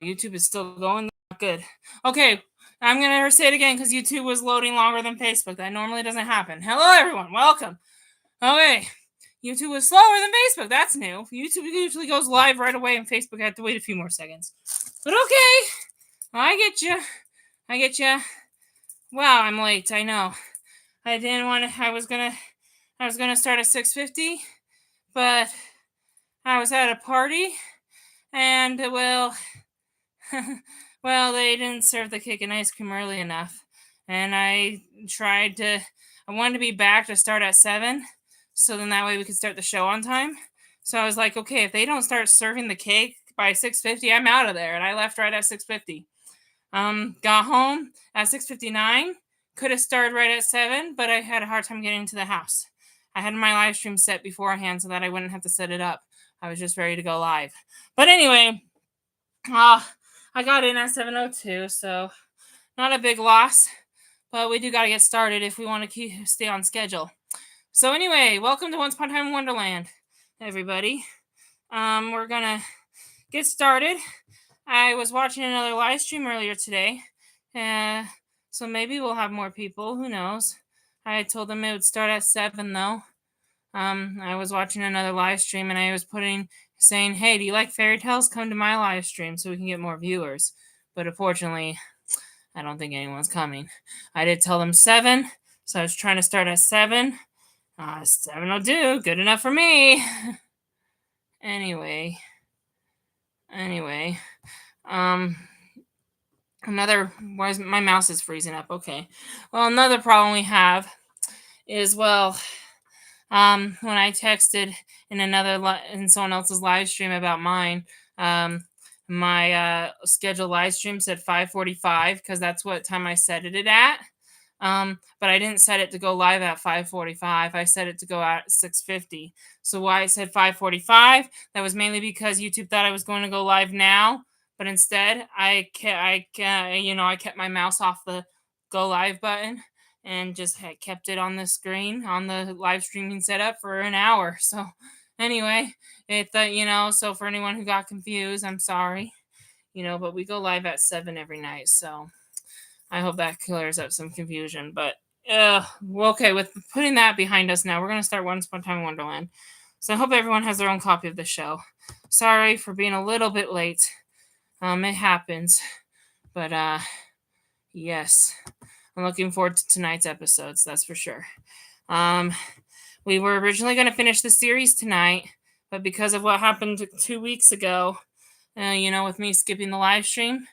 YouTube is still going. Good. Okay, I'm going to say it again because YouTube was loading longer than Facebook. That normally doesn't happen. Hello, everyone. Welcome. Okay. YouTube was slower than Facebook. That's new. YouTube usually goes live right away, and Facebook had to wait a few more seconds. But okay. I get you. Wow, I'm late. I know. I didn't want to. I was gonna start at 6:50, but I was at a party, and well, they didn't serve the cake and ice cream early enough, and I wanted to be back to start at 7, so then that way we could start the show on time. So I was like, okay, if they don't start serving the cake by 6:50, I'm out of there, and I left right at 6:50. Got home at 6:59. Could have started right at 7, but I had a hard time getting to the house. I had my live stream set beforehand so that I wouldn't have to set it up. I was just ready to go live. But anyway, I got in at 7:02, so not a big loss. But we do got to get started if we want to stay on schedule. So anyway, welcome to Once Upon a Time in Wonderland, everybody. We're going to get started. I was watching another live stream earlier today, so maybe we'll have more people. Who knows? I told them it would start at 7, though. I was watching another live stream, and I was saying, hey, do you like fairy tales? Come to my live stream so we can get more viewers. But unfortunately, I don't think anyone's coming. I did tell them 7, so I was trying to start at 7. 7 will do. Good enough for me. Anyway, why is my mouse is freezing up? Okay. Well, another problem we have is, when I texted in someone else's live stream about mine, my scheduled live stream said 5:45 because that's what time I set it at. But I didn't set it to go live at 5:45. I set it to go at 6:50. So why it said 5:45? That was mainly because YouTube thought I was going to go live now, but instead I kept my mouse off the go live button and just kept it on the screen on the live streaming setup for an hour. So anyway, so for anyone who got confused, I'm sorry. But we go live at 7 every night, so I hope that clears up some confusion. But okay, with putting that behind us now, we're going to start Once Upon a Time in Wonderland. So I hope everyone has their own copy of the show. Sorry for being a little bit late. It happens. But yes, I'm looking forward to tonight's episodes, that's for sure. We were originally going to finish the series tonight, but because of what happened 2 weeks ago, with me skipping the live stream,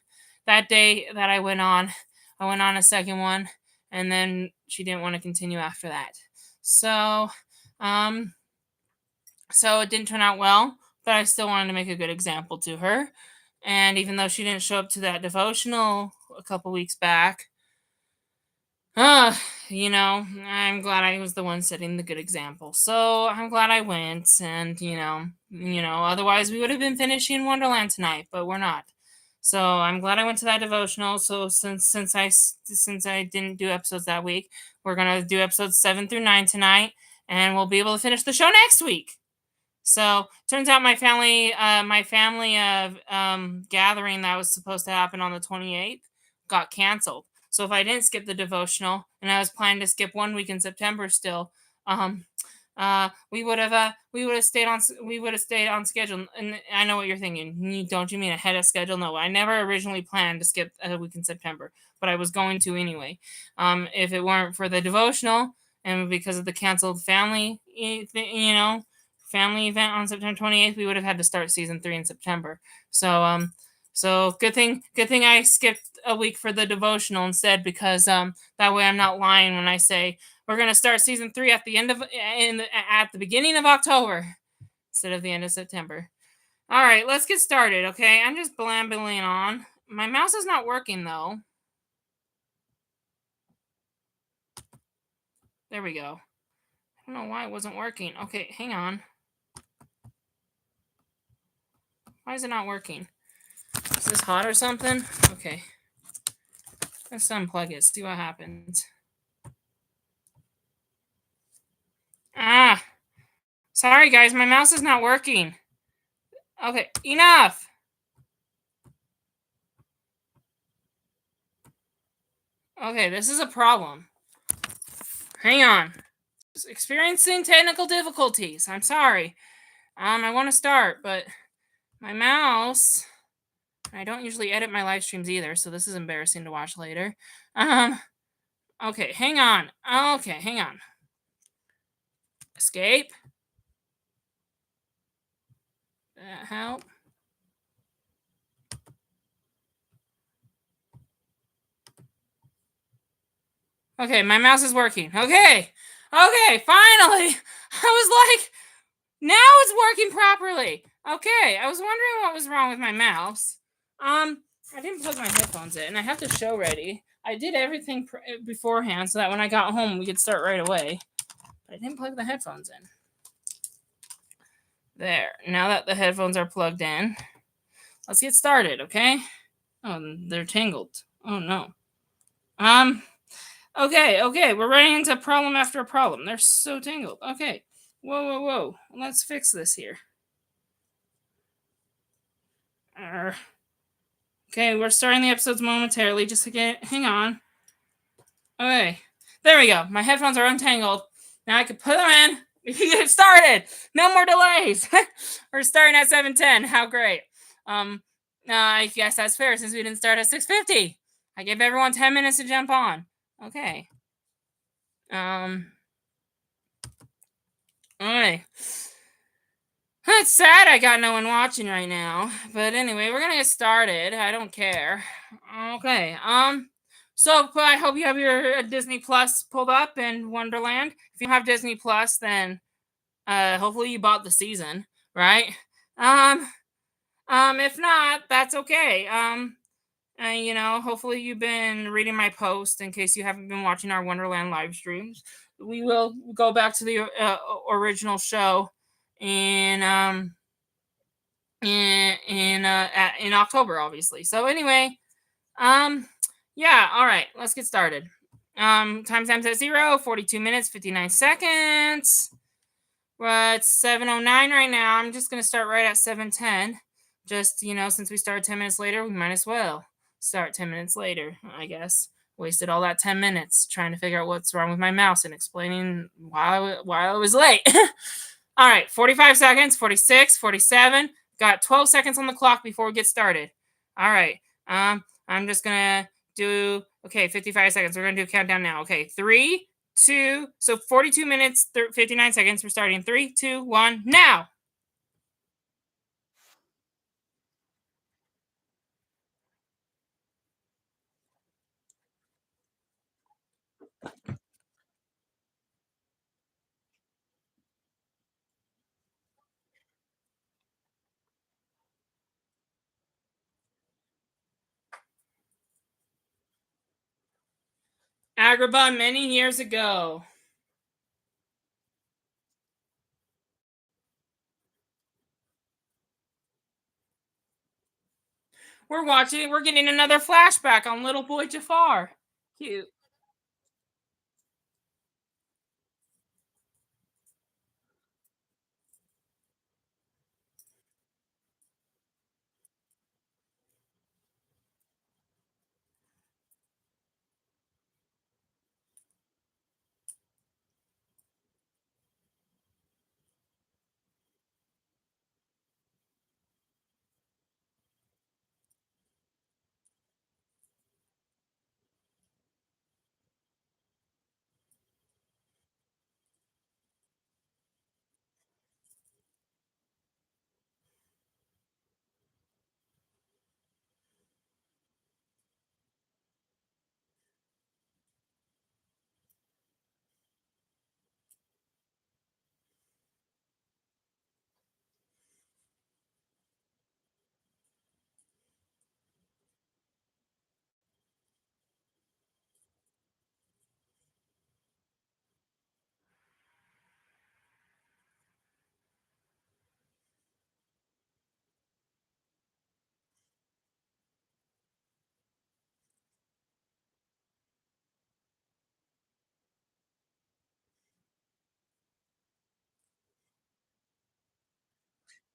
that day that I went on a second one, and then she didn't want to continue after that. So it didn't turn out well, but I still wanted to make a good example to her. And even though she didn't show up to that devotional a couple weeks back, I'm glad I was the one setting the good example. So I'm glad I went, and otherwise we would have been finishing Wonderland tonight, but we're not. So I'm glad I went to that devotional. So since I didn't do episodes that week, we're gonna do episodes 7 through 9 tonight, and we'll be able to finish the show next week. So turns out my family gathering that was supposed to happen on the 28th got canceled. So if I didn't skip the devotional, and I was planning to skip 1 week in September still, we would have stayed on schedule. And I know what you're thinking. Don't you mean ahead of schedule? No, I never originally planned to skip a week in September, but I was going to anyway. If it weren't for the devotional and because of the canceled family event on September 28th, we would have had to start season 3 in September. So good thing I skipped a week for the devotional instead, because that way I'm not lying when I say we're going to start season 3 at the beginning of October instead of the end of September. All right, let's get started, okay? I'm just blambling on. My mouse is not working, though. There we go. I don't know why it wasn't working. Okay, hang on. Why is it not working? Is this hot or something? Okay. Let's unplug it, see what happens. Sorry guys, my mouse is not working. Okay, enough. Okay, this is a problem. Hang on. Experiencing technical difficulties. I'm sorry. I want to start, but my mouse. I don't usually edit my live streams either, so this is embarrassing to watch later. Um. Okay, hang on. Okay, hang on. Escape. Help. Okay, my mouse is working. Okay. Okay, finally. I was like, now it's working properly. Okay, I was wondering what was wrong with my mouse. I didn't plug my headphones in. I have the show ready. I did everything beforehand so that when I got home we could start right away. But I didn't plug the headphones in. There. Now that the headphones are plugged in, let's get started, okay? Oh, they're tangled. Oh no. Okay, we're running into problem after problem. They're so tangled. Okay. Whoa. Let's fix this here. Okay, we're starting the episodes momentarily. Just again, hang on. Okay, there we go. My headphones are untangled. Now I can put them in. We can get started. No more delays. We're starting at 7:10. How great. I guess that's fair since we didn't start at 6:50. I gave everyone 10 minutes to jump on. Okay. Okay. That's sad I got no one watching right now. But anyway, we're gonna get started. I don't care. Okay. So I hope you have your Disney Plus pulled up in Wonderland. If you don't have Disney Plus, then hopefully you bought the season, right? If not, that's okay. Hopefully you've been reading my post in case you haven't been watching our Wonderland live streams. We will go back to the original show in in October, obviously. So anyway, yeah, all right, let's get started. Time's at 0, 42 minutes, 59 seconds. We're at 7:09 right now. I'm just gonna start right at 7:10. Just since we started 10 minutes later, we might as well start 10 minutes later, I guess. Wasted all that 10 minutes trying to figure out what's wrong with my mouse and explaining why I was late. All right, 45 seconds, 46, 47. Got 12 seconds on the clock before we get started. All right. I'm just gonna do 55 seconds. We're gonna do a countdown now. Okay, 3, 2. So 42 minutes, 59 seconds. We're starting. 3, 2, 1. Now. Agrabah many years ago. We're watching it. We're getting another flashback on little boy Jafar. Cute.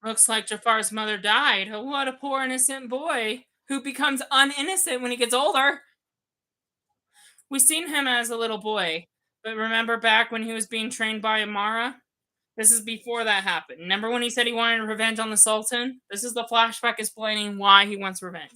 Looks like Jafar's mother died. Oh, what a poor innocent boy who becomes uninnocent when he gets older. We seen him as a little boy, but remember back when he was being trained by Amara? This is before that happened. Remember when he said he wanted revenge on the Sultan? This is the flashback explaining why he wants revenge.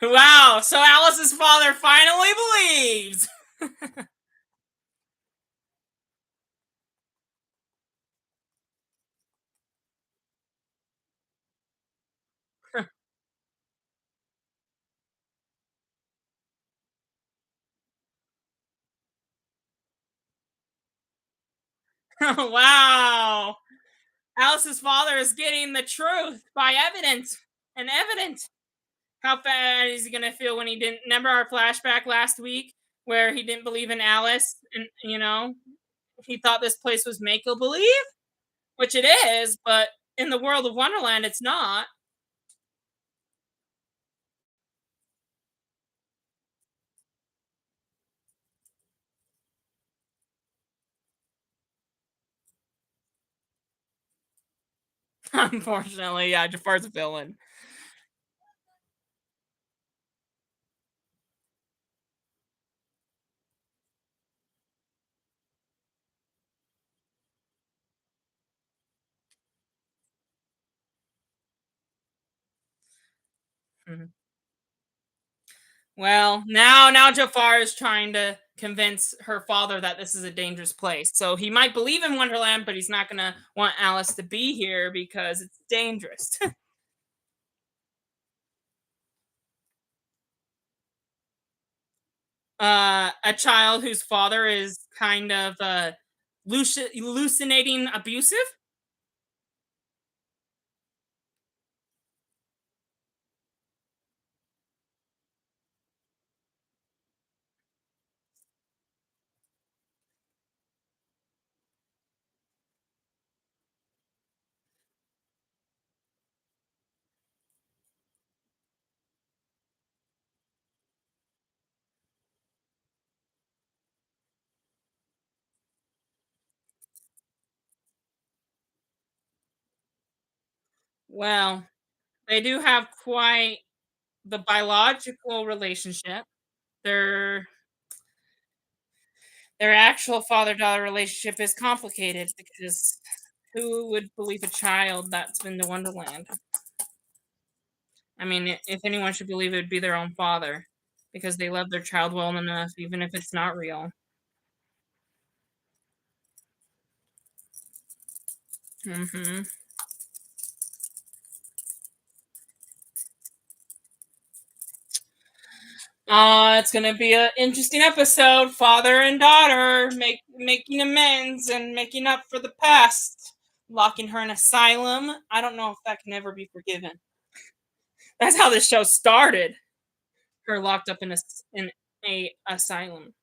Wow, so Alice's father finally believes. Wow. Alice's father is getting the truth by evidence and evident. How bad is he gonna feel when he didn't remember our flashback last week where he didn't believe in Alice and he thought this place was make believe, which it is, but in the world of Wonderland, it's not. Unfortunately, yeah, Jafar's a villain. Mhm. Well, now Jafar is trying to convince her father that this is a dangerous place. So he might believe in Wonderland, but he's not gonna want Alice to be here because it's dangerous. A child whose father is kind of hallucinating abusive. Well, they do have quite the biological relationship. Their their actual father-daughter relationship is complicated because who would believe a child that's been to Wonderland? I mean, if anyone should believe it would be their own father because they love their child well enough, even if it's not real. Hmm. It's gonna be an interesting episode. Father and daughter making amends and making up for the past. Locking her in asylum. I don't know if that can ever be forgiven. That's how this show started. Her locked up in a asylum.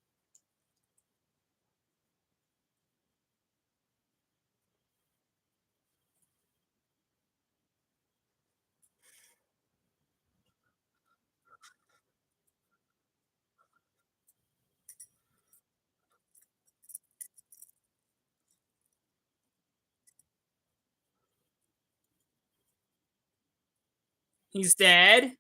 He's dead.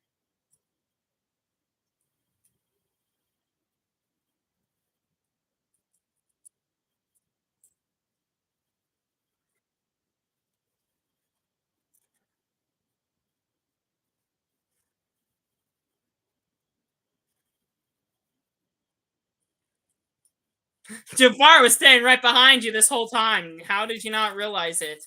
Jafar was standing right behind you this whole time. How did you not realize it?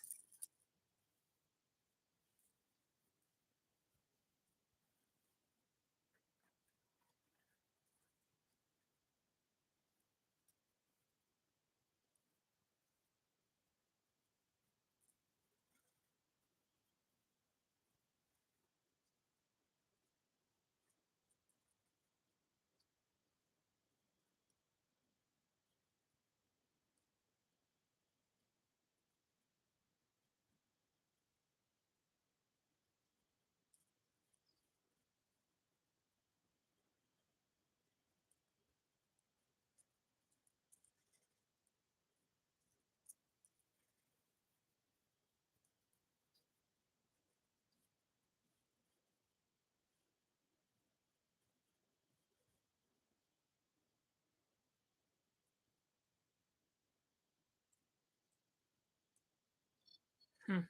Hmm.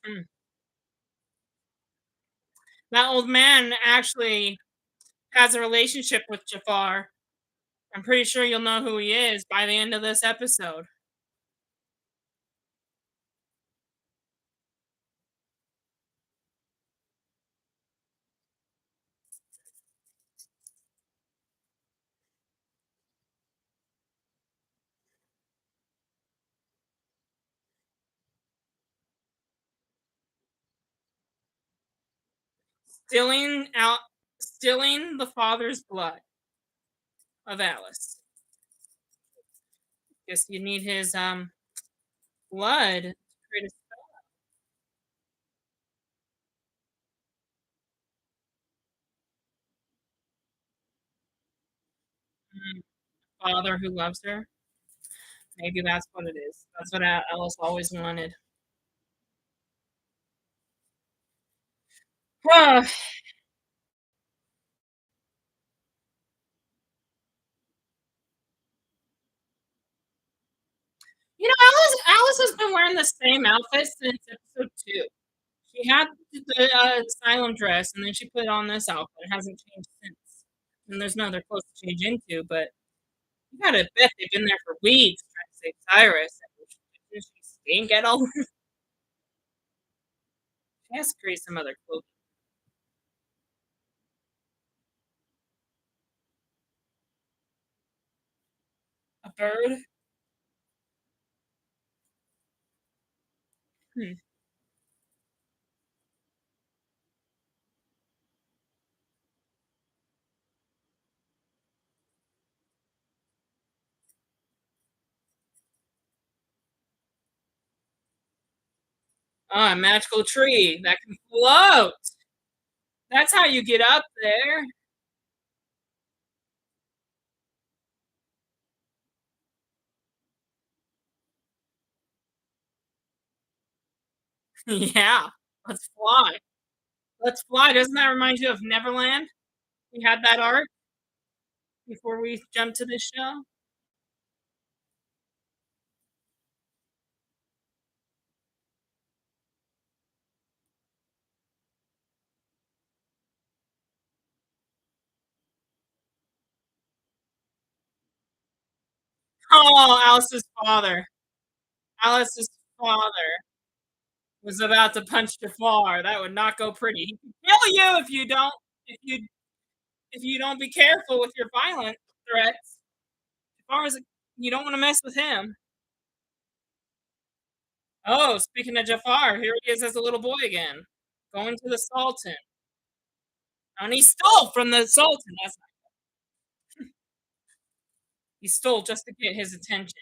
Hmm. That old man actually has a relationship with Jafar. I'm pretty sure you'll know who he is by the end of this episode. Stealing out, stealing the father's blood of Alice. Guess you need his blood to create a father who loves her. Maybe that's what it is. That's what Alice always wanted. Alice has been wearing the same outfit since episode 2. She had the asylum dress, and then she put on this outfit. It hasn't changed since. And there's no other clothes to change into, but you gotta bet they've been there for weeks trying to save Cyrus. And she stink at all. She has to create some other clothes. A bird? Hmm. Oh, a magical tree that can float. That's how you get up there. Yeah. Let's fly. Let's fly. Doesn't that remind you of Neverland? We had that art before we jumped to this show. Oh, Alice's father. Alice's father was about to punch Jafar. That would not go pretty. He can kill you if you don't be careful with your violent threats. Jafar is a, you don't want to mess with him. Oh, speaking of Jafar, here he is as a little boy again, going to the Sultan, and he stole from the Sultan. He stole just to get his attention.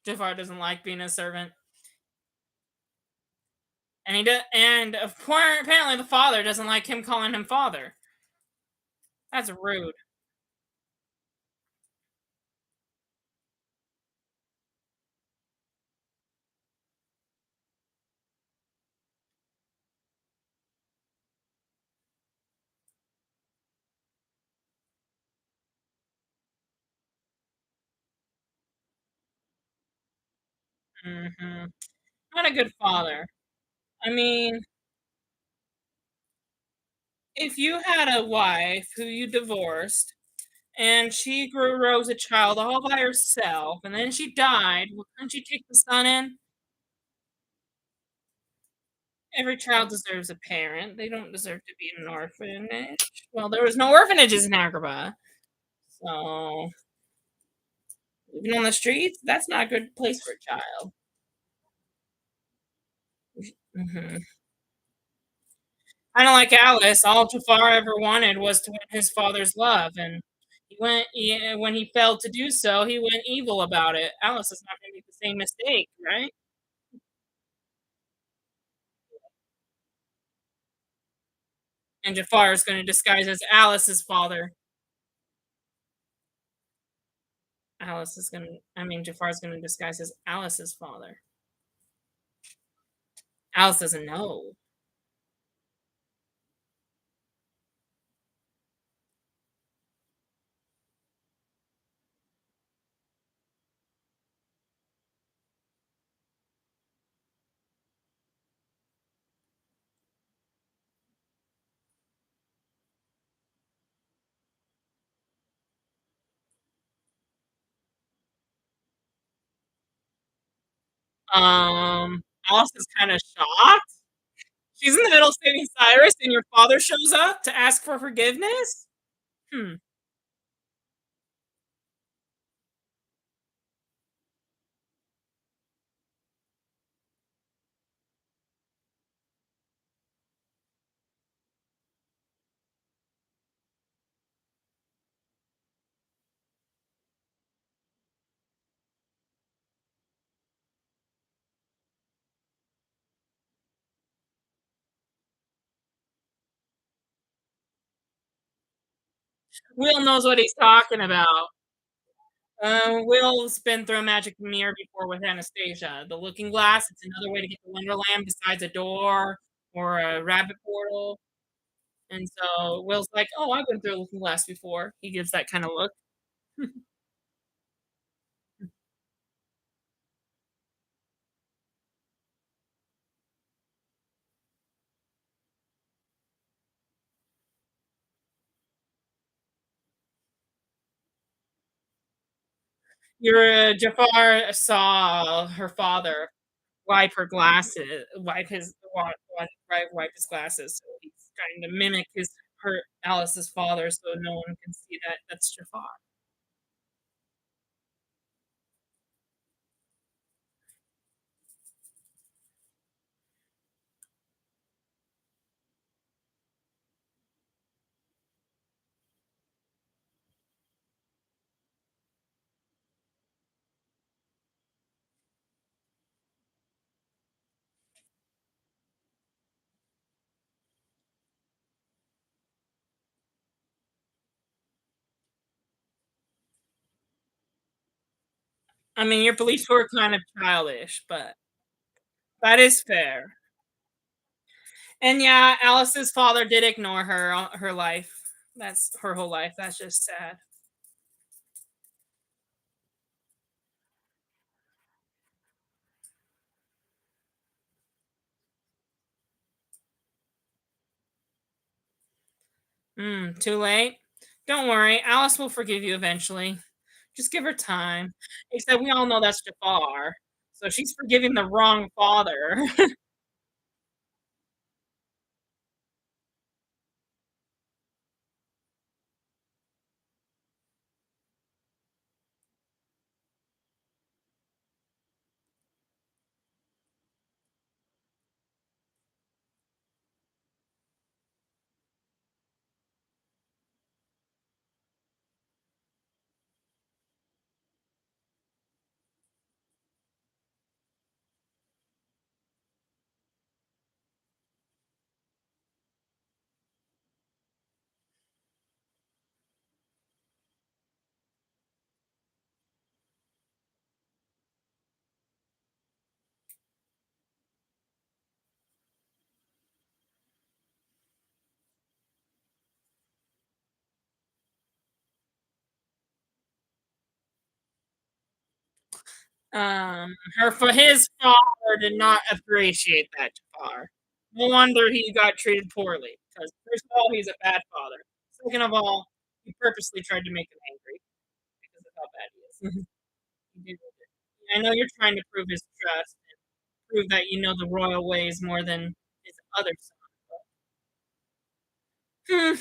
Jafar doesn't like being a servant, and apparently the father doesn't like him calling him father. That's rude. Hmm. Not a good father. I mean, if you had a wife who you divorced and she grew rose a child all by herself, and then she died, well, couldn't you take the son in? Every child deserves a parent. They don't deserve to be in an orphanage. Well, there was no orphanages in Agrabah, so living on the streets, that's not a good place for a child. Mhm. Kinda like Alice, all Jafar ever wanted was to win his father's love, and when he failed to do so, he went evil about it. Alice is not gonna make the same mistake, right? And Jafar is gonna disguise as Alice's father. Jafar is gonna disguise as Alice's father. Alice doesn't know. Alice is kinda shocked. She's in the middle of saving Cyrus, and your father shows up to ask for forgiveness? Hmm. Will knows what he's talking about. Will's been through a magic mirror before with Anastasia. The looking glass, it's another way to get to Wonderland besides a door or a rabbit portal. And so Will's like, "Oh, I've been through a looking glass before." He gives that kinda look. Your Jafar saw her father wipe his glasses, so he's trying to mimic his her Alice's father so no one can see that that's Jafar. I mean, your beliefs were kind of childish, but that is fair. And yeah, Alice's father did ignore her all her life. That's her whole life. That's just sad. Too late? Don't worry, Alice will forgive you eventually. Just give her time. Except we all know that's Jafar, so she's forgiving the wrong father. Her for his father did not appreciate that Jafar. No wonder he got treated poorly. Because first of all, he's a bad father. Second of all, he purposely tried to make him angry because of how bad he is. He did it. I know you're trying to prove his trust and prove that you know the royal ways more than his other son. Hmm,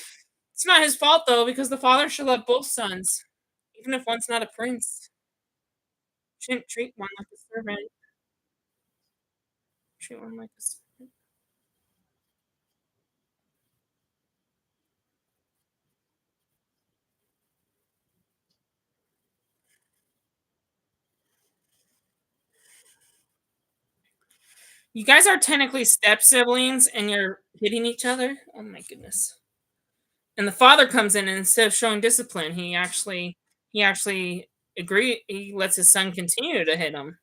it's not his fault though, because the father should love both sons, even if one's not a prince. Shouldn't treat one like a servant. Treat one like a servant. You guys are technically step siblings and you're hitting each other? Oh my goodness. And the father comes in and instead of showing discipline, he actually he lets his son continue to hit him.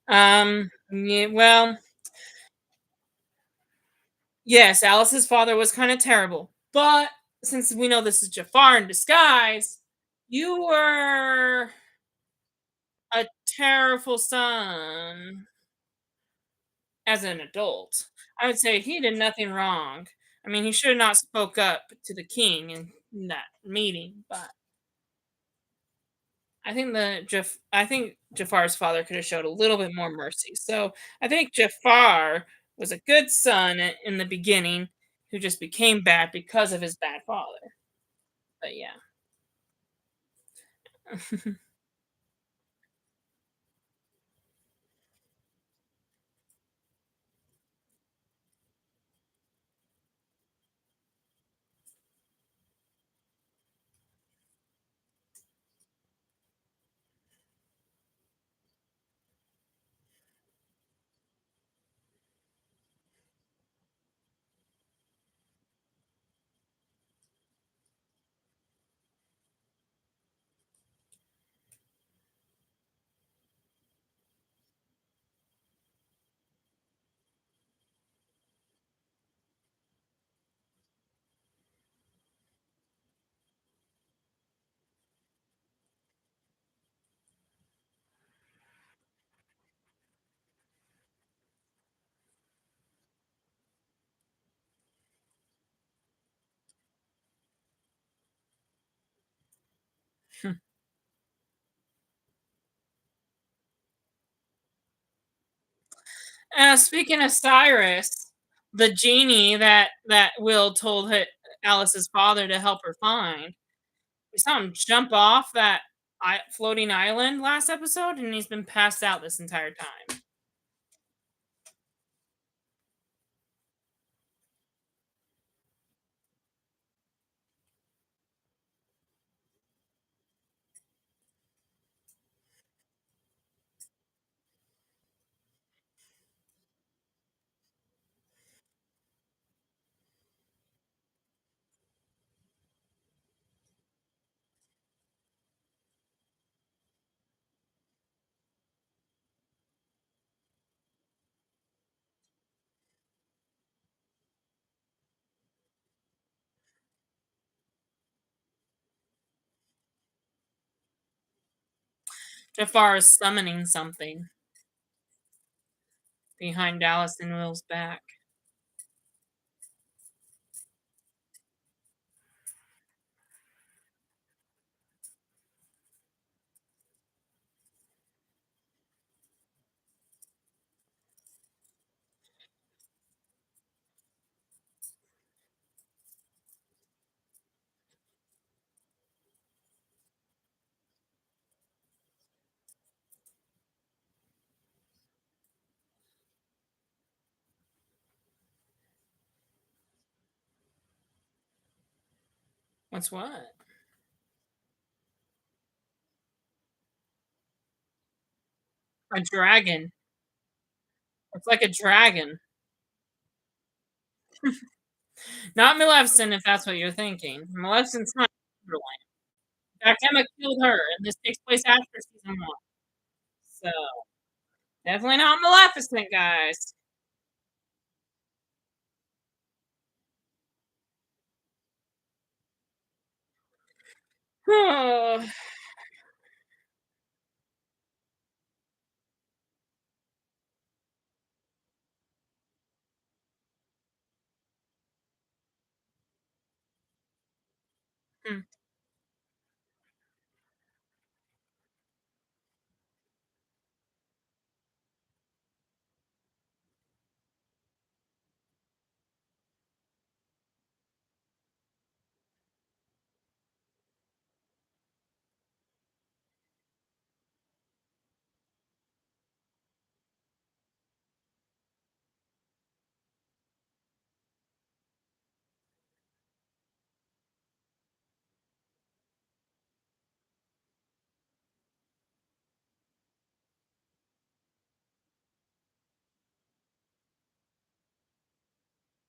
Mm. Yeah, well, yes, Alice's father was kind of terrible. But since we know this is Jafar in disguise, you were a terrible son as an adult. I would say he did nothing wrong. I mean, he should have not spoke up to the king in that meeting, but I think Jafar's father could have showed a little bit more mercy. So I think Jafar was a good son in the beginning who just became bad because of his bad father. But yeah. Speaking of Cyrus, the genie that Will told Alice's father to help her find, we saw him jump off that floating island last episode, and he's been passed out this entire time. Jafar is summoning something behind Alice and Will's back. What's what? A dragon. It's like a dragon. Not Maleficent, if that's what you're thinking. Maleficent's not Wonderland. In fact, Emma killed her, and this takes place after season 1. So, definitely not Maleficent, guys. Hmm.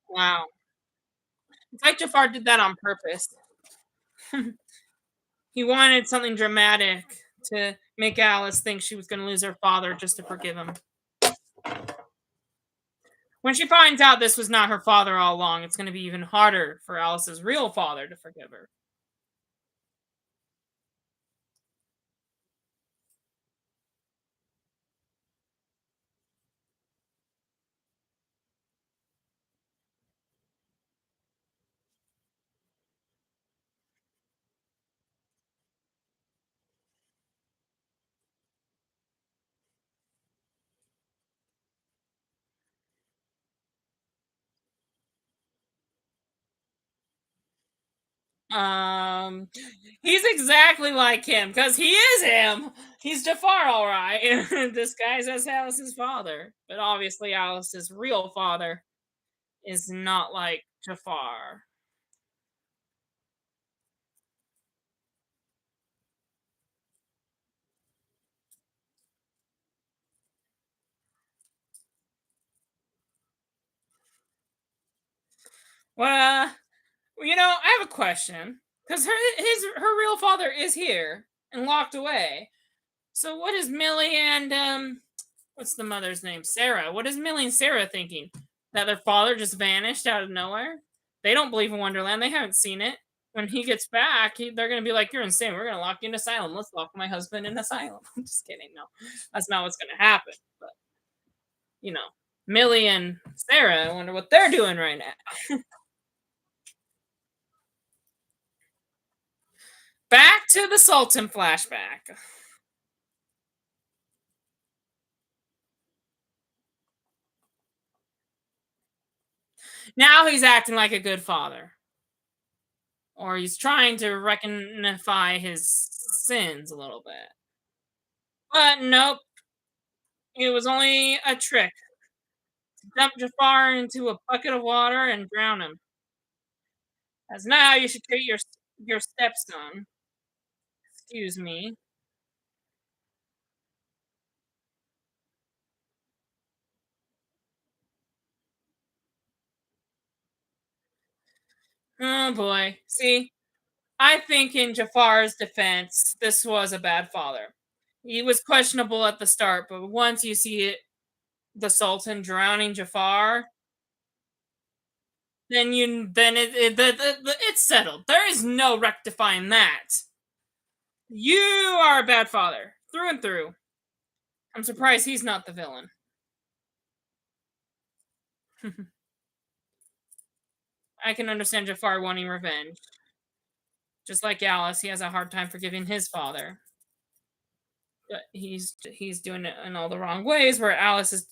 Wow. It's like Jafar did that on purpose. He wanted something dramatic to make Alice think she was gonna lose her father just to forgive him. When she finds out this was not her father all along, it's gonna be even harder for Alice's real father to forgive her. Um, he's exactly like him because he is him. He's Jafar, all right, disguised as Alice's father. But obviously, Alice's real father is not like Jafar. Well, I have a question because her real father is here and locked away. So what is Millie and what's the mother's name? Sarah. What is Millie and Sarah thinking? That their father just vanished out of nowhere? They don't believe in Wonderland. They haven't seen it. When he gets back, they're gonna be like, "You're insane. We're gonna lock you in asylum. Let's lock my husband in asylum." I'm just kidding. No, that's not what's gonna happen. But you know, Millie and Sarah. I wonder what they're doing right now. Back to the Sultan flashback. Now he's acting like a good father, or he's trying to rectify his sins a little bit. But nope, it was only a trick. Dump Jafar into a bucket of water and drown him. That's not how you should treat your stepson. Excuse me. Oh boy. See, I think in Jafar's defense, this was a bad father. He was questionable at the start, but once you see the Sultan drowning Jafar, then it's settled. There is no rectifying that. You are a bad father through and through. I'm surprised he's not the villain. I can understand Jafar wanting revenge. Just like Alice, he has a hard time forgiving his father. But he's doing it in all the wrong ways, where Alice is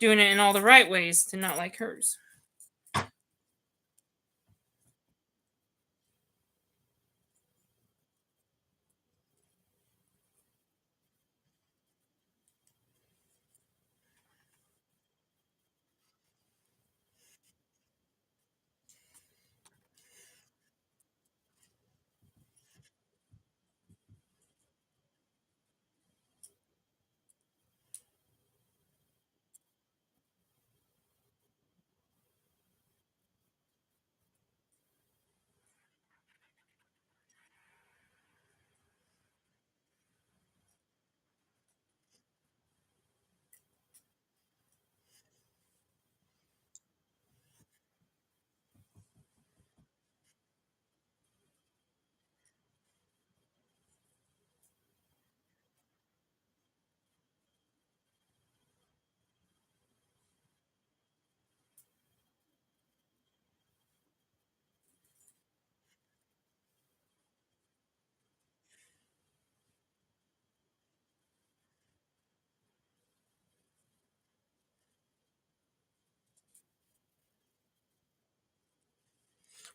doing it in all the right ways to not like hers.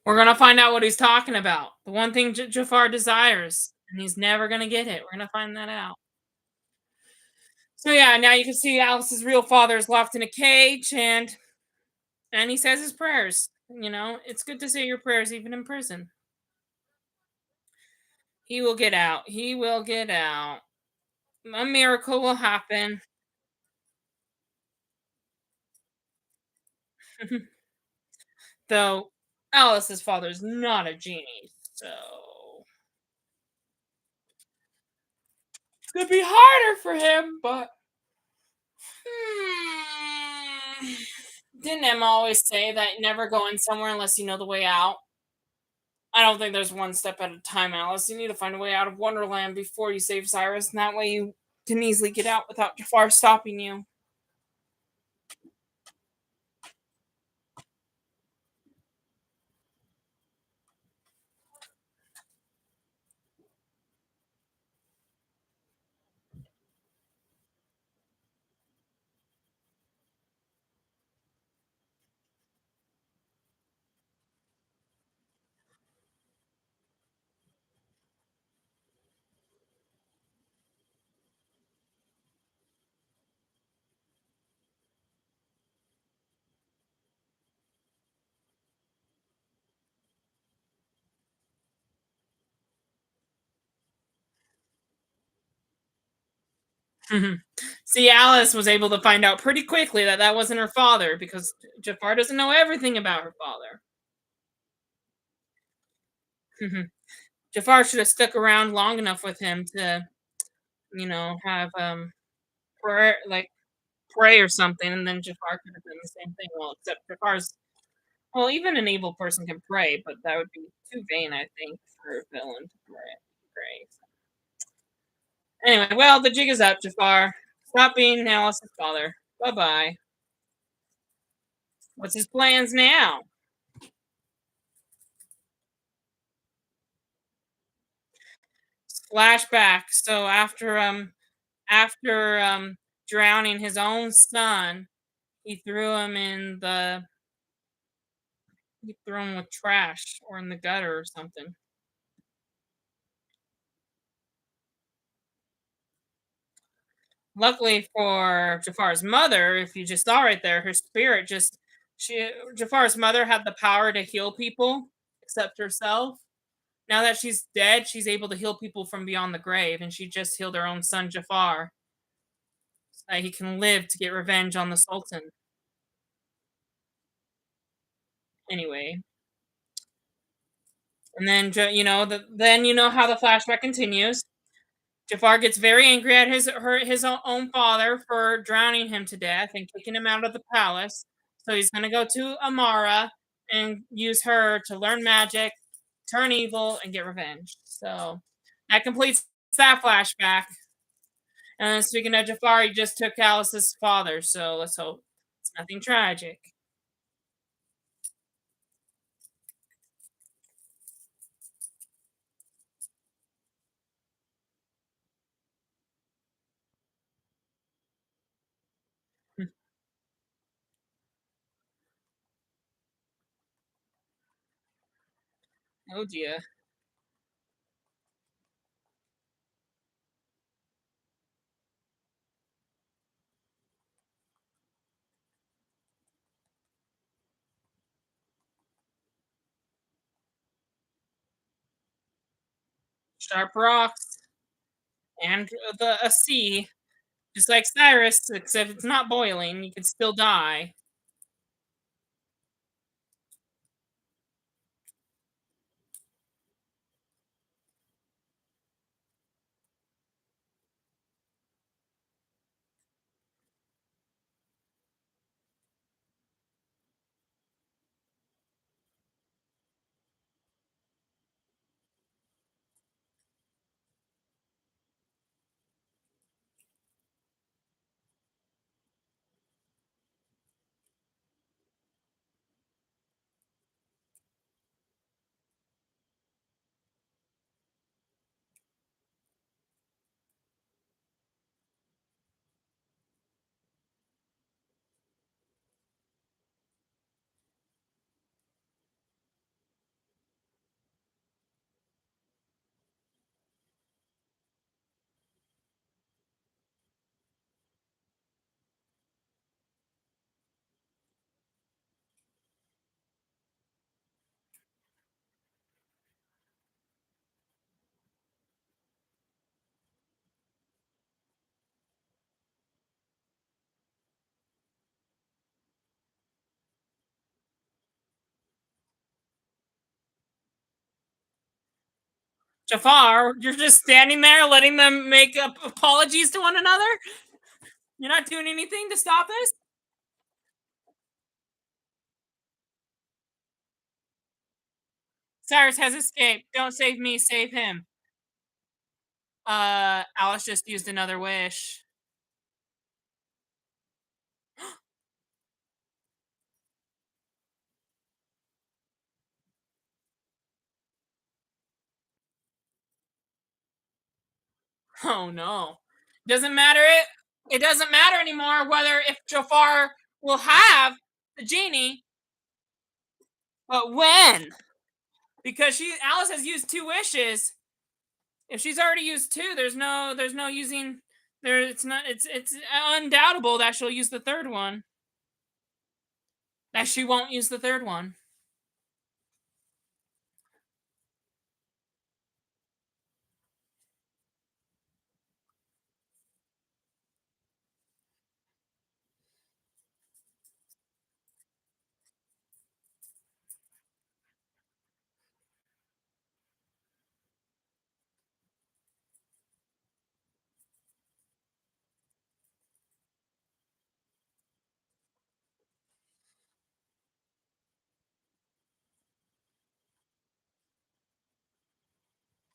We're gonna find out what he's talking about. The one thing Jafar desires, and he's never gonna get it. We're gonna find that out. So yeah, now you can see Alice's real father is locked in a cage, and he says his prayers. It's good to say your prayers even in prison. He will get out. He will get out. A miracle will happen. Though Alice's father is not a genie, so it's gonna be harder for him. But hmm, didn't Emma always say that never go in somewhere unless you know the way out? I don't think there's one step at a time, Alice. You need to find a way out of Wonderland before you save Cyrus, and that way you can easily get out without Jafar stopping you. See, Alice was able to find out pretty quickly that that wasn't her father because Jafar doesn't know everything about her father. Jafar should have stuck around long enough with him to, have prayer, like pray or something, and then Jafar could have done the same thing. Well, except Jafar's well, even an evil person can pray, but that would be too vain, I think, for a villain to pray. Anyway, well, the jig is up, Jafar. Stop being Alice's father. Bye bye. What's his plans now? Flashback. So after drowning his own son, he threw him in the he threw him with trash or in the gutter or something. Luckily for Jafar's mother, if you just saw right there, her spirit just she Jafar's mother had the power to heal people except herself. Now that she's dead, she's able to heal people from beyond the grave, and she just healed her own son Jafar so that he can live to get revenge on the Sultan. Anyway, and then then you know how the flashback continues. Jafar gets very angry at his own father for drowning him to death and kicking him out of the palace. So he's going to go to Amara and use her to learn magic, turn evil, and get revenge. So that completes that flashback. And then speaking of Jafar, he just took Alice's father. So let's hope it's nothing tragic. Oh dear. Sharp rocks and a sea, just like Cyrus, except it's not boiling. You can still die. Jafar, you're just standing there letting them make apologies to one another? You're not doing anything to stop this? Cyrus has escaped. Don't save me, save him. Alice just used another wish. Oh no. Doesn't matter it doesn't matter anymore whether if Jafar will have the genie, but when? Because Alice has used two wishes. If she's already used two, there's no using there it's not it's undoubtable that she'll use the third one. That she won't use the third one.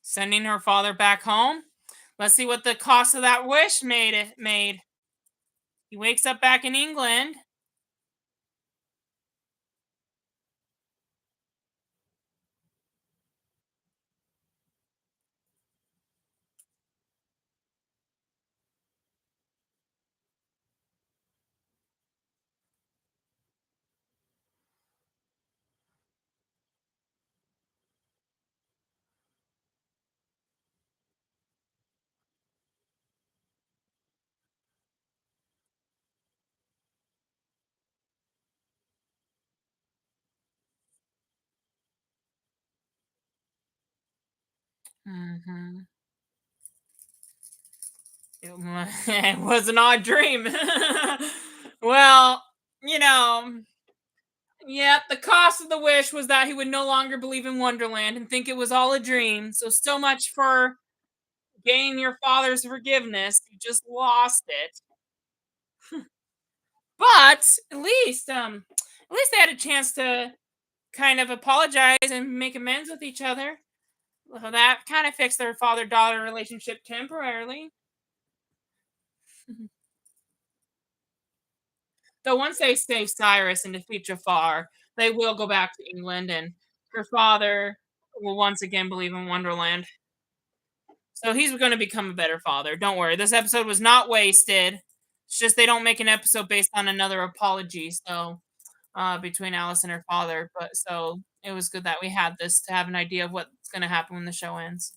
Sending her father back home. Let's see what the cost of that wish made. He wakes up back in England. Mhm. It was an odd dream. Well, you know, yeah, the cost of the wish was that he would no longer believe in Wonderland and think it was all a dream. So, so much for gaining your father's forgiveness. You just lost it. But at least they had a chance to kind of apologize and make amends with each other. Well, that kind of fixed their father-daughter relationship temporarily. Though once they save Cyrus and defeat Jafar, they will go back to England, and her father will once again believe in Wonderland. So he's going to become a better father. Don't worry. This episode was not wasted. It's just they don't make an episode based on another apology. So between Alice and her father, but so it was good that we had this to have an idea of what's going to happen when the show ends.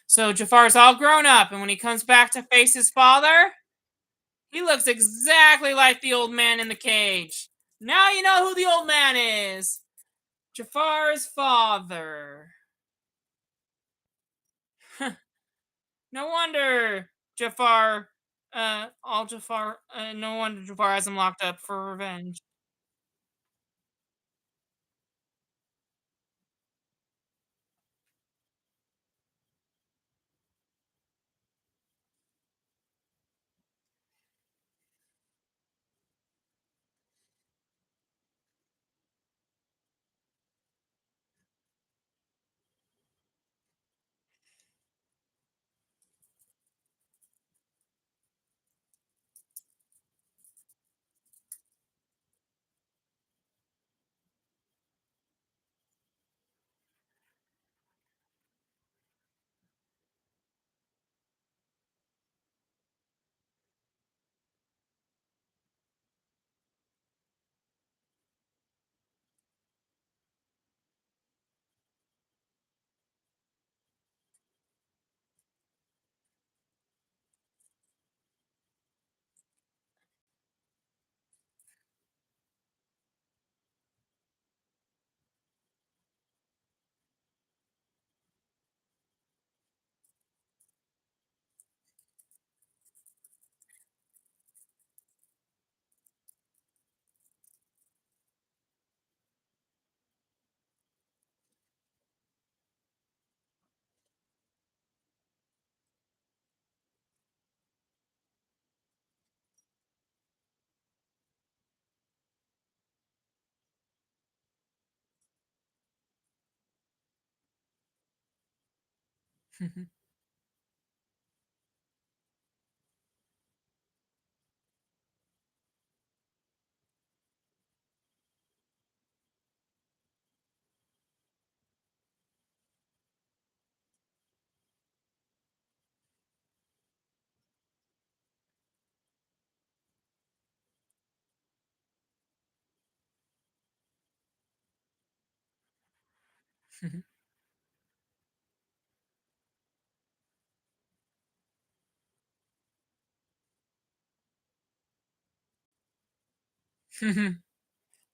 So Jafar's all grown up, and when he comes back to face his father, he looks exactly like the old man in the cage. Now you know who the old man is. Jafar's father. No wonder Jafar, all Jafar, no wonder Jafar has him locked up for revenge.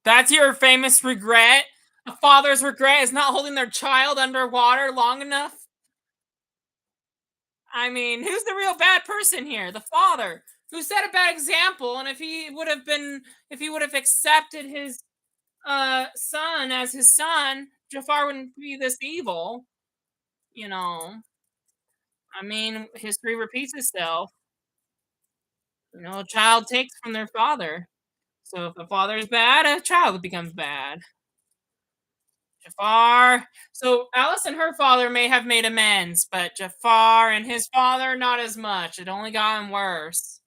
That's your famous regret? A father's regret is not holding their child underwater long enough? I mean, who's the real bad person here? The father, who set a bad example, and if he would have accepted his son as his son, Jafar wouldn't be this evil, you know. I mean, history repeats itself. You know, a child takes from their father. So if the father is bad, a child becomes bad. Jafar. So Alice and her father may have made amends, but Jafar and his father not as much. It only gotten worse.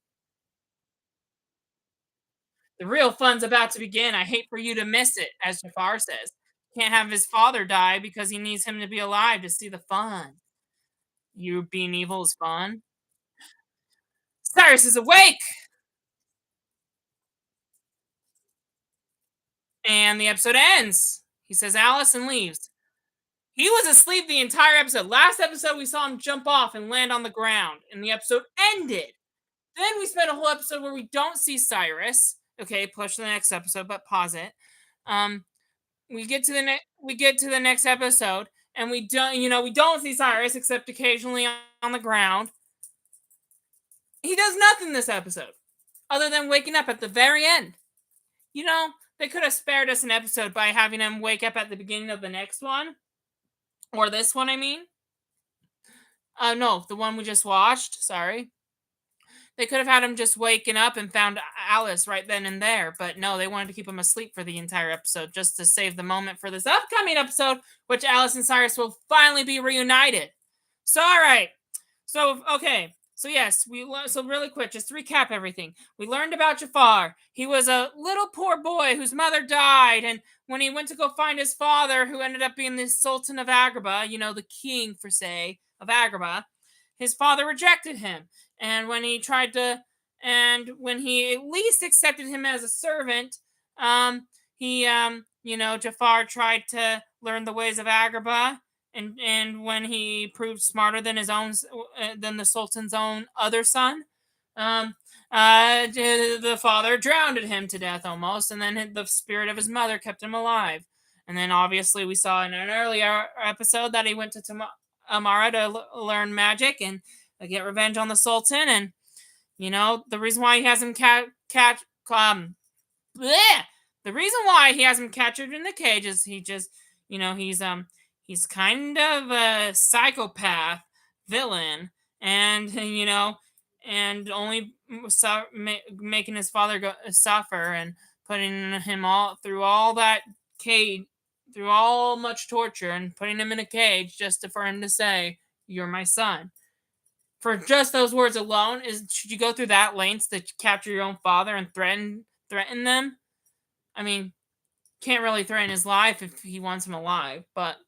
The real fun's about to begin. I hate for you to miss it, as Jafar says. Can't have his father die because he needs him to be alive to see the fun. You being evil is fun. Cyrus is awake! And the episode ends. He says Alice and leaves. He was asleep the entire episode. Last episode, we saw him jump off and land on the ground, and the episode ended. Then we spent a whole episode where we don't see Cyrus. Okay, push the next episode, but pause it. Um, we get to the next episode, and we don't see Cyrus except occasionally on the ground. He does nothing this episode, other than waking up at the very end. You know, they could have spared us an episode by having him wake up at the beginning of the next one, or this one. I mean, no, the one we just watched. Sorry. They could have had him just waking up and found Alice right then and there, but no, they wanted to keep him asleep for the entire episode just to save the moment for this upcoming episode, which Alice and Cyrus will finally be reunited. So, all right. So, okay. So, yes, so really quick, just to recap everything. We learned about Jafar. He was a little poor boy whose mother died, and when he went to go find his father, who ended up being the Sultan of Agrabah, the king, for say, of Agrabah, his father rejected him. And when he at least accepted him as a servant, Jafar tried to learn the ways of Agrabah, and when he proved smarter than than the Sultan's own other son, the father drowned him to death almost, and then the spirit of his mother kept him alive. And then obviously we saw in an earlier episode that he went to Amara to learn magic and get revenge on the Sultan. And the reason why he has him bleh! The reason why he has him captured in the cage is he's kind of a psychopath villain, and and only making his father suffer and putting him all through all that cage, through all much torture, and putting him in a cage just for him to say, "You're my son." For just those words alone, should you go through that lengths to capture your own father and threaten them? I mean, can't really threaten his life if he wants him alive, but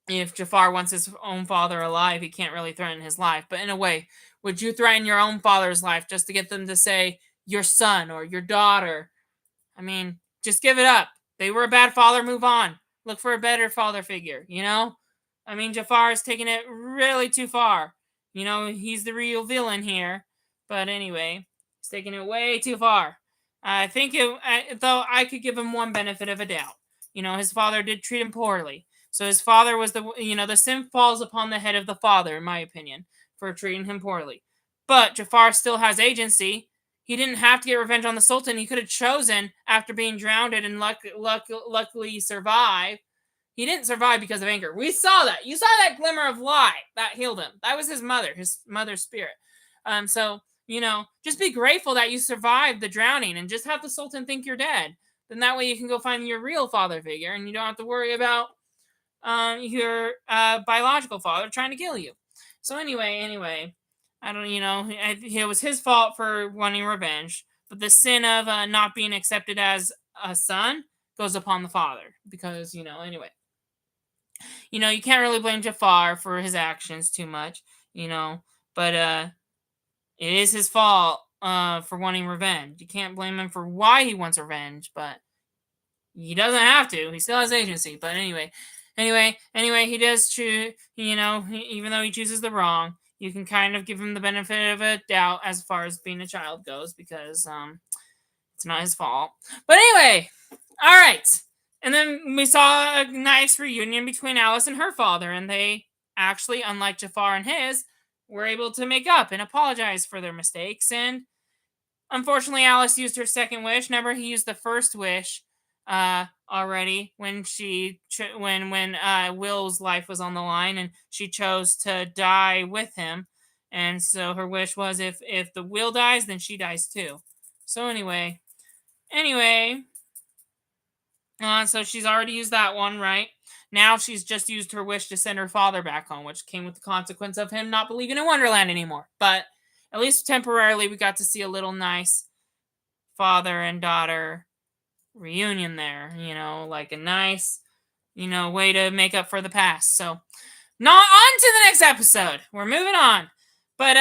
if Jafar wants his own father alive, he can't really threaten his life. But in a way, would you threaten your own father's life just to get them to say your son or your daughter? I mean, just give it up. They were a bad father, move on. Look for a better father figure, I mean, Jafar is taking it really too far. He's the real villain here. But anyway, he's taking it way too far. I think though I could give him one benefit of a doubt. His father did treat him poorly. So his father was the sin falls upon the head of the father, in my opinion, for treating him poorly. But Jafar still has agency. He didn't have to get revenge on the Sultan. He could have chosen after being drowned and luckily survive. He didn't survive because of anger. We saw that. You saw that glimmer of light that healed him. That was his mother's spirit. So just be grateful that you survived the drowning, and just have the Sultan think you're dead. Then that way you can go find your real father figure, and you don't have to worry about your biological father trying to kill you. So anyway, I don't, it was his fault for wanting revenge, but the sin of not being accepted as a son goes upon the father because anyway, you can't really blame Jafar for his actions too much, you know, but it is his fault for wanting revenge. You can't blame him for why he wants revenge, but he doesn't have to. He still has agency. But anyway, he does choose. Even though he chooses the wrong, you can kind of give him the benefit of a doubt as far as being a child goes because it's not his fault. But anyway, all right. And then we saw a nice reunion between Alice and her father, and they actually, unlike Jafar and his, were able to make up and apologize for their mistakes. And unfortunately, Alice used her second wish. Never he used the first wish already when when Will's life was on the line, and she chose to die with him. And so her wish was if the Will dies, then she dies too. So anyway, so she's already used that one, right? Now she's just used her wish to send her father back home, which came with the consequence of him not believing in Wonderland anymore. But at least temporarily, we got to see a little nice father and daughter reunion there. Like a nice, way to make up for the past. So, not on to the next episode. We're moving on. But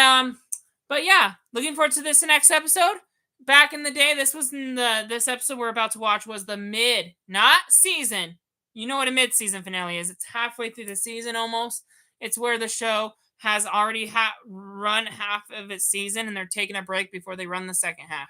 yeah, looking forward to this next episode. Back in the day, this episode we're about to watch was the mid, not season. You know what a mid-season finale is? It's halfway through the season almost. It's where the show has already run half of its season and they're taking a break before they run the second half.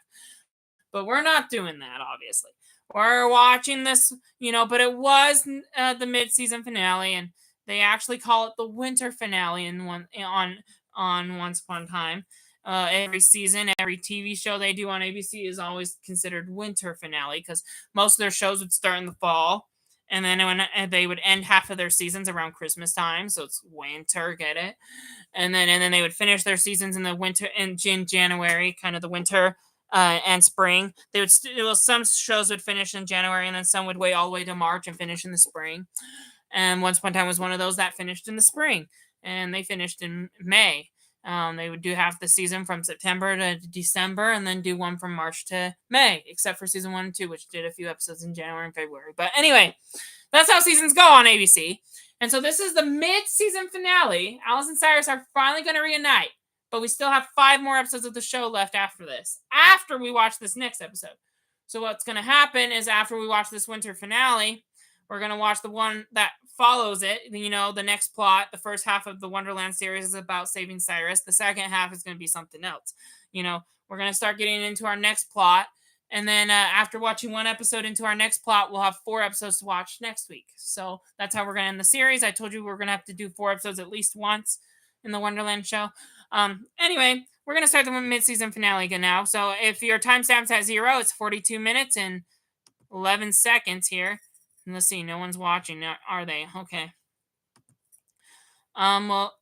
But we're not doing that, obviously. We're watching this, but it was the mid-season finale, and they actually call it the winter finale on Once Upon a Time. Every season, every TV show they do on ABC is always considered winter finale because most of their shows would start in the fall, and then when they would end half of their seasons around Christmas time, so it's winter, get it? And then they would finish their seasons in the winter in January, kind of the winter and spring. They would some shows would finish in January, and then some would wait all the way to March and finish in the spring. And Once Upon a Time was one of those that finished in the spring, and they finished in May. They would do half the season from September to December, and then do one from March to May, except for season 1 and 2, which did a few episodes in January and February. But anyway, that's how seasons go on ABC. And so this is the mid-season finale. Alice and Cyrus are finally going to reunite, but we still have 5 more episodes of the show left after this, after we watch this next episode. So what's going to happen is after we watch this winter finale, we're going to watch the one that follows it. The next plot, the first half of the Wonderland series is about saving Cyrus. The second half is going to be something else. We're going to start getting into our next plot. And then after watching one episode into our next plot, we'll have 4 episodes to watch next week. So that's how we're going to end the series. I told you we're going to have to do 4 episodes at least once in the Wonderland show. Anyway, we're going to start the mid-season finale again now. So if your timestamp's at 0, it's 42 minutes and 11 seconds here. And let's see, no one's watching, are they? Okay. Well,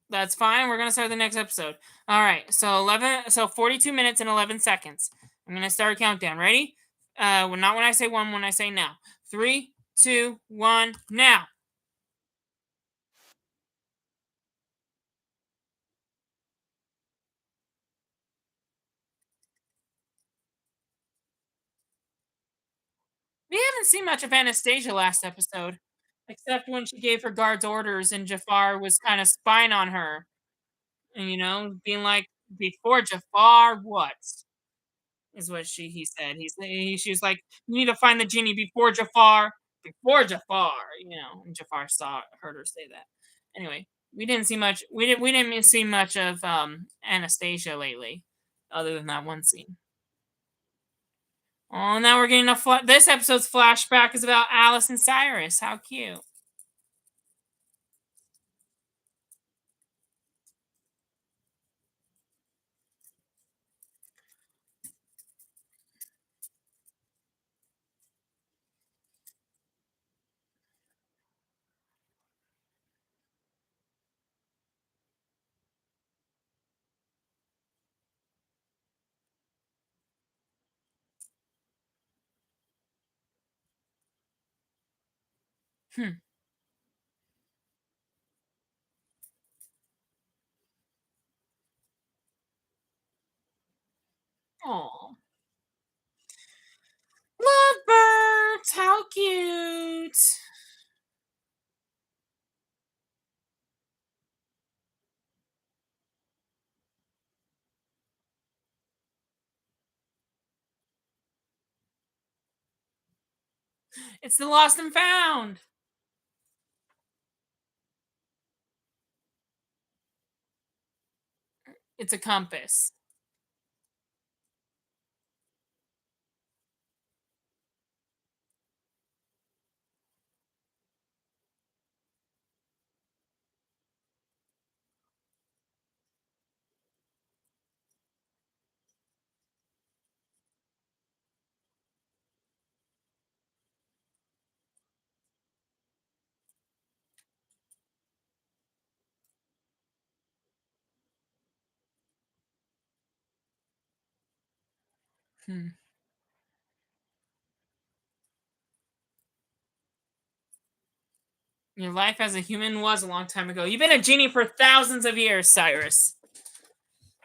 that's fine. We're going to start the next episode. All right. So 42 minutes and 11 seconds. I'm going to start a countdown. Ready? Not when I say 1, when I say now. 3, 2, 1, now. We haven't seen much of Anastasia last episode, except when she gave her guards orders and Jafar was kind of spying on her. And, being like, before Jafar, what? Is what he said. She was like, "You need to find the genie before Jafar, before Jafar." And Jafar heard her say that. Anyway, we didn't see much. We didn't see much of Anastasia lately, other than that one scene. Oh, now we're getting this episode's flashback is about Alice and Cyrus. How cute. Hmm. Oh, lovebirds, how cute. It's the lost and found. It's a compass. Hmm. Your life as a human was a long time ago. You've been a genie for thousands of years, Cyrus.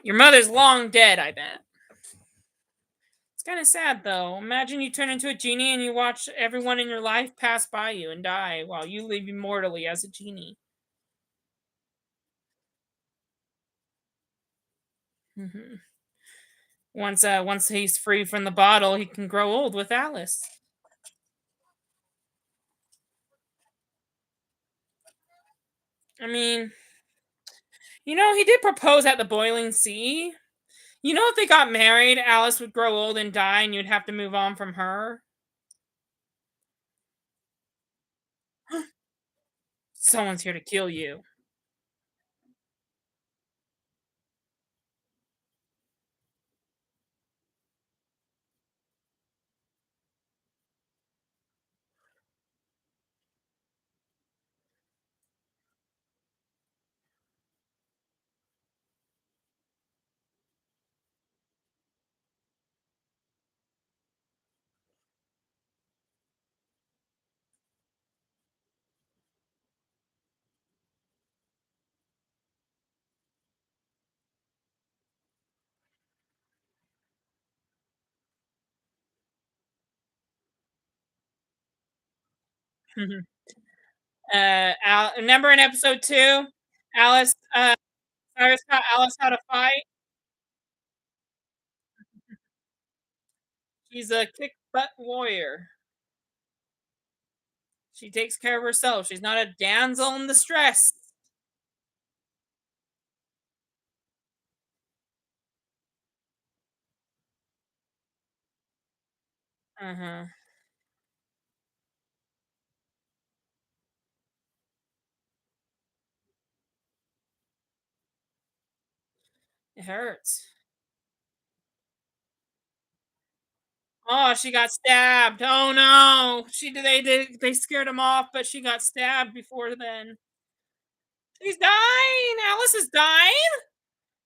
Your mother's long dead, I bet. It's kind of sad, though. Imagine you turn into a genie and you watch everyone in your life pass by you and die while you live immortally as a genie. Hmm. Once he's free from the bottle, he can grow old with Alice. I mean, he did propose at the boiling sea. If they got married, Alice would grow old and die, and you'd have to move on from her. Someone's here to kill you. Remember in episode 2, Alice, Cyrus taught Alice how to fight. She's a kick butt warrior. She takes care of herself. She's not a damsel in distress. Uh huh. It hurts. Oh, she got stabbed. Oh no. They scared him off, but she got stabbed before then. She's dying. Alice is dying.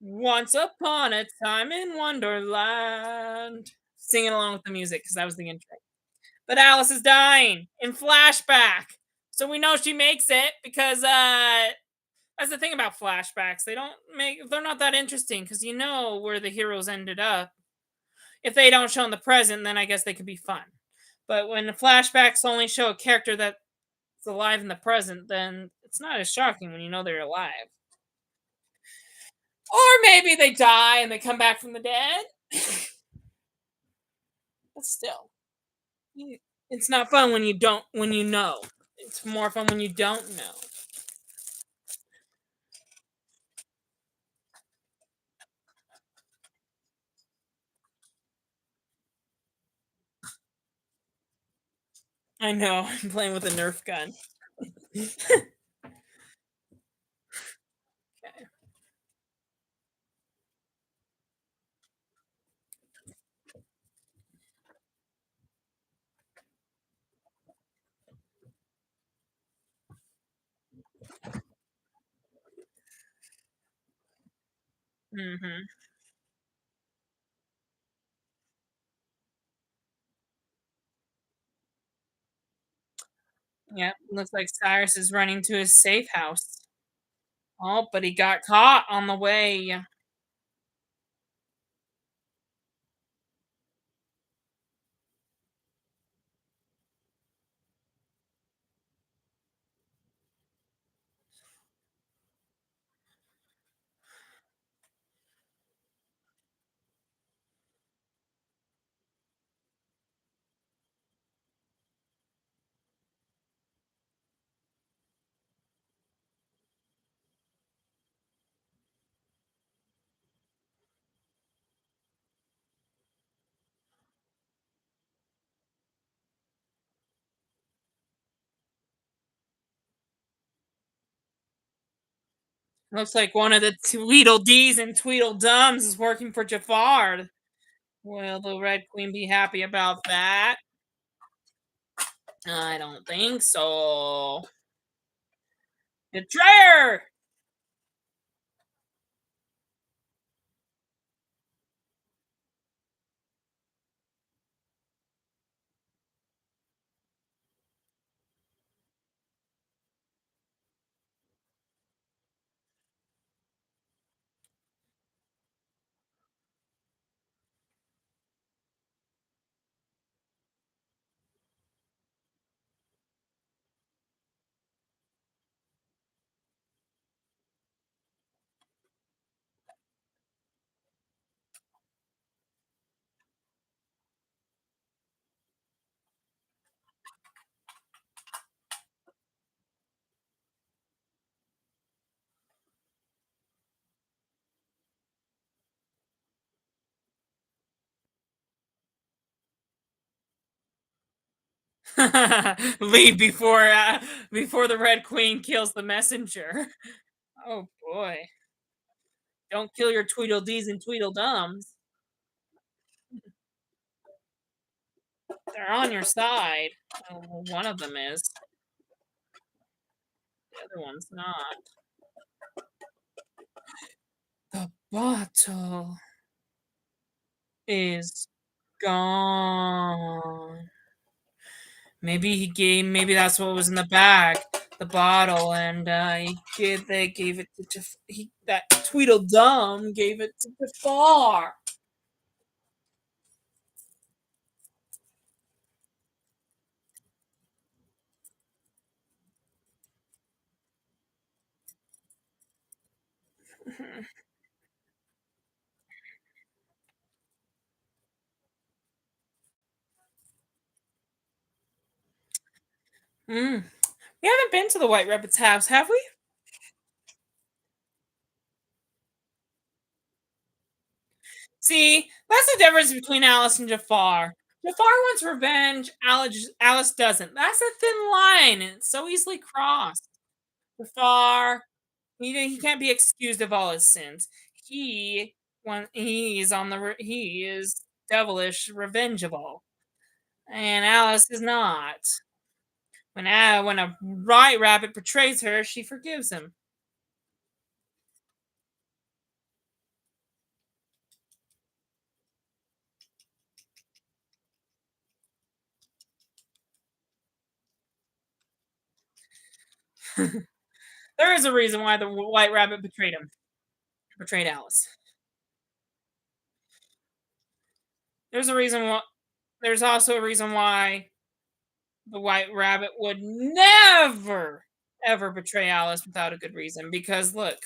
Once upon a time in Wonderland. Singing along with the music because that was the intro. But Alice is dying in flashback. So we know she makes it because that's the thing about flashbacks. They're not that interesting because you know where the heroes ended up. If they don't show in the present, then I guess they could be fun. But when the flashbacks only show a character that's alive in the present, then it's not as shocking when you know they're alive. Or maybe they die and they come back from the dead. But still, it's not fun when you know. It's more fun when you don't know. I know. I'm playing with a Nerf gun. Okay. Mhm. Yep. Looks like Cyrus is running to his safe house. Oh, but he got caught on the way. Looks like one of the Tweedledees and Tweedledums is working for Jafar. Will the Red Queen be happy about that? I don't think so. Betrayer! Leave before the Red Queen kills the messenger. Oh boy. Don't kill your Tweedledees and Tweedledums. They're on your side. Oh, well, one of them is. The other one's not. The bottle is gone. Maybe that's what was in the bag, the bottle, and they gave it to that Tweedledum gave it to Jafar. Mm. We haven't been to the White Rabbit's house, have we? See, that's the difference between Alice and Jafar. Jafar wants revenge. Alice doesn't. That's a thin line. It's so easily crossed. Jafar, he can't be excused of all his sins. He is devilish, revengeable, and Alice is not. When a right rabbit betrays her, she forgives him. There is a reason why the white rabbit betrayed Alice. There's a reason why. There's also a reason why the white rabbit would never ever betray Alice without a good reason. Because look,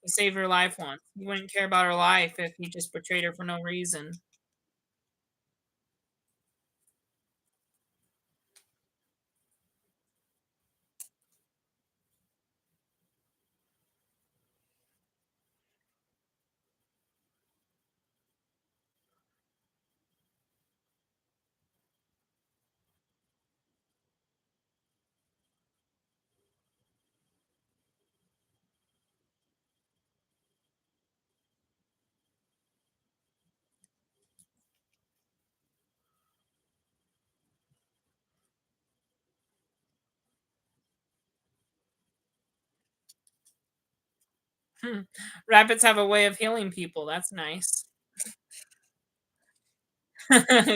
he saved her life once. He wouldn't care about her life if he just betrayed her for no reason. Hmm. Rabbits have a way of healing people. That's nice.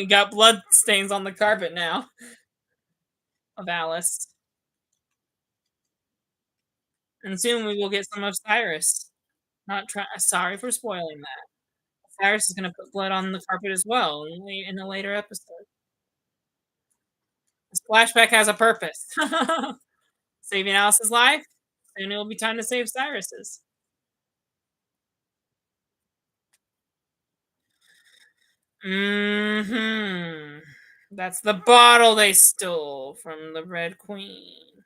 Got blood stains on the carpet now of Alice. And soon we will get some of Cyrus. Not try Sorry for spoiling that. Cyrus is gonna put blood on the carpet as well in a later episode. This flashback has a purpose. Saving Alice's life, soon it will be time to save Cyrus's. Mhm. That's the bottle they stole from the Red Queen.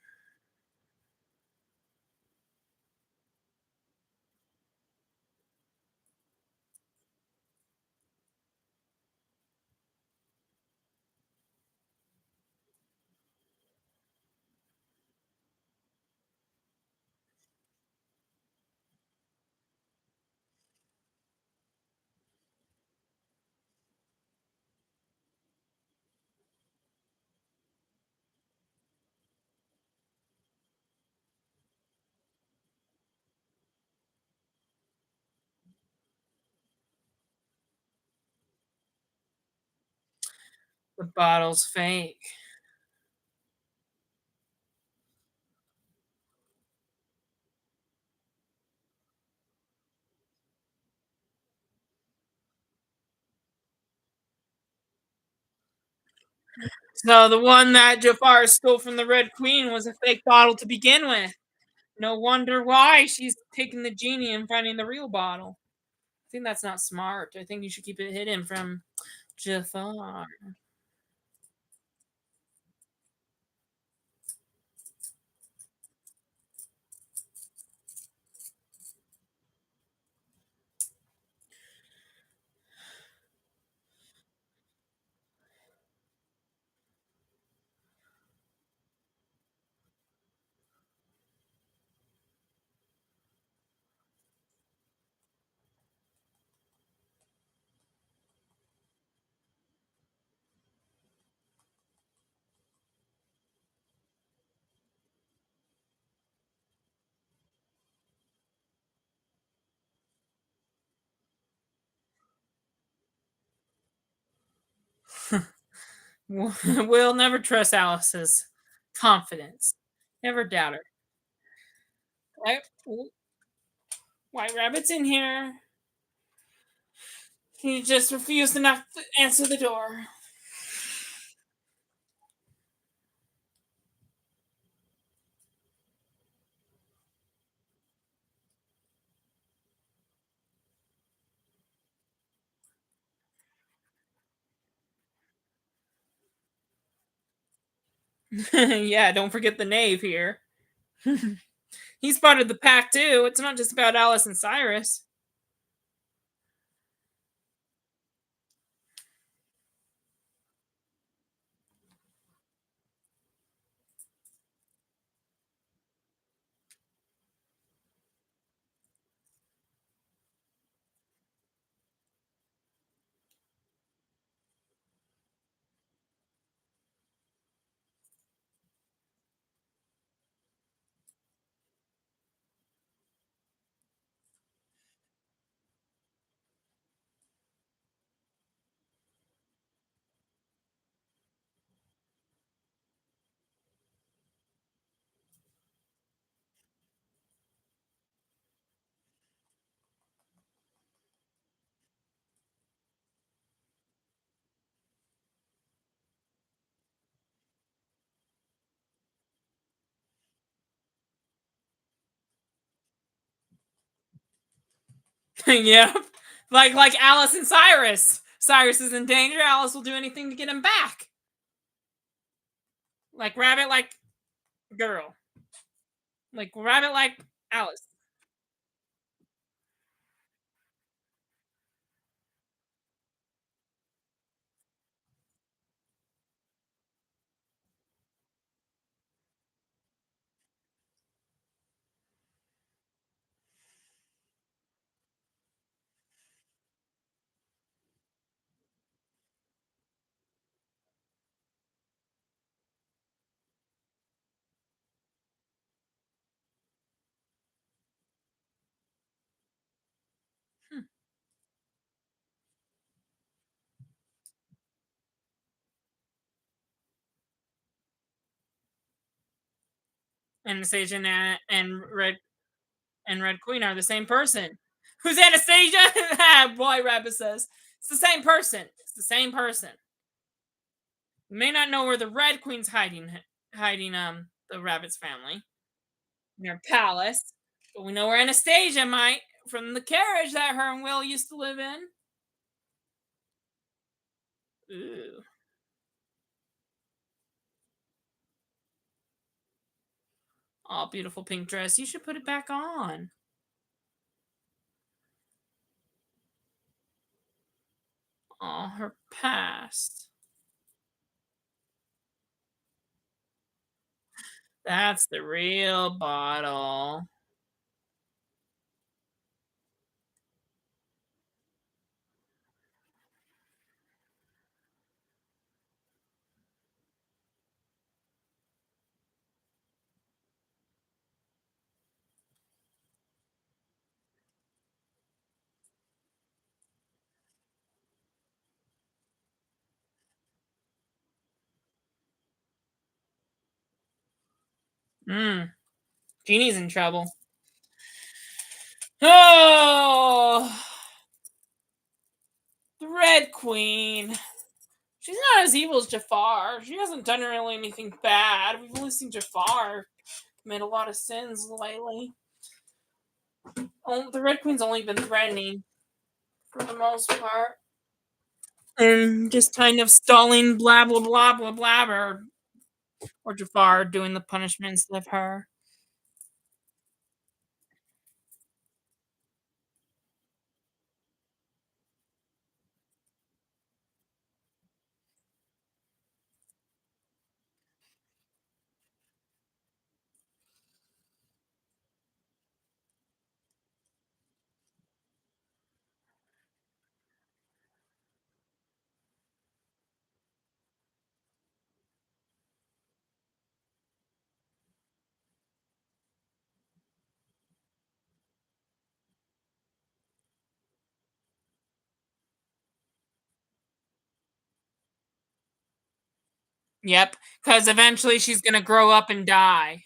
The bottle's fake. So the one that Jafar stole from the Red Queen was a fake bottle to begin with. No wonder why she's taking the genie and finding the real bottle. I think that's not smart. I think you should keep it hidden from Jafar. We'll never trust Alice's confidence. Never doubt her. White, White Rabbit's in here. He just refused to knock, answer the door. Yeah, don't forget the knave here. He's part of the pack too. It's not just about Alice and Cyrus. Yeah, like Alice and Cyrus. Cyrus is in danger. Alice will do anything to get him back. Like Rabbit, like girl. Like Rabbit, like Alice. Hmm. Anastasia and Red Queen are the same person. Who's Anastasia? Boy Rabbit says it's the same person. It's the same person. We may not know where the Red Queen's hiding the rabbit's family in her palace, but we know where Anastasia might from the carriage that her and Will used to live in. Ooh. Oh, beautiful pink dress. You should put it back on. Oh, her past. That's the real bottle. Mm. Genie's in trouble. Oh, the Red Queen. She's not as evil as Jafar. She hasn't done really anything bad. We've only seen Jafar commit a lot of sins lately. Oh, the Red Queen's only been threatening for the most part. And just kind of stalling blah blah blah blah blah or Jafar doing the punishments of her. Yep, because eventually she's gonna grow up and die.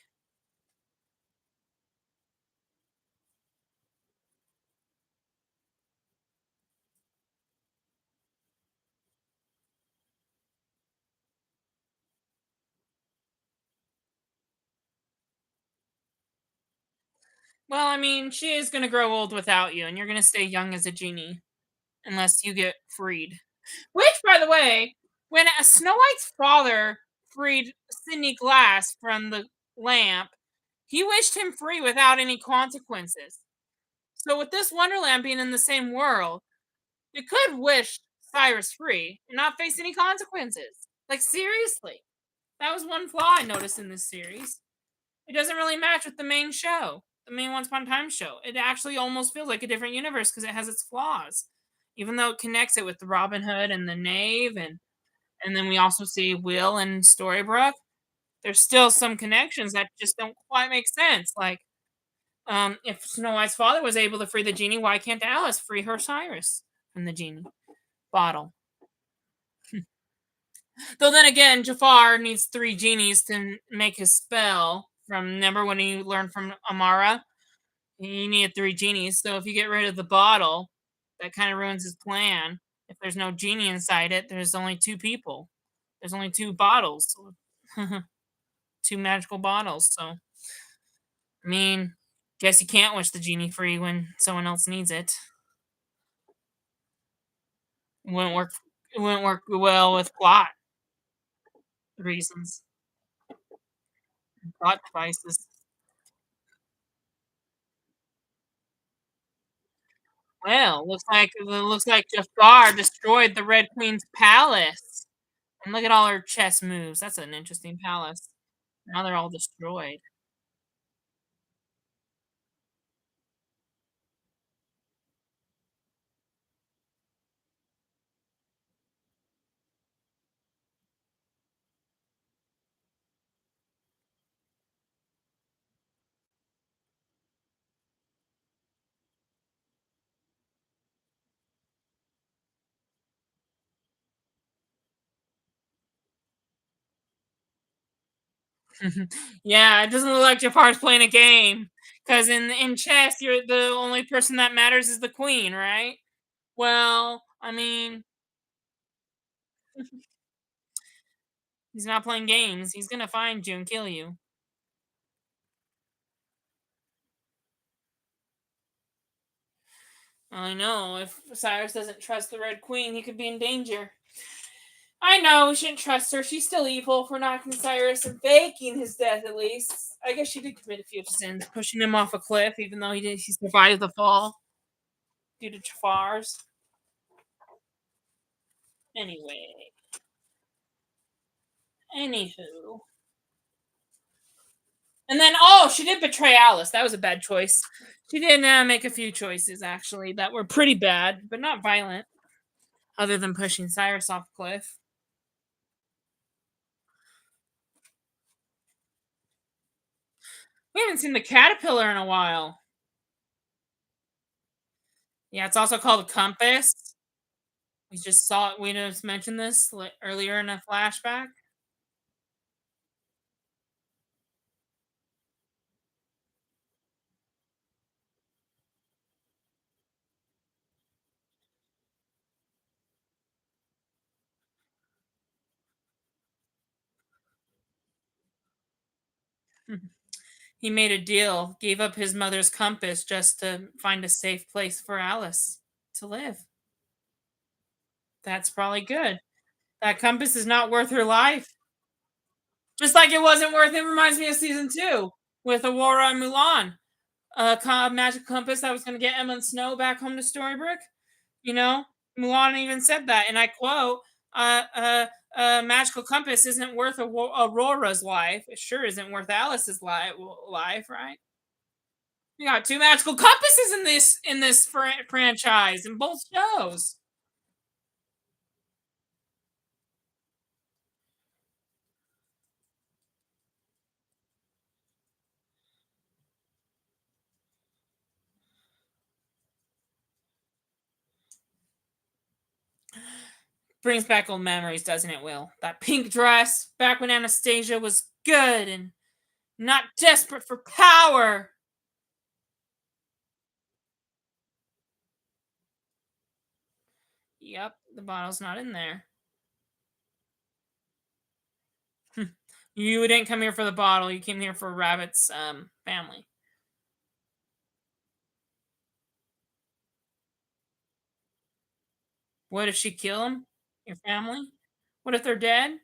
Well, I mean, she is gonna grow old without you, and you're gonna stay young as a genie unless you get freed. Which, by the way, when Snow White's father freed Sidney Glass from the lamp, he wished him free without any consequences. So, with this Wonderland being in the same world, you could wish Cyrus free and not face any consequences. Like, seriously. That was one flaw I noticed in this series. It doesn't really match with the main show, the main Once Upon a Time show. It actually almost feels like a different universe because it has its flaws. Even though it connects it with the Robin Hood and the Knave and then we also see Will and Storybrooke. There's still some connections that just don't quite make sense. Like, if Snow White's father was able to free the genie, why can't Alice free her Cyrus from the genie bottle? Though then again, Jafar needs three genies to make his spell. From remember when he learned from Amara, he needed three genies. So if you get rid of the bottle, that kind of ruins his plan. If there's no genie inside it, there's only two people. There's only two bottles, two magical bottles. So I mean, guess you can't wish the genie free when someone else needs it. It wouldn't work. It wouldn't work well with plot reasons, plot devices. Well, looks like Jafar destroyed the Red Queen's palace. And look at all her chess moves. That's an interesting palace. Now they're all destroyed. Yeah, it doesn't look like Jafar's playing a game. Because in chess, you're the only person that matters is the queen, right? Well, I mean, he's not playing games. He's gonna find you and kill you. I know. If Cyrus doesn't trust the Red Queen, he could be in danger. I know we shouldn't trust her. She's still evil for knocking Cyrus and faking his death. At least, I guess she did commit a few sins, pushing him off a cliff, even though he survived the fall due to Jafar's. Anyway, anywho, and then she did betray Alice. That was a bad choice. She did make a few choices actually that were pretty bad, but not violent. Other than pushing Cyrus off a cliff. We haven't seen the caterpillar in a while. Yeah, it's also called a compass. We just saw it. We just mentioned this earlier in a flashback. He made a deal, gave up his mother's compass just to find a safe place for Alice to live. That's probably good. That compass is not worth her life. Just like it wasn't worth it reminds me of season 2 with Aurora and Mulan. A magic compass that was gonna get Emma and Snow back home to Storybrooke. You know, Mulan even said that, and I quote, "A magical compass isn't worth Aurora's life. It sure isn't worth Alice's life, right?" You got 2 magical compasses in this franchise in both shows. Brings back old memories, doesn't it, Will? That pink dress back when Anastasia was good and not desperate for power. Yep, the bottle's not in there. You didn't come here for the bottle. You came here for Rabbit's family. What if she kill him? Your family? What if they're dead?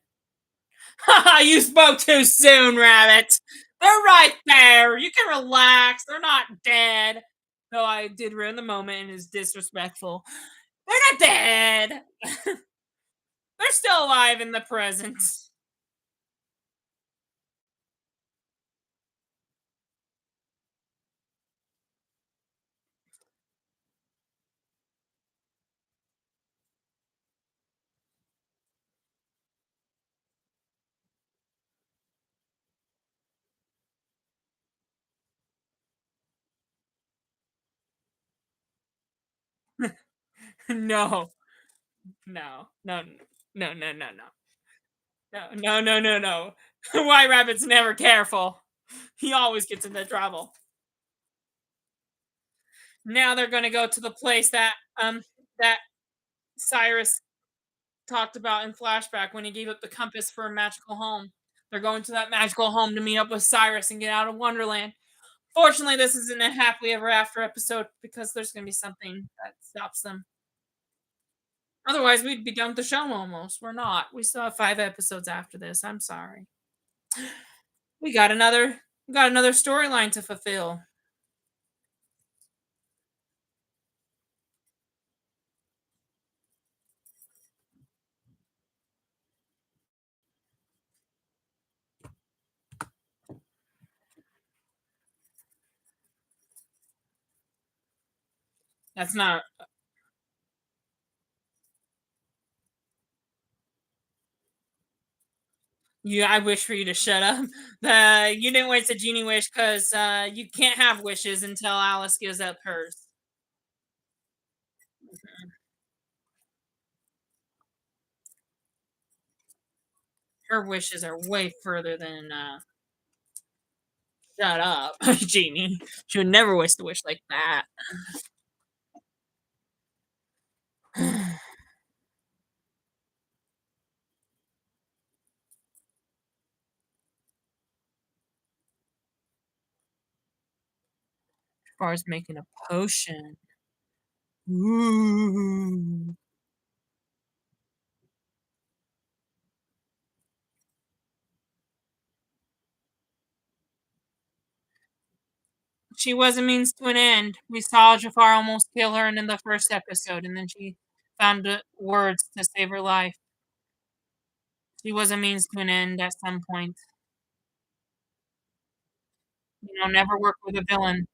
You spoke too soon, Rabbit. They're right there. You can relax. They're not dead. Though I did ruin the moment and is disrespectful. They're not dead. They're still alive in the present. No, no, no, no, no, no, no, no, no, no, no, no. White Rabbit's never careful. He always gets into trouble. Now they're gonna go to the place that Cyrus talked about in flashback when he gave up the compass for a magical home. They're going to that magical home to meet up with Cyrus and get out of Wonderland. Fortunately, this isn't a happily ever after episode because there's going to be something that stops them. Otherwise, we'd be done with the show almost. We're not. We still have 5 episodes after this. I'm sorry. We got another storyline to fulfill. That's not you. I wish for you to shut up. You didn't waste a genie wish because you can't have wishes until Alice gives up hers. Her wishes are way further than shut up, Genie. She would never waste a wish like that. As far as making a potion. Ooh. She was a means to an end. We saw Jafar almost kill her in the first episode, and then she found words to save her life. She was a means to an end at some point. Never work with a villain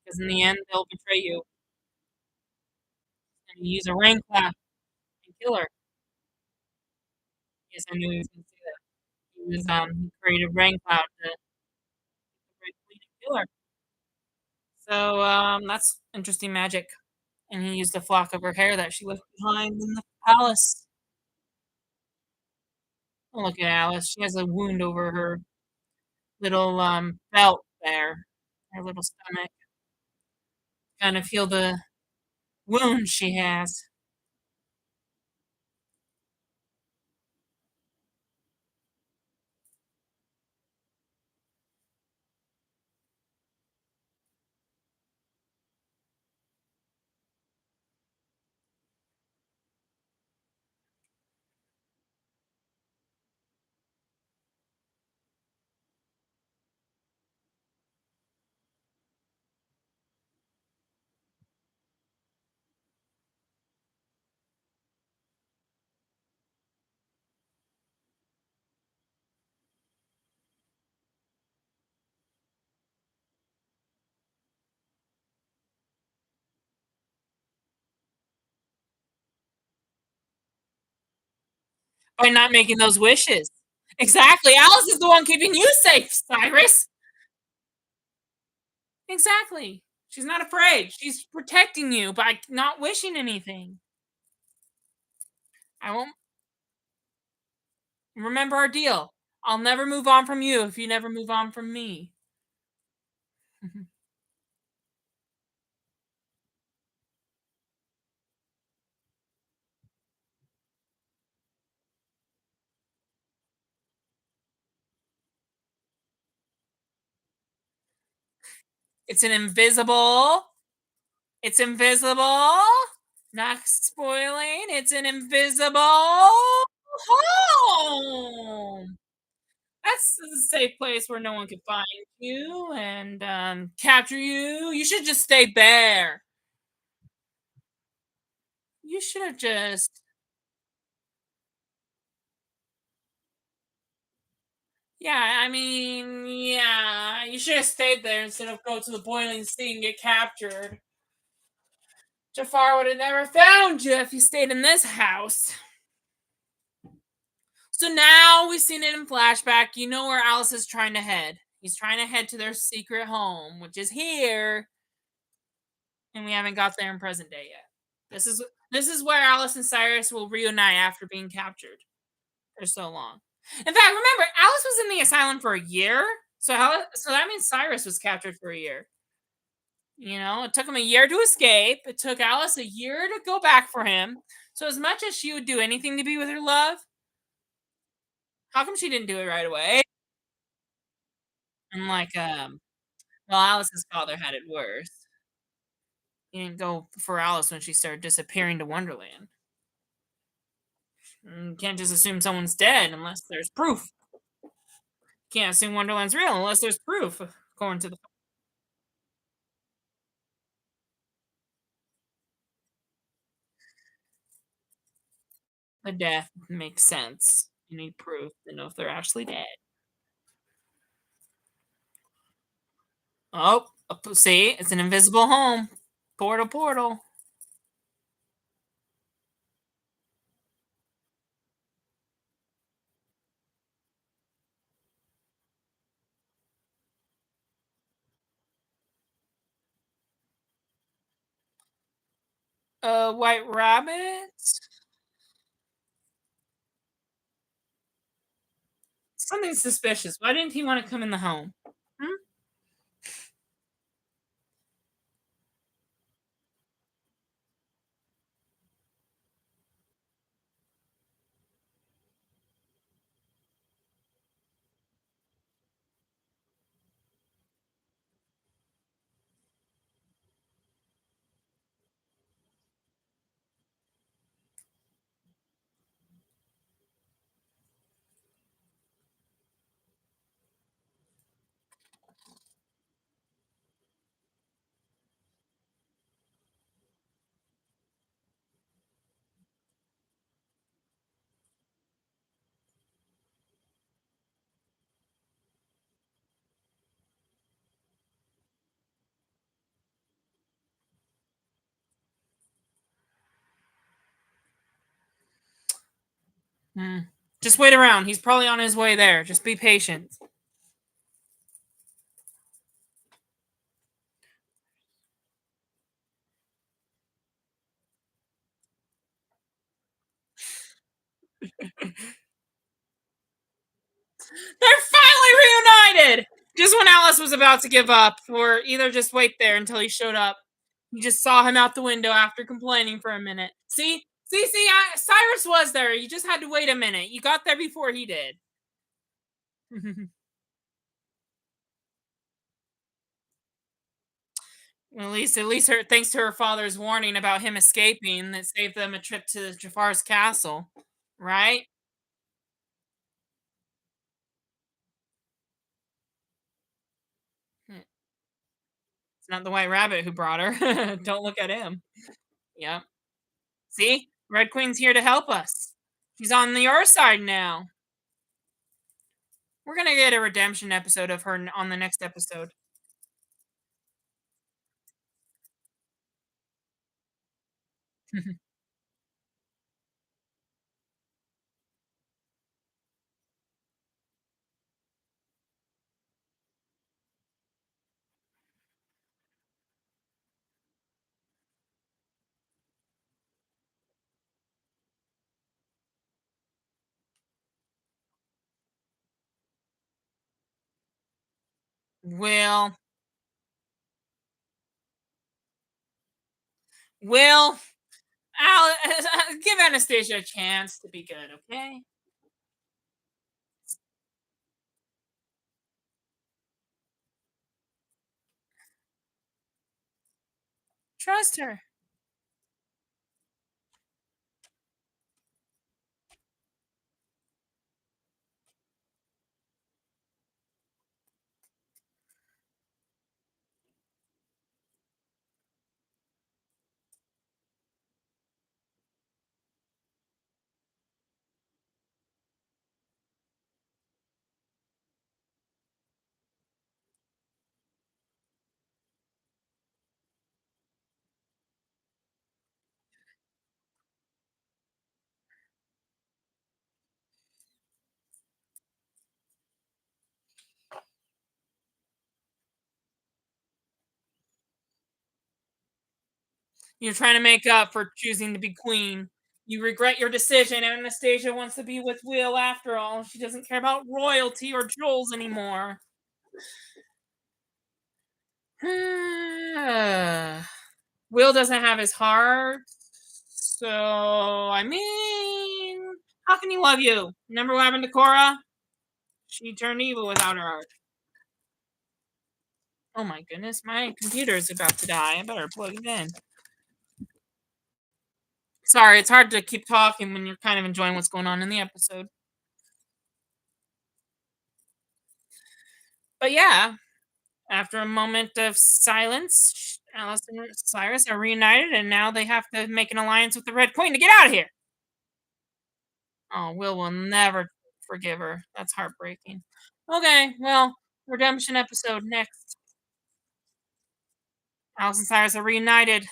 because in the end they'll betray you and use a rain cloud and kill her. Yes, I knew he was going to say that. He created rain cloud to kill her. So that's interesting magic. And he used a flock of her hair that she left behind in the palace. Oh, look at Alice. She has a wound over her little belt there, her little stomach. Kind of feel the wound she has. by not making those wishes. Exactly. Alice is the one keeping you safe, Cyrus. Exactly. She's not afraid. She's protecting you by not wishing anything. I won't remember our deal. I'll never move on from you if you never move on from me. It's an invisible. It's invisible. Not spoiling. It's an invisible home. That's a safe place where no one can find you and capture you. You should just stay there. You should have just, yeah, I mean, yeah, you should have stayed there instead of go to the boiling sea and get captured. Jafar would have never found you if you stayed in this house. So now we've seen it in flashback. You know where Alice is trying to head. He's trying to head to their secret home, which is here, and we haven't got there in present day yet. This is where Alice and Cyrus will reunite after being captured for so long. In fact, remember, Alice was in the asylum for a year, so that means Cyrus was captured for a year. You know, it took him a year to escape. It took Alice a year to go back for him. So as much as she would do anything to be with her love, how come she didn't do it right away? And like, well, Alice's father had it worse. He didn't go for Alice when she started disappearing to Wonderland. You can't just assume someone's dead unless there's proof. Can't assume Wonderland's real unless there's proof, according to the death. Makes sense. You need proof to know if they're actually dead. Oh, see, it's an invisible home. Portal, portal. White rabbit. Something suspicious. Why didn't he want to come in the home? Hmm? Hmm. Just wait around. He's probably on his way there. Just be patient. They're finally reunited! Just when Alice was about to give up, or either just wait there until he showed up. You just saw him out the window after complaining for a minute. Cyrus was there. You just had to wait a minute. You got there before he did. At least, her thanks to her father's warning about him escaping, that saved them a trip to Jafar's castle, right? It's not the White Rabbit who brought her. Don't look at him. Yep. See, Red Queen's here to help us. She's on your side now. We're gonna get a redemption episode of her on the next episode. Will, Will, Al, give Anastasia a chance to be good, okay? Trust her. You're trying to make up for choosing to be queen. You regret your decision. Anastasia wants to be with Will after all. She doesn't care about royalty or jewels anymore. Will doesn't have his heart. So, I mean, how can he love you? Remember what happened to Cora? She turned evil without her heart. Oh my goodness, my computer is about to die. I better plug it in. Sorry, it's hard to keep talking when you're kind of enjoying what's going on in the episode. But yeah, after a moment of silence, Alice and Cyrus are reunited, and now they have to make an alliance with the Red Queen to get out of here. Oh, Will never forgive her. That's heartbreaking. Okay, well, redemption episode next. Alice and Cyrus are reunited.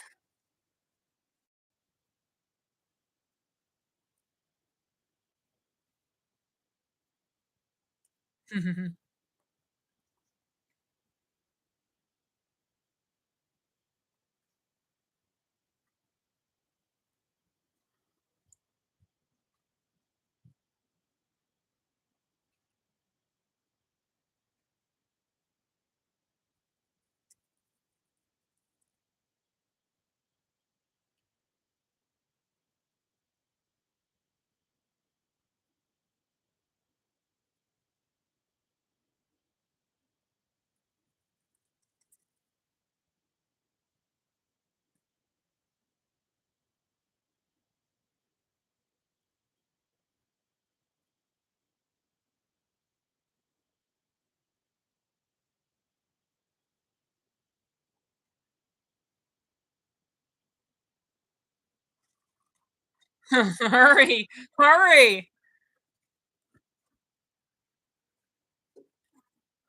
Hurry, hurry.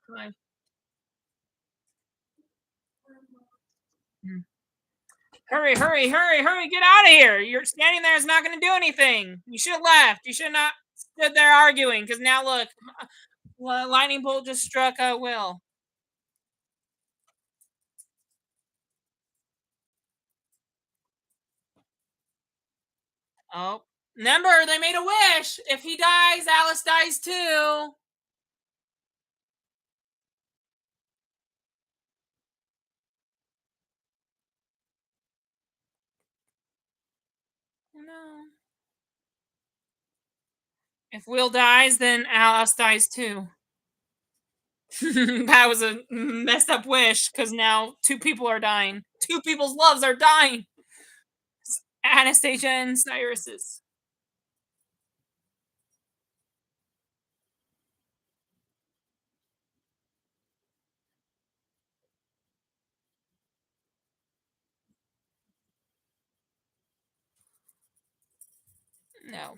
Like, mm. Hurry, hurry, hurry, hurry, get out of here. You're standing there is not going to do anything. You should have left. You should not stood there arguing because now look, lightning bolt just struck Will. Oh, remember, they made a wish. If he dies, Alice dies too. No. If Will dies, then Alice dies too. That was a messed up wish because now two people are dying. Two people's loves are dying. Anastasia and Cyrus's. No.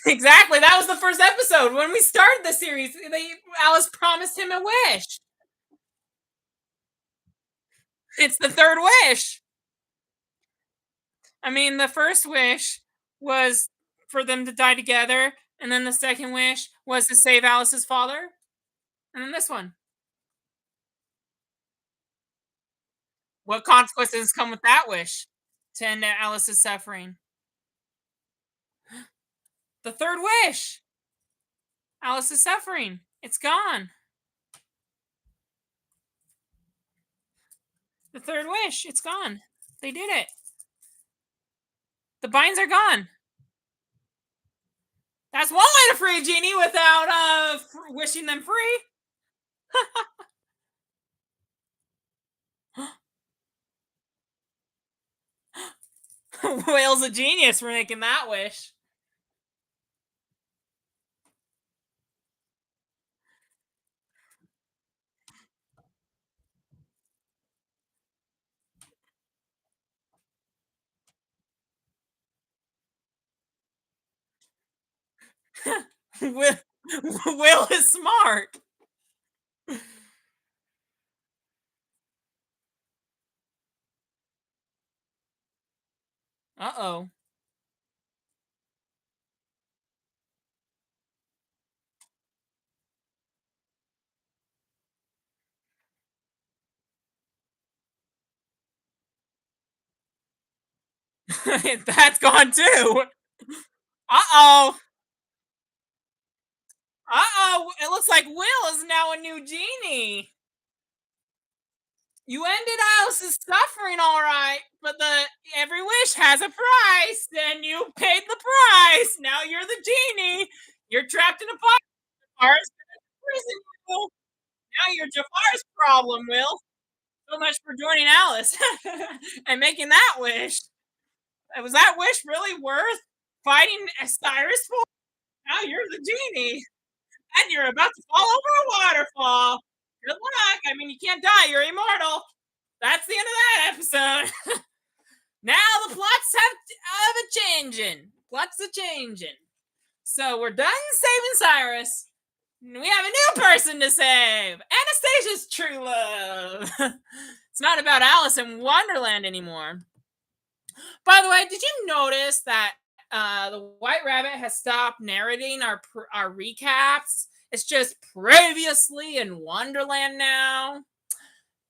Exactly. That was the first episode when we started the series. Alice promised him a wish. It's the third wish. I mean, the first wish was for them to die together, and then the second wish was to save Alice's father, and then this one. What consequences come with that wish to end Alice's suffering? The third wish. Alice's suffering. It's gone. The third wish. It's gone. They did it. The binds are gone. That's one way to free a genie without wishing them free. Whale's a genius for making that wish. Will, Will is smart. Uh oh. That's gone too. Uh oh. Uh oh. It looks like Will is now a new genie. You ended Alice's suffering, all right, but the every wish has a price, and you paid the price. Now you're the genie. You're trapped in a box. Jafar's prison, Will. Now you're Jafar's problem, Will. So much for joining Alice and making that wish. Was that wish really worth fighting Cyrus for? Now you're the genie, and you're about to fall over a waterfall. Good luck. I mean, you can't die. You're immortal. That's the end of that episode. Now the plots have a changing. Plots a changing. So we're done saving Cyrus. We have a new person to save. Anastasia's true love. It's not about Alice in Wonderland anymore. By the way, did you notice that the White Rabbit has stopped narrating our recaps? It's just previously in Wonderland now.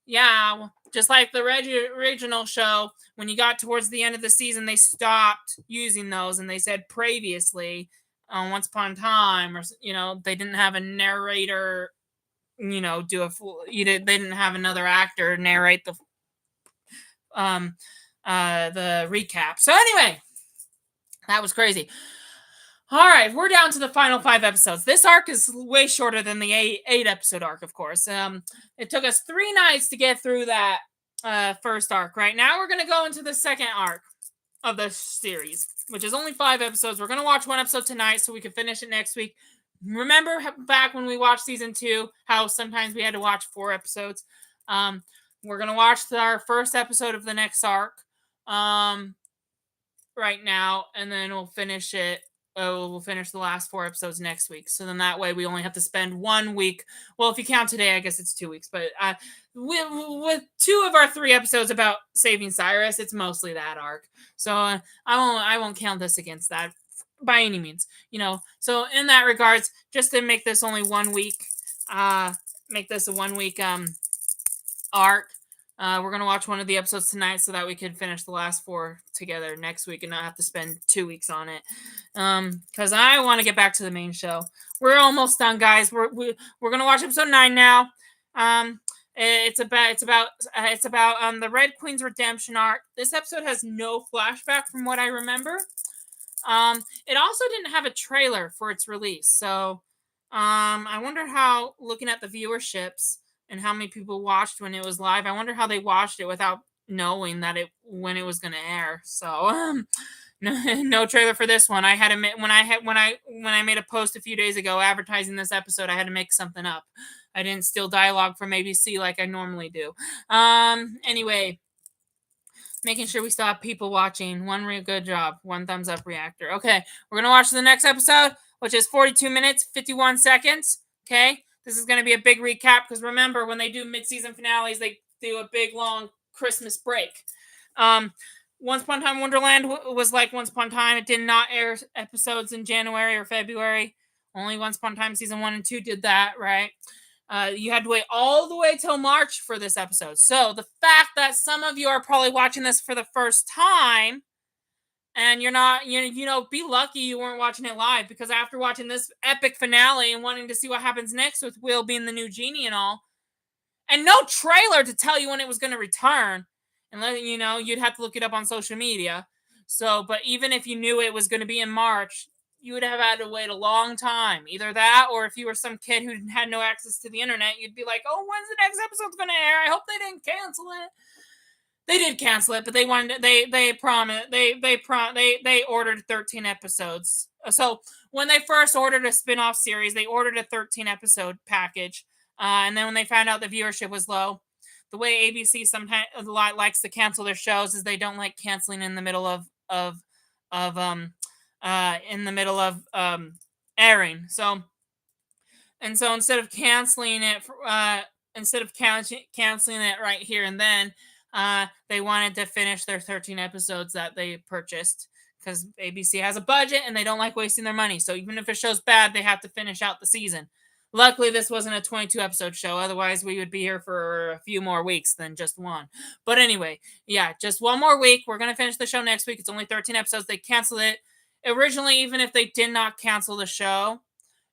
Yeah, just like the original show, when you got towards the end of the season, they stopped using those and they said previously, once upon a time, or they didn't have a narrator, do a full. They didn't have another actor narrate the recap. So anyway, that was crazy. All right, we're down to the final 5 episodes. This arc is way shorter than the 8-episode arc, of course. It took us 3 nights to get through that first arc. Right now, we're going to go into the second arc of the series, which is only 5 episodes. We're going to watch 1 episode tonight so we can finish it next week. Remember back when we watched season 2, how sometimes we had to watch 4 episodes? We're going to watch our first episode of the next arc right now, and then we'll finish it. We'll finish the last 4 episodes next week. So then that way we only have to spend 1 week. Well, if you count today, I guess it's 2 weeks. But with 2 of our 3 episodes about saving Cyrus, it's mostly that arc. So I won't count this against that by any means. So in that regards, just to make this only 1 week, make this a 1 week arc. We're going to watch one of the episodes tonight so that we can finish the last 4 together next week and not have to spend 2 weeks on it. Because I want to get back to the main show. We're almost done, guys. We're going to watch episode 9 now. It's about the Red Queen's redemption arc. This episode has no flashback from what I remember. It also didn't have a trailer for its release. So I wonder how, looking at the viewerships and how many people watched when it was live, I wonder how they watched it without knowing that when it was going to air. So no trailer for this one. I had to when I made a post a few days ago advertising this episode, I had to make something up. I didn't steal dialogue from ABC like I normally do. Anyway, making sure we still have people watching. One real good job. 1 thumbs up reactor. Okay, we're gonna watch the next episode, which is 42 minutes 51 seconds. Okay. This is going to be a big recap because remember, when they do mid-season finales, they do a big, long Christmas break. Um, Once Upon a Time Wonderland was like Once Upon a Time. It did not air episodes in January or February. Only Once Upon a Time season 1 and 2 did that, right? You had to wait all the way till March for this episode. So the fact that some of you are probably watching this for the first time and you're not, be lucky you weren't watching it live, because after watching this epic finale and wanting to see what happens next with Will being the new genie and all, and no trailer to tell you when it was going to return, and let you know, you'd have to look it up on social media. So, but even if you knew it was going to be in March, you would have had to wait a long time. Either that, or if you were some kid who had no access to the internet, you'd be like, "Oh, when's the next episode's going to air? I hope they didn't cancel it." They did cancel it, but they wanted, they promised, they ordered 13 episodes. So when they first ordered a spin-off series, they ordered a 13 episode package. And then when they found out the viewership was low, the way ABC sometimes a lot likes to cancel their shows is they don't like canceling in the middle of in the middle of airing. So, and so instead of canceling it, canceling it right here and then, they wanted to finish their 13 episodes that they purchased, because ABC has a budget and they don't like wasting their money. So even if a show's bad, they have to finish out the season. Luckily, this wasn't a 22 episode show. Otherwise, we would be here for a few more weeks than just one. But anyway, yeah, just one more week. We're going to finish the show next week. It's only 13 episodes. They canceled it. Originally, even if they did not cancel the show,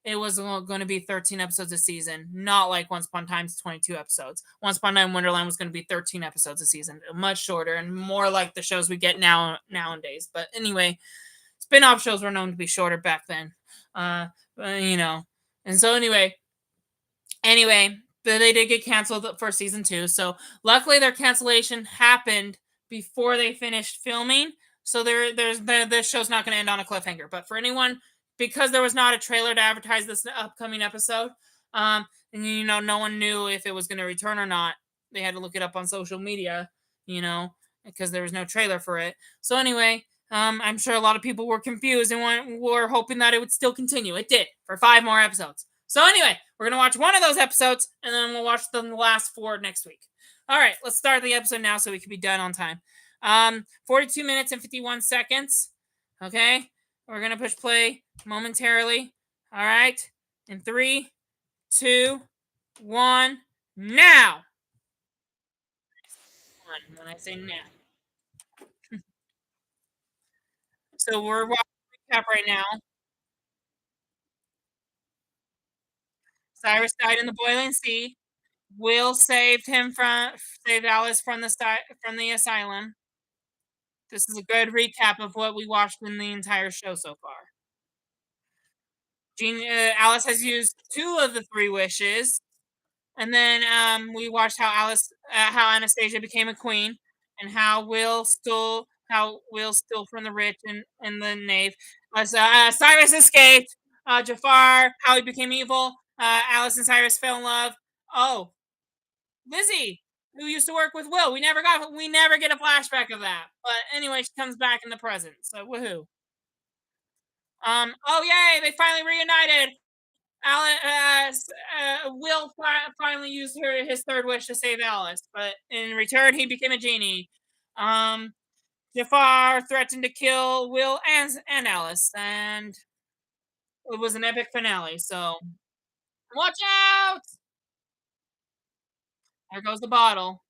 it was going to be 13 episodes a season, not like Once Upon a Time's 22 episodes. Once Upon a Time Wonderland was going to be 13 episodes a season, much shorter and more like the shows we get nowadays. But anyway, spin-off shows were known to be shorter back then. You know. And so anyway, they did get canceled for season 2. So luckily their cancellation happened before they finished filming. So this show's not going to end on a cliffhanger. But for anyone, because there was not a trailer to advertise this upcoming episode, and no one knew if it was going to return or not. They had to look it up on social media, because there was no trailer for it. So anyway, I'm sure a lot of people were confused and were hoping that it would still continue. It did for 5 more episodes. So anyway, we're going to watch one of those episodes, and then we'll watch the last 4 next week. All right, let's start the episode now so we can be done on time. 42 minutes and 51 seconds. Okay, we're going to push play momentarily. All right, in 3, 2, 1, now. When I say now. So we're watching recap right now. Cyrus died in the boiling sea. Will saved Alice from the asylum. This is a good recap of what we watched in the entire show so far. Alice has used 2 of the 3 wishes, and then we watched how Anastasia became a queen, and how Will stole from the rich and the knave. Cyrus escaped. Jafar, how he became evil. Alice and Cyrus fell in love. Oh, Lizzie, who used to work with Will. We never get a flashback of that. But anyway, she comes back in the present. So woohoo. Oh yay, they finally reunited. Will finally used his 3rd wish to save Alice, but in return he became a genie. Um, Jafar threatened to kill Will and Alice, and it was an epic finale. So watch out! There goes the bottle.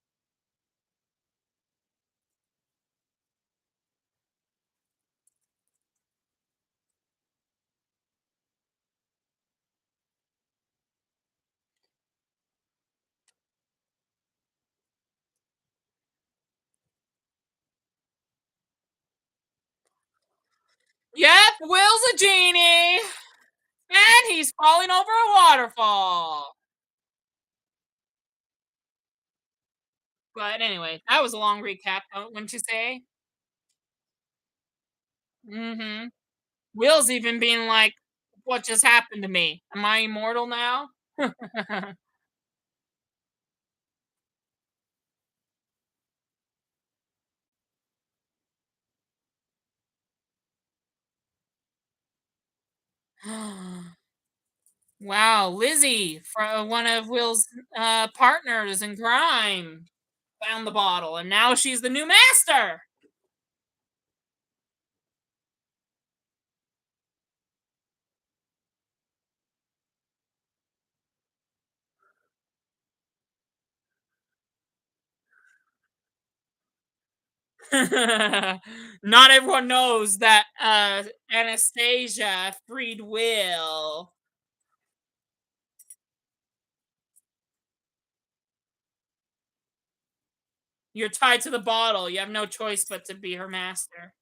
Yep, Will's a genie, and he's falling over a waterfall. But anyway, that was a long recap, wouldn't you say? Mm-hmm. Will's even being like, "What just happened to me? Am I immortal now?" Wow, Lizzie, one of Will's partners in crime. found the bottle, and now she's the new master. Not everyone knows that Anastasia freed Will. You're tied to the bottle. You have no choice but to be her master.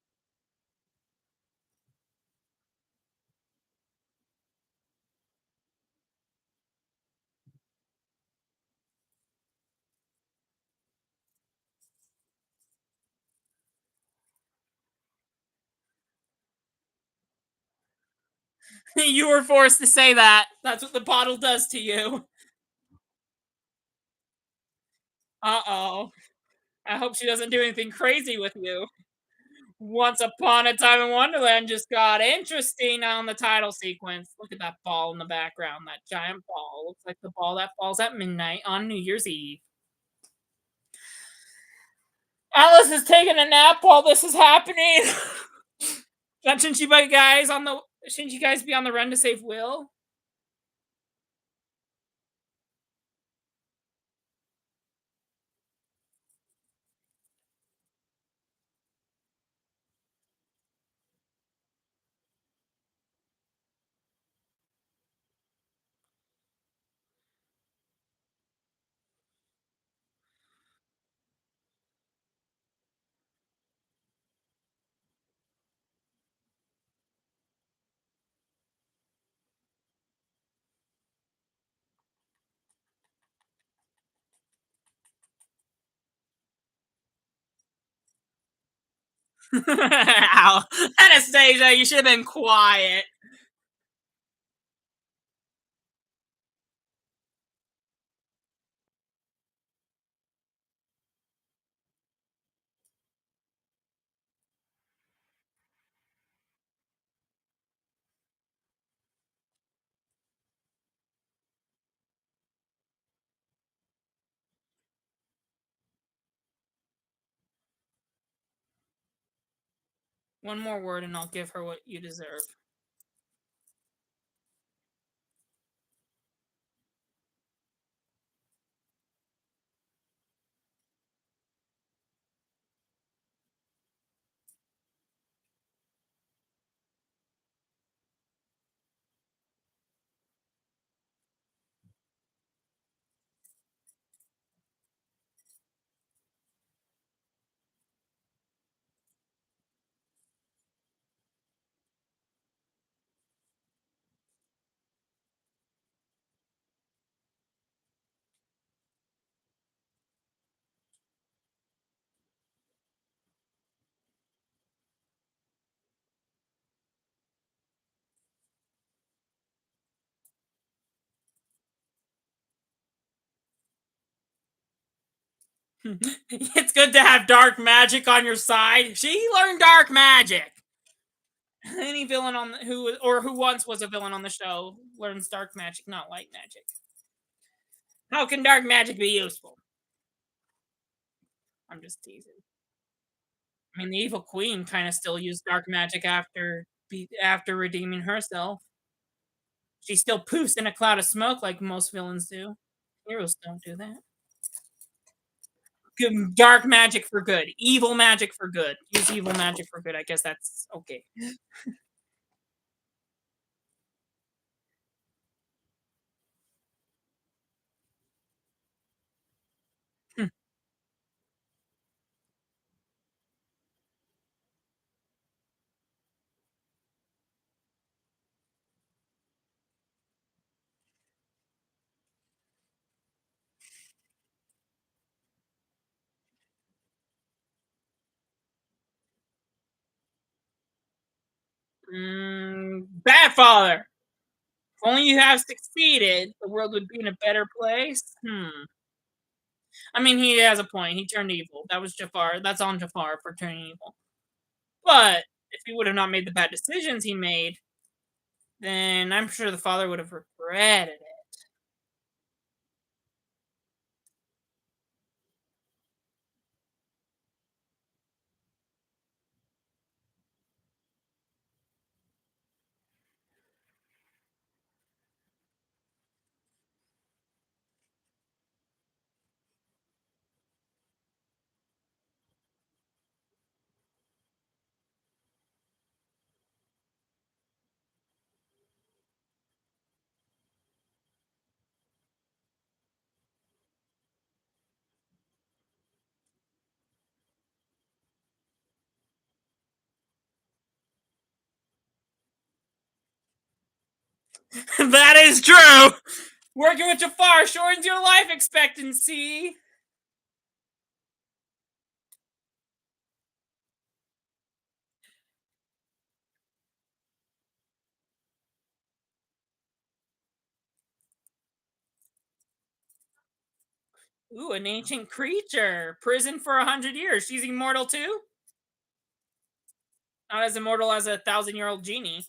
You were forced to say that. That's what the bottle does to you. Uh oh. I hope she doesn't do anything crazy with you. Once Upon a Time in Wonderland just got interesting on the title sequence. Look at that ball in the background. That giant ball. Looks like the ball that falls at midnight on New Year's Eve. Alice is taking a nap while this is happening. Shouldn't you guys on the shouldn't you guys be on the run to save Will? Ow. Anastasia, you should have been quiet. One more word and I'll give her what you deserve. It's good to have dark magic on your side. She learned dark magic. Any villain on who once was a villain on the show learns dark magic, not light magic. How can dark magic be useful? I'm just teasing. I mean, the evil queen kind of still used dark magic after redeeming herself. She still poofs in a cloud of smoke like most villains do. Heroes don't do that. Dark magic for good, evil magic for good. Use evil magic for good. I guess that's okay. Bad father. If only you have succeeded, the world would be in a better place. I mean, he has a point. He turned evil. That was Jafar. That's on Jafar for turning evil. But if he would have not made the bad decisions he made, then I'm sure the father would have regretted it. That is true. Working with Jafar shortens your life expectancy. Ooh, an ancient creature. Prison for 100 years. She's immortal too? Not as immortal as a 1,000-year-old genie.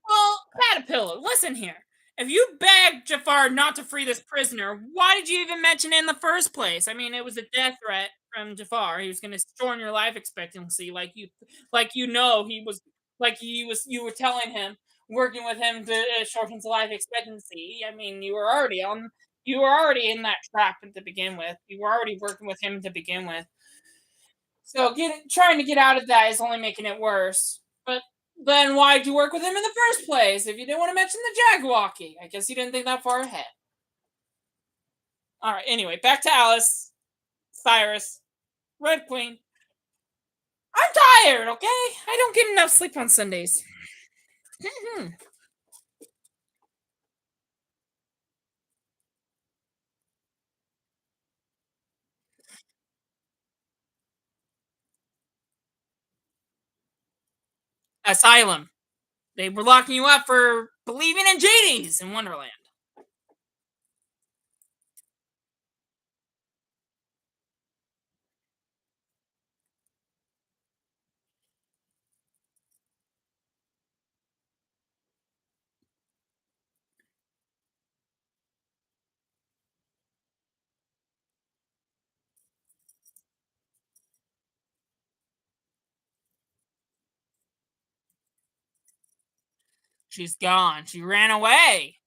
Well, Caterpillar, listen here. If you begged Jafar not to free this prisoner, why did you even mention it in the first place? I mean, it was a death threat from Jafar. He was going to shorten your life expectancy, like you were telling him, working with him to shorten his life expectancy. I mean, you were already in that trap to begin with. You were already working with him to begin with. So trying to get out of that is only making it worse. But then why'd you work with him in the first place if you didn't want to mention the Jagwalkie? I guess you didn't think that far ahead. All right. Anyway, back to Alice, Cyrus, Red Queen. I'm tired. Okay, I don't get enough sleep on Sundays. Asylum. They were locking you up for believing in genies in Wonderland. She's gone. She ran away.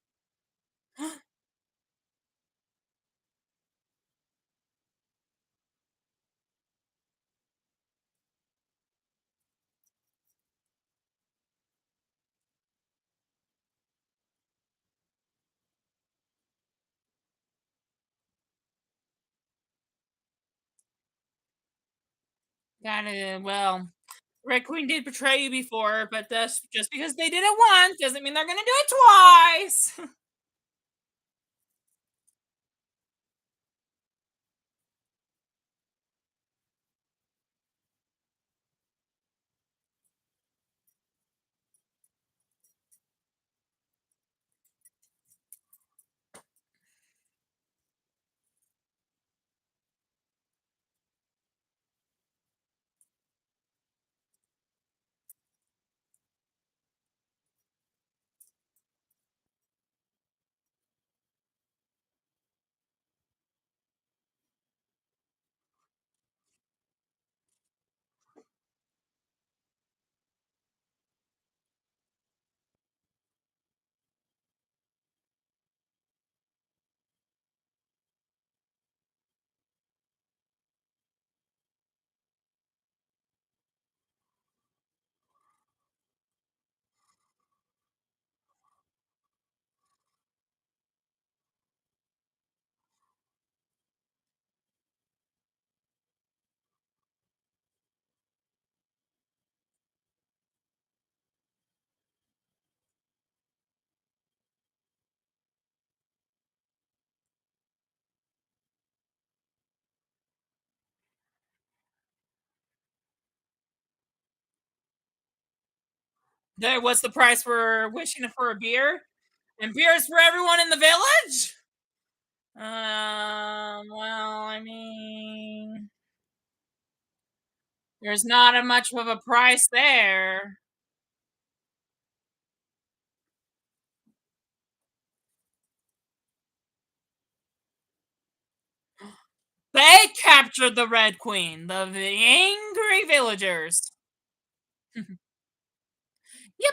Gotta well, Red Queen did betray you before, but that's just because they did it once doesn't mean they're gonna do it twice. There, what's the price for wishing for a beer? And beers for everyone in the village? Well, I mean, there's not a much of a price there. They captured the Red Queen, the angry villagers. You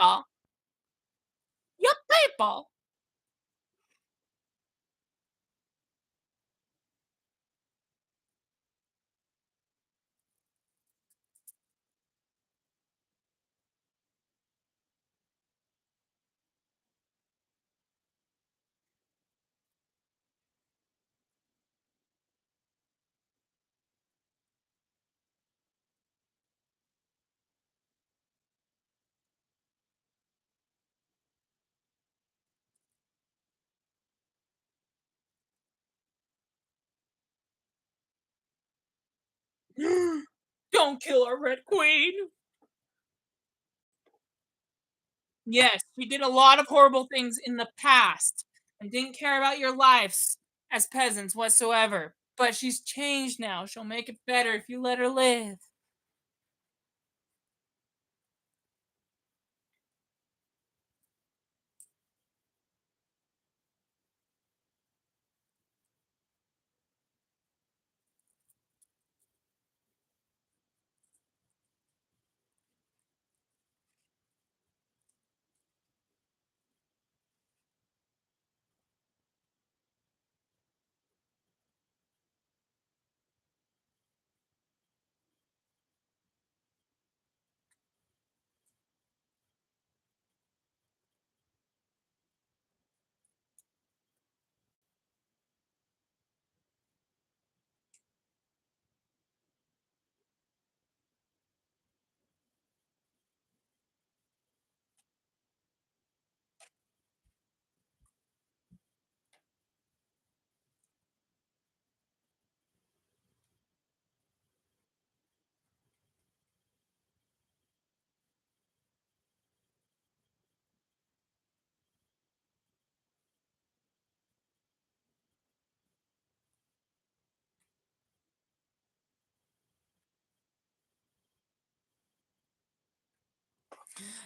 people, you people. Don't kill our Red Queen. Yes, she did a lot of horrible things in the past and didn't care about your lives as peasants whatsoever. But she's changed now. She'll make it better if you let her live.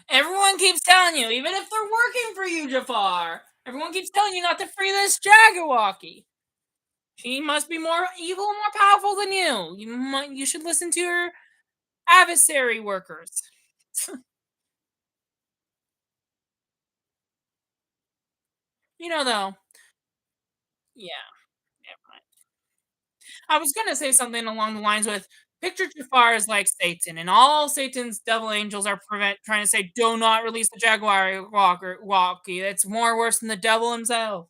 Everyone keeps telling you, even if they're working for you, Jafar, everyone keeps telling you not to free this Jaggerwocky. She must be more evil and more powerful than you. You should listen to your adversary workers. Though. Yeah. I was gonna say something along the lines with picture Jafar is like Satan, and all Satan's devil angels are trying to say, "Do not release the Jaguar walkie. That's more worse than the devil himself."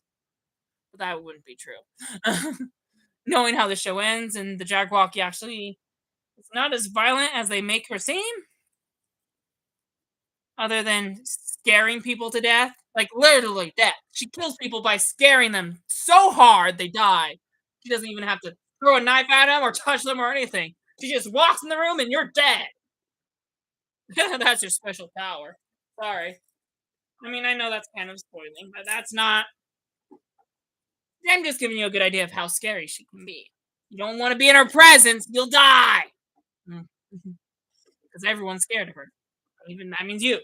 But that wouldn't be true. Knowing how the show ends, and the Jagwalkie actually is not as violent as they make her seem, other than scaring people to death, like literally death. She kills people by scaring them so hard they die. She doesn't even have to throw a knife at them or touch them or anything. She just walks in the room and you're dead. That's your special power. Sorry. I mean, I know that's kind of spoiling, but that's not. I'm just giving you a good idea of how scary she can be. You don't want to be in her presence, you'll die. Because everyone's scared of her. Even that means you.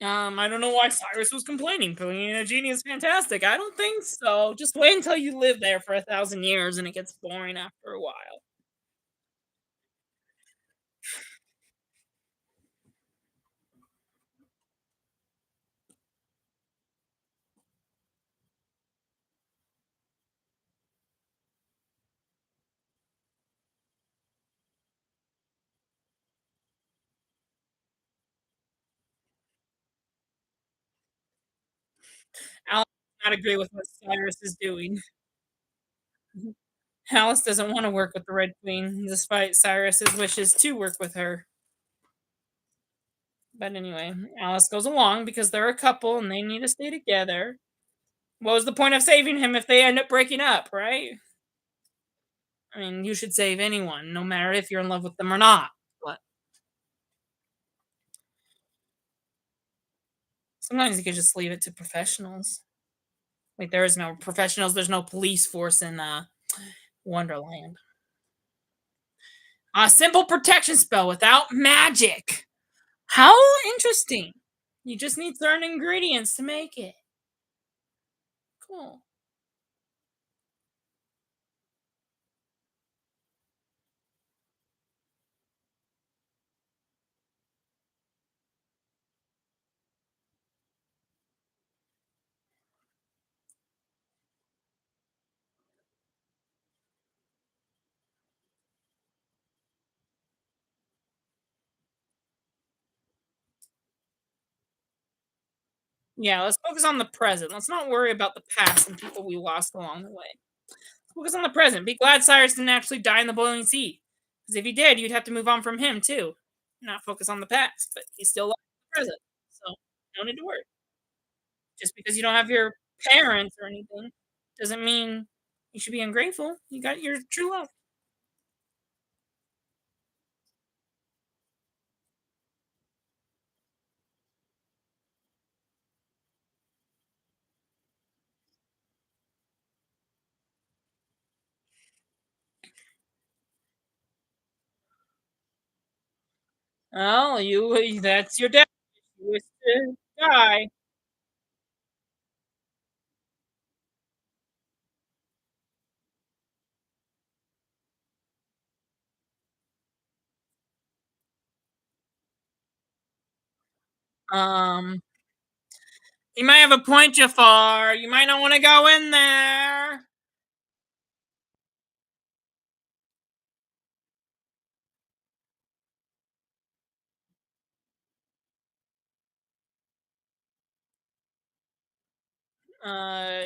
I don't know why Cyrus was complaining. Being a genie is fantastic. I don't think so. Just wait until you live there for 1,000 years and it gets boring after a while. Alice does not agree with what Cyrus is doing. Alice doesn't want to work with the Red Queen, despite Cyrus's wishes to work with her. But anyway, Alice goes along because they're a couple and they need to stay together. What was the point of saving him if they end up breaking up, right? I mean, you should save anyone, no matter if you're in love with them or not. But sometimes you could just leave it to professionals. Like there is no professionals, there's no police force in Wonderland. A simple protection spell without magic. How interesting. You just need certain ingredients to make it. Cool. Yeah, let's focus on the present. Let's not worry about the past and people we lost along the way. Focus on the present. Be glad Cyrus didn't actually die in the boiling sea. Because if he did, you'd have to move on from him too. Not focus on the past, but he's still alive in the present. So no need to worry. Just because you don't have your parents or anything doesn't mean you should be ungrateful. You got your true love. Well, that's your dad. You wish to die. Um, he might have a point, Jafar. You might not want to go in there.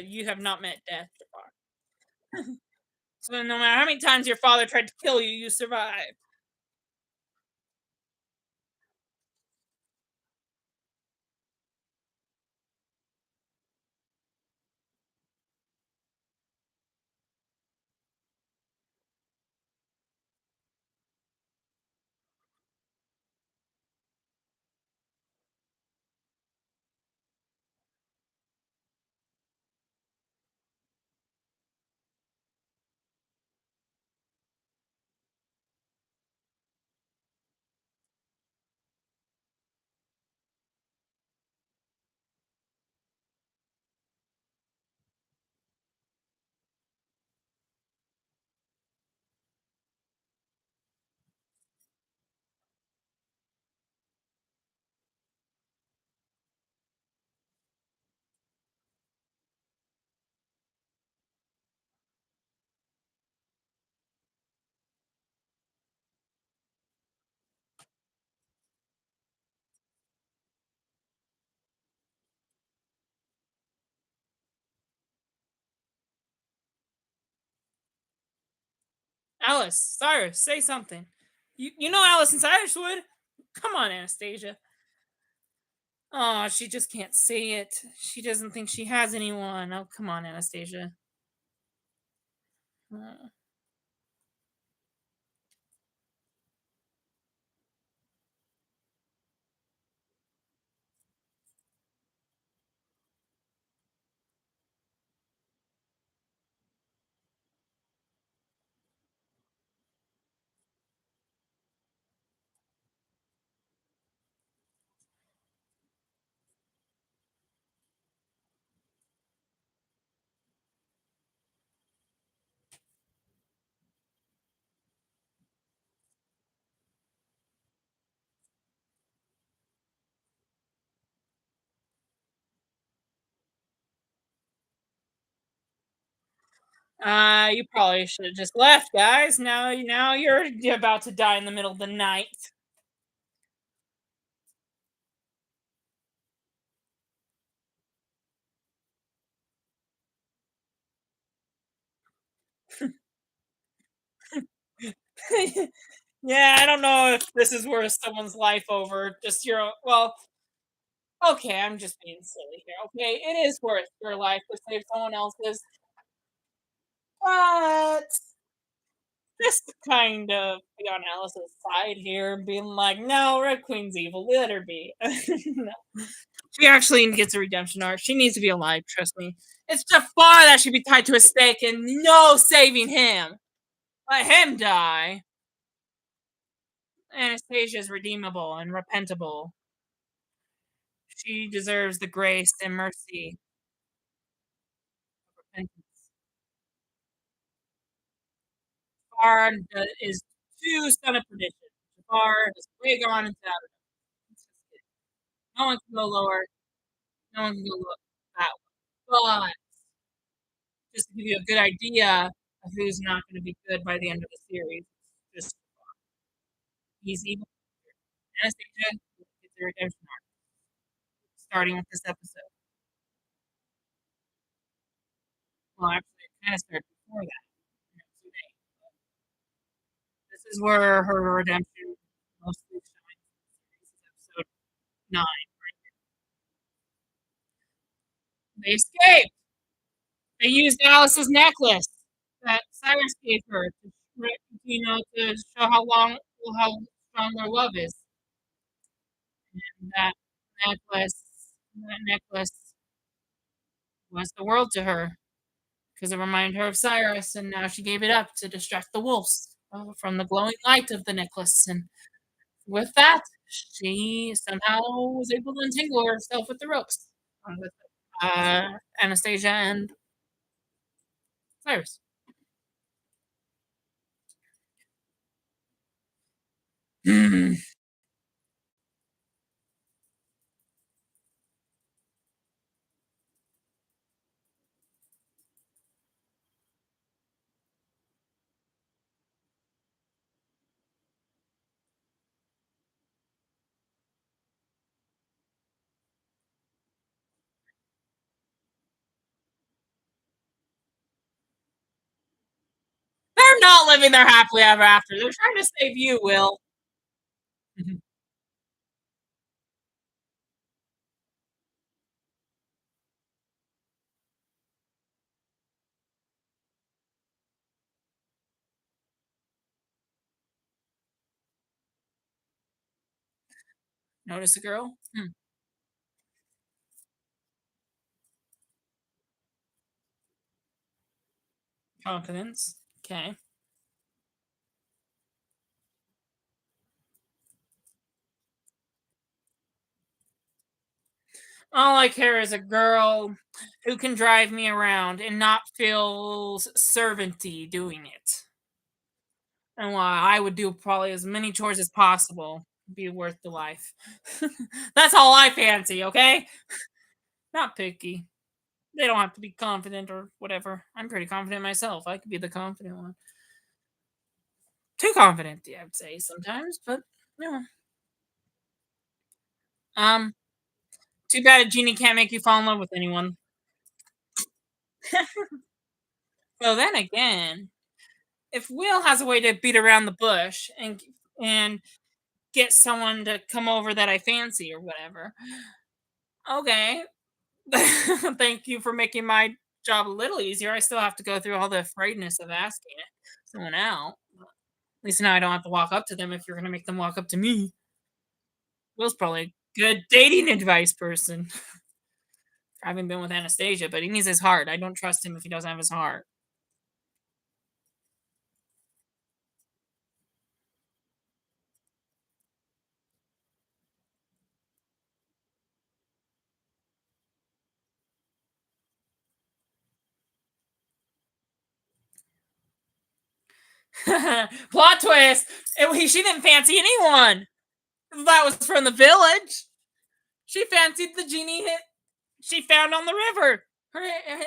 You have not met death, Jafar. So no matter how many times your father tried to kill you, you survived. Alice, Cyrus, say something. You know Alice and Cyrus would. Come on, Anastasia. Oh, she just can't say it. She doesn't think she has anyone. Oh, come on, Anastasia. Uh, you probably should have just left, guys. Now you're about to die in the middle of the night. Yeah, I don't know if this is worth someone's life over just your own. Well, okay, I'm just being silly here. Okay, it is worth your life to save someone else's, but just to kind of be on Alice's side here, being like, no, Red Queen's evil. Let her be. No. She actually gets a redemption arc. She needs to be alive. Trust me. It's Jafar that should be tied to a stake, and no saving him. Let him die. Anastasia is redeemable and repentable. She deserves the grace and mercy of repentance. Jafar is too son of perdition. Jafar is way gone and out. No one can go lower. No one can go that way. But just to give you a good idea of who's not going to be good by the end of the series, just he's evil. Anastasia gets a redemption arc starting with this episode. Well, actually, it kinda started before that, too late. This is where her redemption mostly shines in episode 9. They escaped. They used Alice's necklace that Cyrus gave her to to show how strong their love is. And that necklace was the world to her because it reminded her of Cyrus, and now she gave it up to distract the wolves from the glowing light of the necklace. And with that, she somehow was able to entangle herself with the ropes with Anastasia and Cyrus. They're not living their happily ever after. They're trying to save you, Will. Notice a girl? Confidence. Okay. All I care is a girl who can drive me around and not feel servanty doing it. And why I would do probably as many chores as possible, be worth the life. That's all I fancy, okay? Not picky. They don't have to be confident or whatever. I'm pretty confident myself. I could be the confident one. Too confident, yeah, I'd say sometimes, but yeah. Um, Too bad a genie can't make you fall in love with anyone. So then again, if Will has a way to beat around the bush and get someone to come over that I fancy or whatever, okay. Thank you for making my job a little easier. I still have to go through all the afraidness of asking someone out. At least now I don't have to walk up to them if you're gonna make them walk up to me. Will's probably a good dating advice person. I haven't been with Anastasia, but he needs his heart. I don't trust him if he doesn't have his heart. Plot twist! She didn't fancy anyone. That was from the village. She fancied the genie she found on the river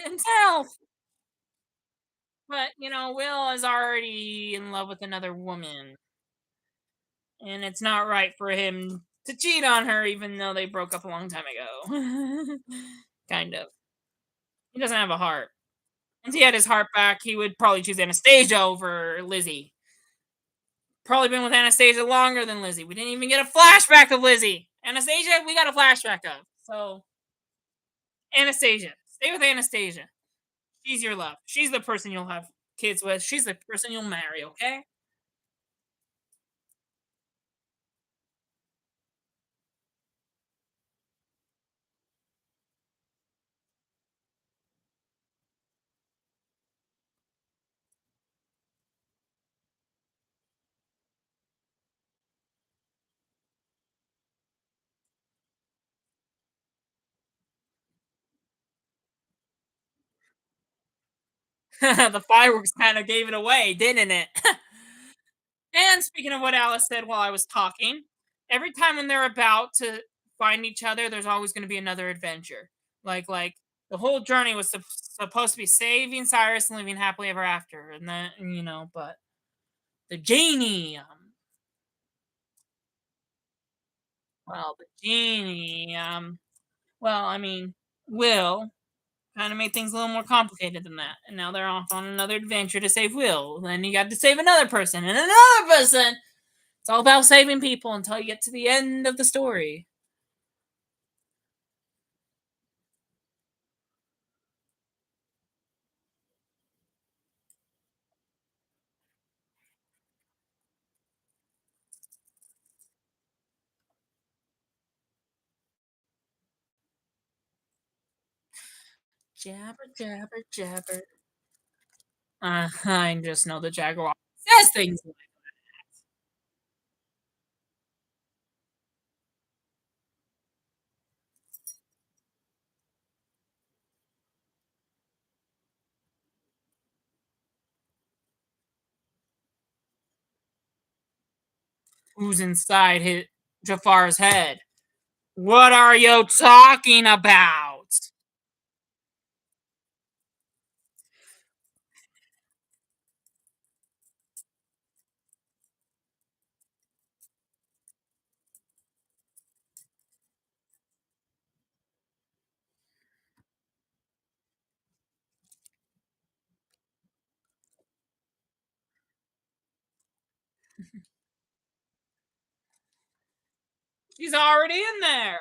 himself. But Will is already in love with another woman, and it's not right for him to cheat on her, even though they broke up a long time ago. Kind of. He doesn't have a heart. Once he had his heart back, he would probably choose Anastasia over Lizzie. Probably been with Anastasia longer than Lizzie. We didn't even get a flashback of Lizzie. Anastasia, we got a flashback of. So, Anastasia. Stay with Anastasia. She's your love. She's the person you'll have kids with. She's the person you'll marry, okay? The fireworks kind of gave it away, didn't it? And speaking of what Alice said while I was talking, every time when they're about to find each other, there's always going to be another adventure. Like the whole journey was supposed to be saving Cyrus and living happily ever after, and then but the genie, well, the genie, well, I mean, Will Kind of made things a little more complicated than that. And now they're off on another adventure to save Will. Then you got to save another person and another person. It's all about saving people until you get to the end of the story. Jabber, jabber, jabber. I just know the Jaguar says things like who's inside his Jafar's head. What are you talking about? She's already in there.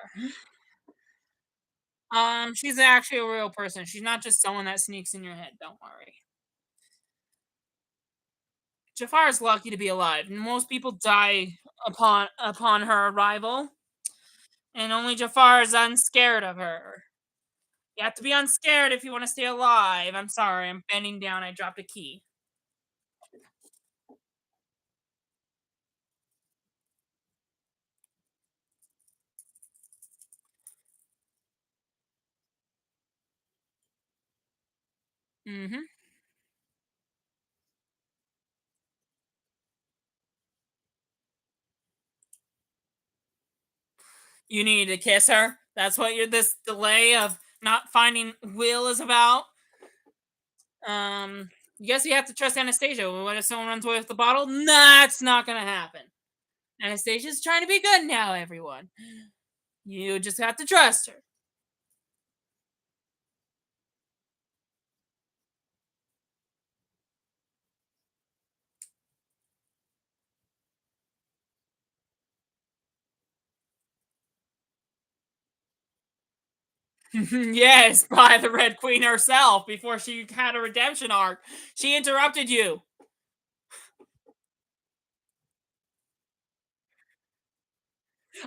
She's actually a real person. She's not just someone that sneaks in your head. Don't worry. Jafar is lucky to be alive. Most people die upon her arrival, and only Jafar is unscared of her. You have to be unscared if you want to stay alive. I'm sorry, I'm bending down. I dropped a key. Hmm. You need to kiss her. That's what this delay of not finding Will is about. Um, yes, you have to trust Anastasia. What if someone runs away with the bottle? That's not gonna happen. Anastasia's trying to be good now, everyone. You just have to trust her. Yes, by the Red Queen herself before she had a redemption arc. She interrupted you.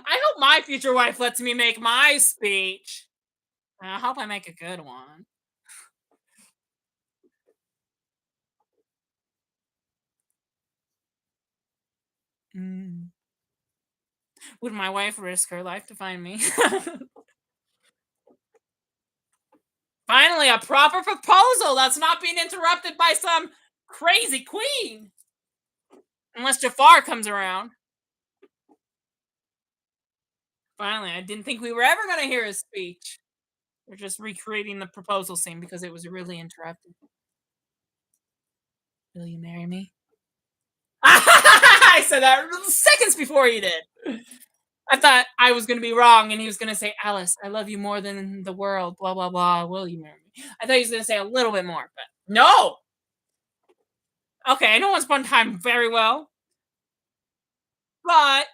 I hope my future wife lets me make my speech. I hope I make a good one. Mm. Would my wife risk her life to find me? Finally, a proper proposal that's not being interrupted by some crazy queen. Unless Jafar comes around. Finally, I didn't think we were ever going to hear his speech. We're just recreating the proposal scene because it was really interrupted. Will you marry me? I said that seconds before he did. I thought I was going to be wrong and he was going to say, Alice, I love you more than the world, blah, blah, blah. Will you marry me? I thought he was going to say a little bit more, but no. Okay, I know Once Upon a Time very well, but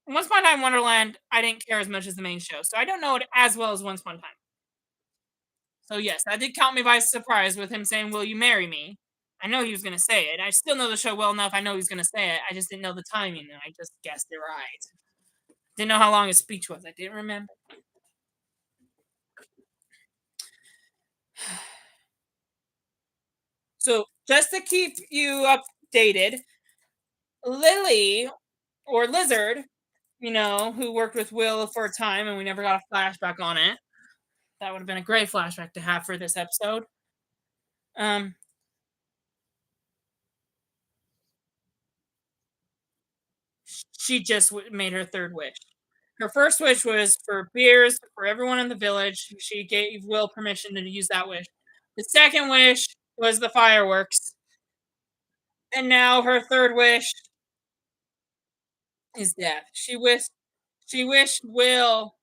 Once Upon a Time Wonderland, I didn't care as much as the main show, so I don't know it as well as Once Upon a Time. So yes, that did count me by surprise with him saying, "Will you marry me?" I know he was gonna say it. I still know the show well enough. I know he was gonna say it. I just didn't know the timing, and I just guessed it right. Didn't know how long his speech was. I didn't remember. So just to keep you updated, Lily or Lizard, who worked with Will for a time, and we never got a flashback on it. That would have been a great flashback to have for this episode. Um, she just made her third wish. Her first wish was for beers for everyone in the village. She gave Will permission to use that wish. The second wish was the fireworks. And now her third wish is death. She wished Will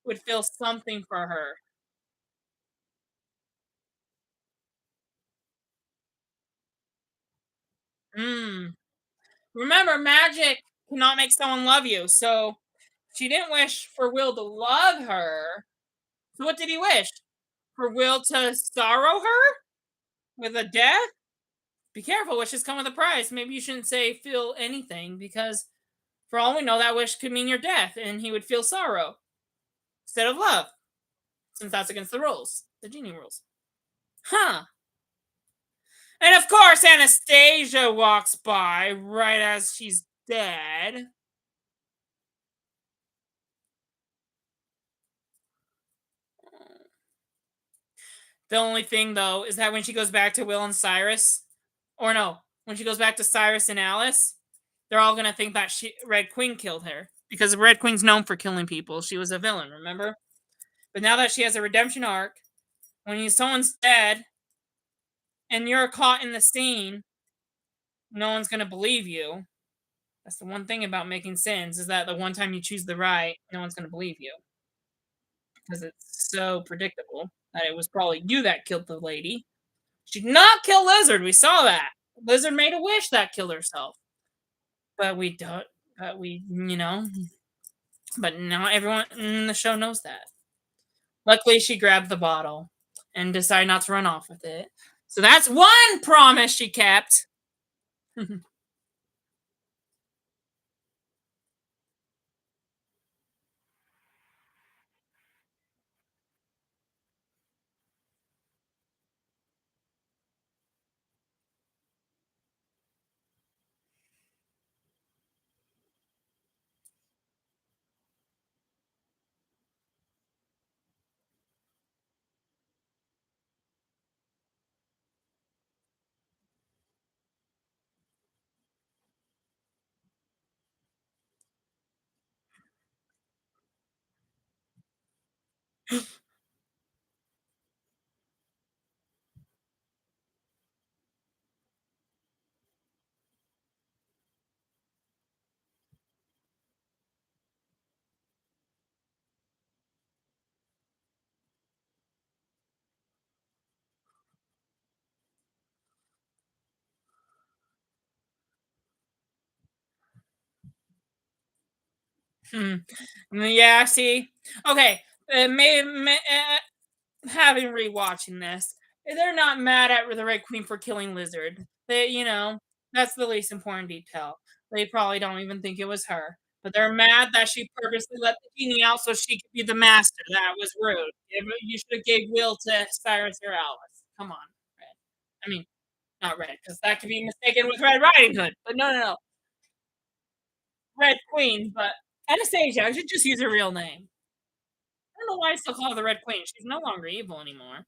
would feel something for her. Mm. Remember, magic cannot make someone love you. So she didn't wish for Will to love her. So what did he wish? For Will to sorrow her with a death? Be careful, wishes come with a price. Maybe you shouldn't say feel anything because for all we know, that wish could mean your death and he would feel sorrow instead of love, since that's against the rules, the genie rules. Huh. And of course, Anastasia walks by right as she's dead. The only thing, though, is that when she goes back to Will and Cyrus, or no, when she goes back to Cyrus and Alice, they're all gonna think that Red Queen killed her because Red Queen's known for killing people. She was a villain, remember? But now that she has a redemption arc, when someone's dead and you're caught in the scene, no one's gonna believe you. That's the one thing about making sins is that the one time you choose the right, no one's gonna believe you because it's so predictable that it was probably you that killed the lady. She did not kill Lizard. We saw that. Lizard made a wish that killed herself, but we don't. But But not everyone in the show knows that. Luckily, she grabbed the bottle and decided not to run off with it. So that's one promise she kept. Hmm. Yeah, see? Okay. Having rewatching this, they're not mad at the Red Queen for killing Lizard. That's the least important detail. They probably don't even think it was her. But they're mad that she purposely let the genie out so she could be the master. That was rude. You should have gave Will to Cyrus or Alice. Come on, Red. I mean, not Red, because that could be mistaken with Red Riding Hood. But no, no, no. Red Queen, but Anastasia. I should just use her real name. I don't know why I still call her the Red Queen. She's no longer evil anymore.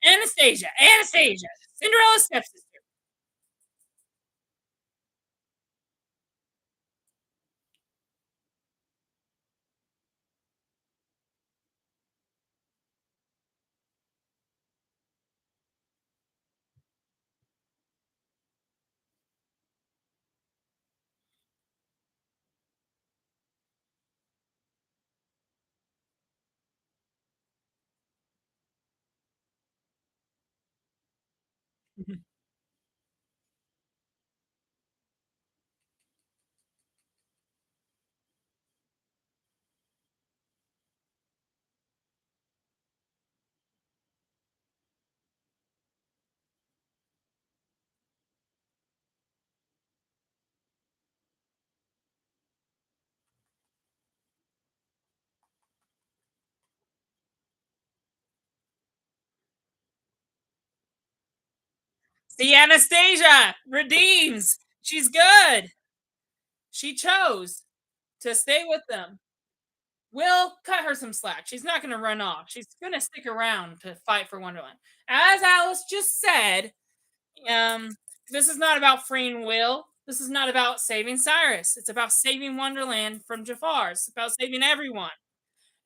Anastasia, Anastasia, Cinderella's stepsister. See, Anastasia redeems. She's good. She chose to stay with them. We'll cut her some slack. She's not going to run off. She's going to stick around to fight for Wonderland. As Alice just said, um, this is not about freeing Will. This is not about saving Cyrus. It's about saving Wonderland from Jafar. It's about saving everyone.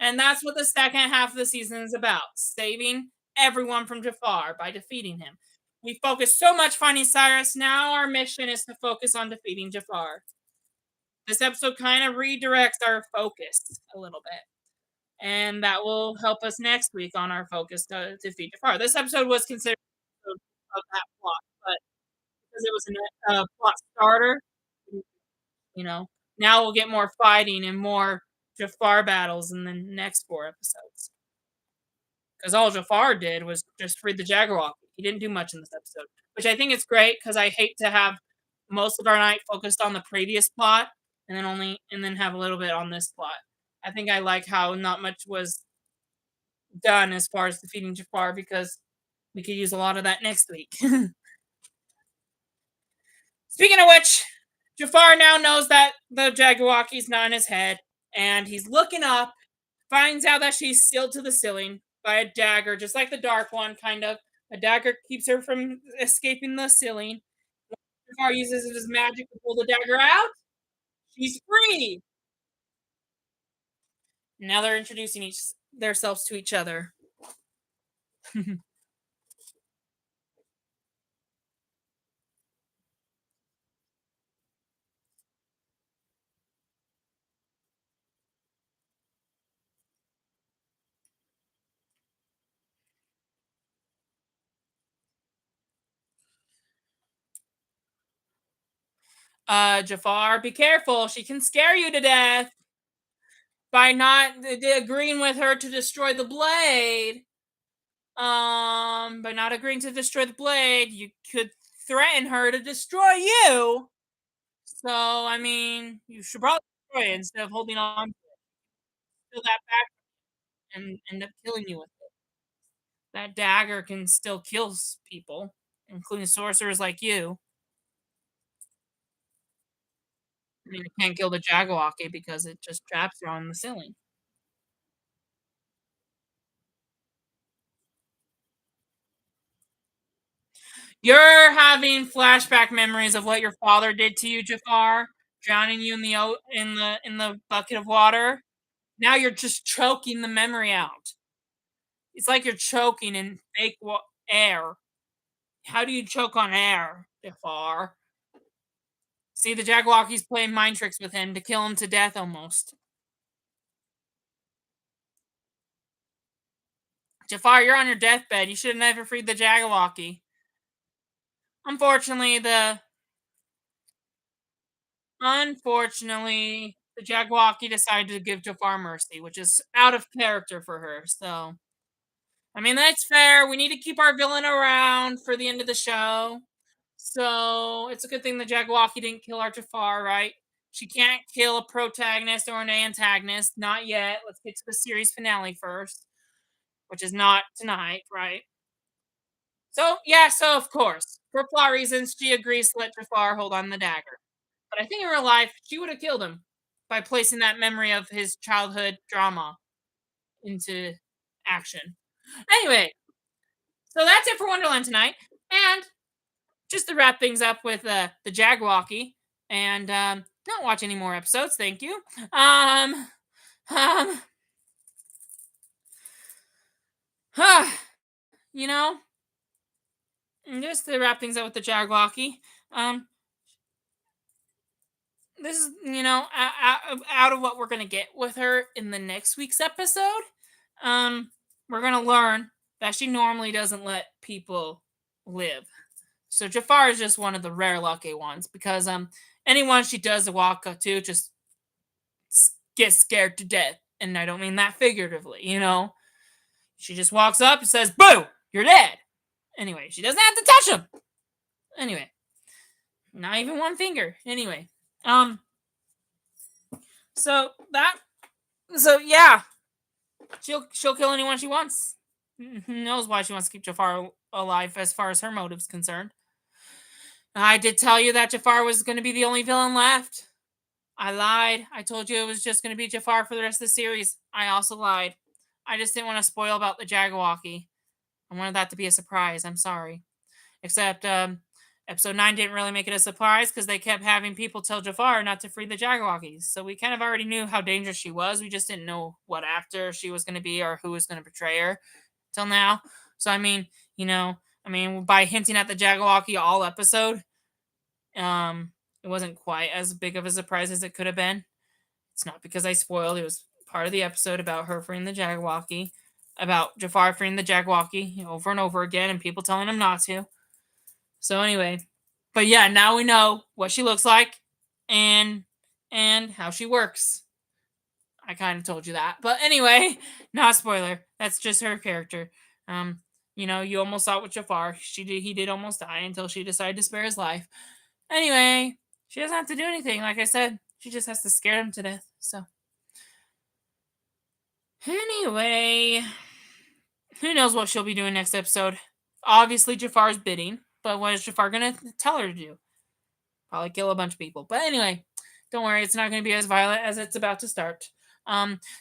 And that's what the second half of the season is about, saving everyone from Jafar by defeating him. We focus so much finding Cyrus. Now our mission is to focus on defeating Jafar. This episode kind of redirects our focus a little bit. And that will help us next week on our focus to defeat Jafar. This episode was considered of that plot, but because it was a plot starter, you know, now we'll get more fighting and more Jafar battles in the next 4 episodes. Because all Jafar did was just free the Jaggerwalk. He didn't do much in this episode, which I think is great because I hate to have most of our night focused on the previous plot and then have a little bit on this plot. I think I like how not much was done as far as defeating Jafar because we could use a lot of that next week. Speaking of which, Jafar now knows that the Jaggerwalkie's not in his head, and he's looking up, finds out that she's sealed to the ceiling by a dagger, just like the dark one, kind of. A dagger keeps her from escaping the ceiling. Jafar uses his magic to pull the dagger out. She's free. Now they're introducing themselves to each other. Jafar, be careful. She can scare you to death by not agreeing with her to destroy the blade. By not agreeing to destroy the blade, you could threaten her to destroy you. So, I mean, you should probably destroy it instead of holding on to steal that back and end up killing you with it. That dagger can still kill people, including sorcerers like you. I mean, it can't kill the Jaggerwalkie because it just traps her on the ceiling. You're having flashback memories of what your father did to you, Jafar, drowning you in the bucket of water. Now you're just choking the memory out. It's like you're choking in fake air. How do you choke on air, Jafar? See, the Jagwalkie's playing mind tricks with him to kill him to death almost. Jafar, you're on your deathbed. You should have never freed the Jagwalkie. Unfortunately, the Jagwalkie decided to give Jafar mercy, which is out of character for her. So, I mean, that's fair. We need to keep our villain around for the end of the show. So, it's a good thing the Jagwalkie didn't kill our Jafar, right? She can't kill a protagonist or an antagonist. Not yet. Let's get to the series finale first, which is not tonight, right? So, yeah, so of course, for plot reasons, she agrees to let Jafar hold on the dagger. But I think in real life, she would have killed him by placing that memory of his childhood drama into action. Anyway, so that's it for Wonderland tonight. And just to wrap things up with the Jagwalkie and not watch any more episodes, thank you. Um, um, you know, just to wrap things up with the Jagwalkie, um, this is out of what we're gonna get with her in the next week's episode. We're gonna learn that she normally doesn't let people live. So Jafar is just one of the rare lucky ones because anyone she does walk up to just gets scared to death, and I don't mean that figuratively. She just walks up and says, "Boo, you're dead." Anyway, she doesn't have to touch him. Anyway, not even one finger. Anyway, so yeah, she'll kill anyone she wants. Who knows why she wants to keep Jafar alive as far as her motive's concerned. I did tell you that Jafar was going to be the only villain left. I lied. I told you it was just going to be Jafar for the rest of the series. I also lied. I just didn't want to spoil about the Jaggerwalkie. I wanted that to be a surprise. I'm sorry. Except episode 9 didn't really make it a surprise because they kept having people tell Jafar not to free the Jaggerwalkies. So we kind of already knew how dangerous she was. We just didn't know what actor she was going to be or who was going to betray her till now. So I mean, by hinting at the Jaggerwalkie all episode, It wasn't quite as big of a surprise as it could have been. It's not because I spoiled. It was part of the episode about her freeing the Jabberwocky, about Jafar freeing the Jabberwocky over and over again, and people telling him not to. So anyway, but yeah, now we know what she looks like, and how she works. I kind of told you that, but anyway, not a spoiler. That's just her character. You almost saw it with Jafar. He did almost die until she decided to spare his life. Anyway, she doesn't have to do anything. Like I said, she just has to scare him to death. So anyway, who knows what she'll be doing next episode? Obviously, Jafar's bidding, but what is Jafar gonna tell her to do? Probably kill a bunch of people. But anyway, don't worry, it's not going to be as violent as it's about to start.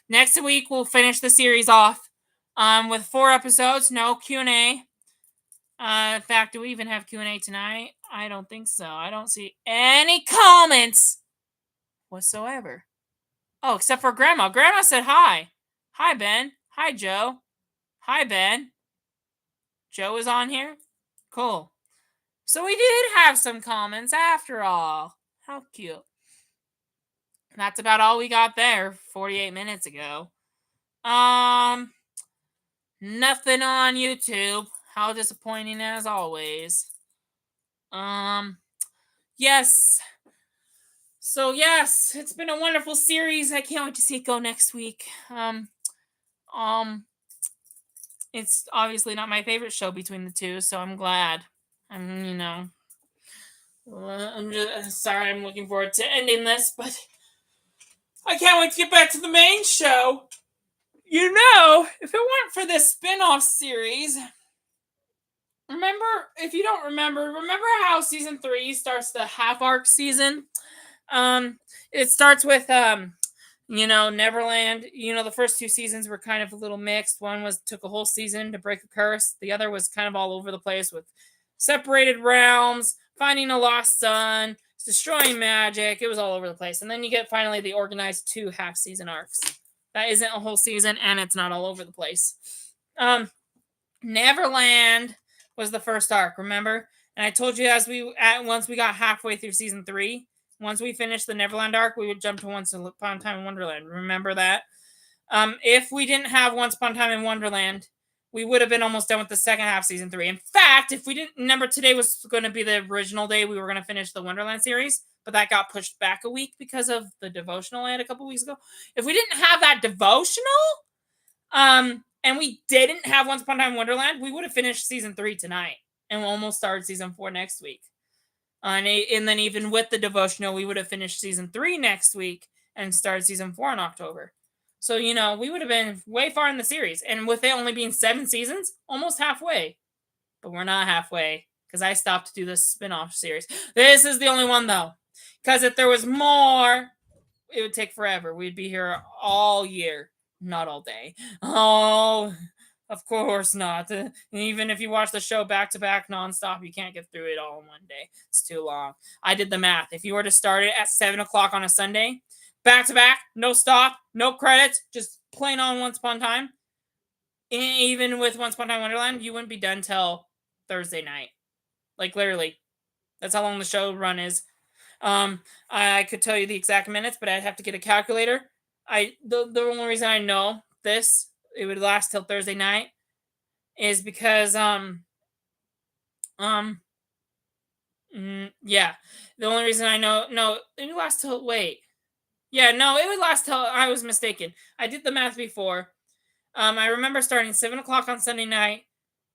Next week we'll finish the series off with 4 episodes, no Q&A. In fact, do we even have Q&A tonight? I don't think so. I don't see any comments whatsoever. Oh, except for Grandma. Grandma said hi. Hi, Ben. Hi, Joe. Hi, Ben. Joe is on here? Cool. So we did have some comments after all. How cute. That's about all we got there 48 minutes ago. Nothing on YouTube. How disappointing as always. Yes. So yes, it's been a wonderful series. I can't wait to see it go next week. It's obviously not my favorite show between the two, so I'm glad. I'm just sorry. I'm looking forward to ending this, but I can't wait to get back to the main show. If it weren't for this spin-off series, if you don't remember how season 3 starts the half-arc season? It starts with, Neverland. The first 2 seasons were kind of a little mixed. One took a whole season to break a curse. The other was kind of all over the place with separated realms, finding a lost son, destroying magic. It was all over the place. And then you get finally the organized 2 half-season arcs. That isn't a whole season, and it's not all over the place. Neverland was the first arc, remember? And I told you once we got halfway through season 3, once we finished the Neverland arc, we would jump to Once Upon a Time in Wonderland. Remember that? If we didn't have Once Upon a Time in Wonderland, we would have been almost done with the second half of season 3. In fact, if we didn't remember, today was going to be the original day we were going to finish the Wonderland series, but that got pushed back a week because of the devotional I had a couple weeks ago. If we didn't have that devotional, and we didn't have Once Upon a Time in Wonderland, we would have finished season 3 tonight and almost started season 4 next week. And then even with the devotional, we would have finished season 3 next week and started season 4 in October. So, we would have been way far in the series. And with it only being 7 seasons, almost halfway. But we're not halfway because I stopped to do this spin-off series. This is the only one, though. Because if there was more, it would take forever. We'd be here all year, not all day. Oh, of course not. Even if you watch the show back-to-back nonstop, you can't get through it all in one day. It's too long. I did the math. If you were to start it at 7 o'clock on a Sunday, back-to-back, no stop, no credits, just plain on Once Upon a Time, even with Once Upon a Time Wonderland, you wouldn't be done till Thursday night. Like, literally. That's how long the show run is. I could tell you the exact minutes, but I'd have to get a calculator. The only reason I know this, it would last till Thursday night, is because, yeah. The only reason I know, no, it would last till, wait. Yeah, no, it would last till, I was mistaken. I did the math before. I remember starting 7 o'clock on Sunday night,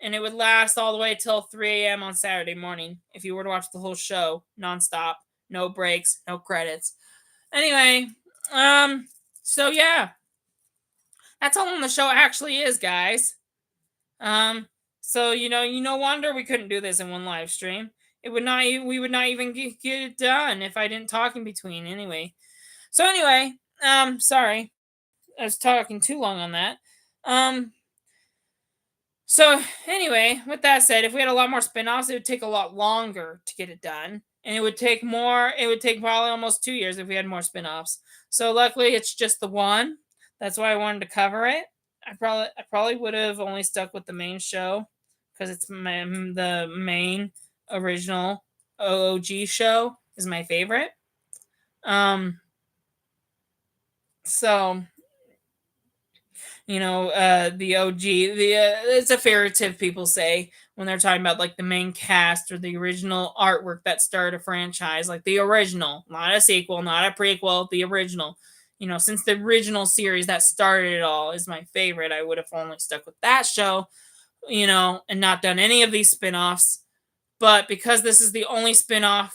and it would last all the way till 3 a.m. on Saturday morning if you were to watch the whole show nonstop. No breaks, no credits. Anyway, so yeah. That's how long the show actually is, guys. So, wonder we couldn't do this in one live stream. We would not even get it done if I didn't talk in between anyway. So anyway, sorry. I was talking too long on that. So anyway, with that said, if we had a lot more spin-offs, it would take a lot longer to get it done. And it would take probably almost 2 years if we had more spin-offs. So luckily it's just the one. That's why I wanted to cover it. I probably would have only stuck with the main show because it's the main original OOG show is my favorite. So the OG, it's a figurative, people say, when they're talking about like the main cast or the original artwork that started a franchise, like the original, not a sequel, not a prequel, the original. Since the original series that started it all is my favorite, I would have only stuck with that show, and not done any of these spin-offs. But because this is the only spin-off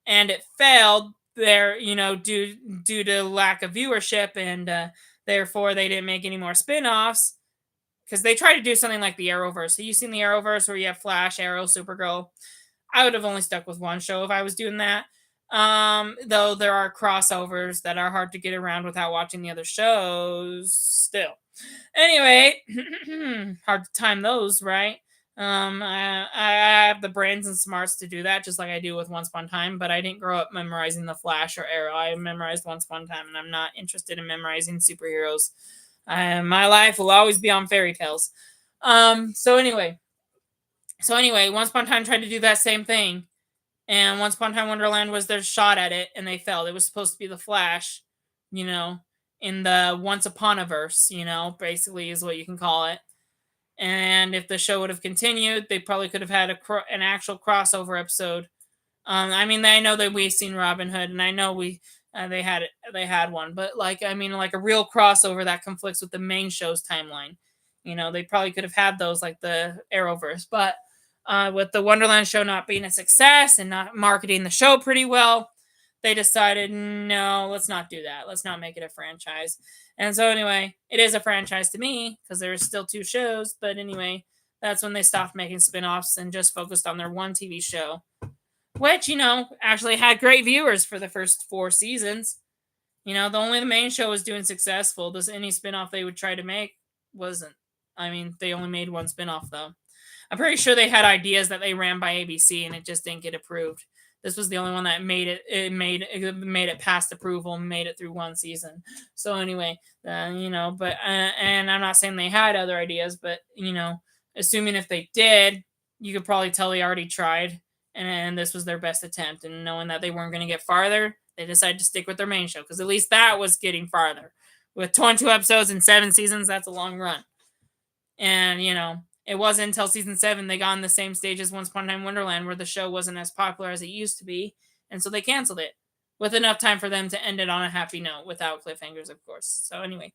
and it failed there, due to lack of viewership, and therefore they didn't make any more spin-offs, because they tried to do something like the Arrowverse. So you've seen the Arrowverse where you have Flash, Arrow, Supergirl. I would have only stuck with one show if I was doing that. Though there are crossovers that are hard to get around without watching the other shows still. Anyway, hard to time those, right? I have the brains and smarts to do that, just like I do with Once Upon a Time, but I didn't grow up memorizing the Flash or Arrow. I memorized Once Upon a Time, and I'm not interested in memorizing superheroes. My life will always be on fairy tales. So anyway, Once Upon a Time tried to do that same thing, and Once Upon a Time Wonderland was their shot at it, and they failed. It was supposed to be the Flash, in the Once Upon a verse, basically is what you can call it. And if the show would have continued, they probably could have had an actual crossover episode. I know that we've seen Robin Hood, and I know they had one, but like a real crossover that conflicts with the main show's timeline. They probably could have had those, like the Arrowverse, but with the Wonderland show not being a success and not marketing the show pretty well, they decided, no, let's not do that. Let's not make it a franchise. And so anyway, it is a franchise to me because there's still 2 shows. But anyway, that's when they stopped making spin-offs and just focused on their one TV show, which, actually had great viewers for the first 4 seasons. The main show was doing successful. Any spin-off they would try to make wasn't. They only made one spin-off, though. I'm pretty sure they had ideas that they ran by ABC and it just didn't get approved. This was the only one that made it past approval and made it through 1 season. So anyway, but and I'm not saying they had other ideas, but assuming if they did, you could probably tell they already tried, and this was their best attempt. And knowing that they weren't going to get farther, they decided to stick with their main show, because at least that was getting farther. With 22 episodes and 7 seasons, that's a long run. And it wasn't until season 7 they got on the same stage as Once Upon a Time Wonderland, where the show wasn't as popular as it used to be, and so they canceled it with enough time for them to end it on a happy note without cliffhangers, of course. So anyway,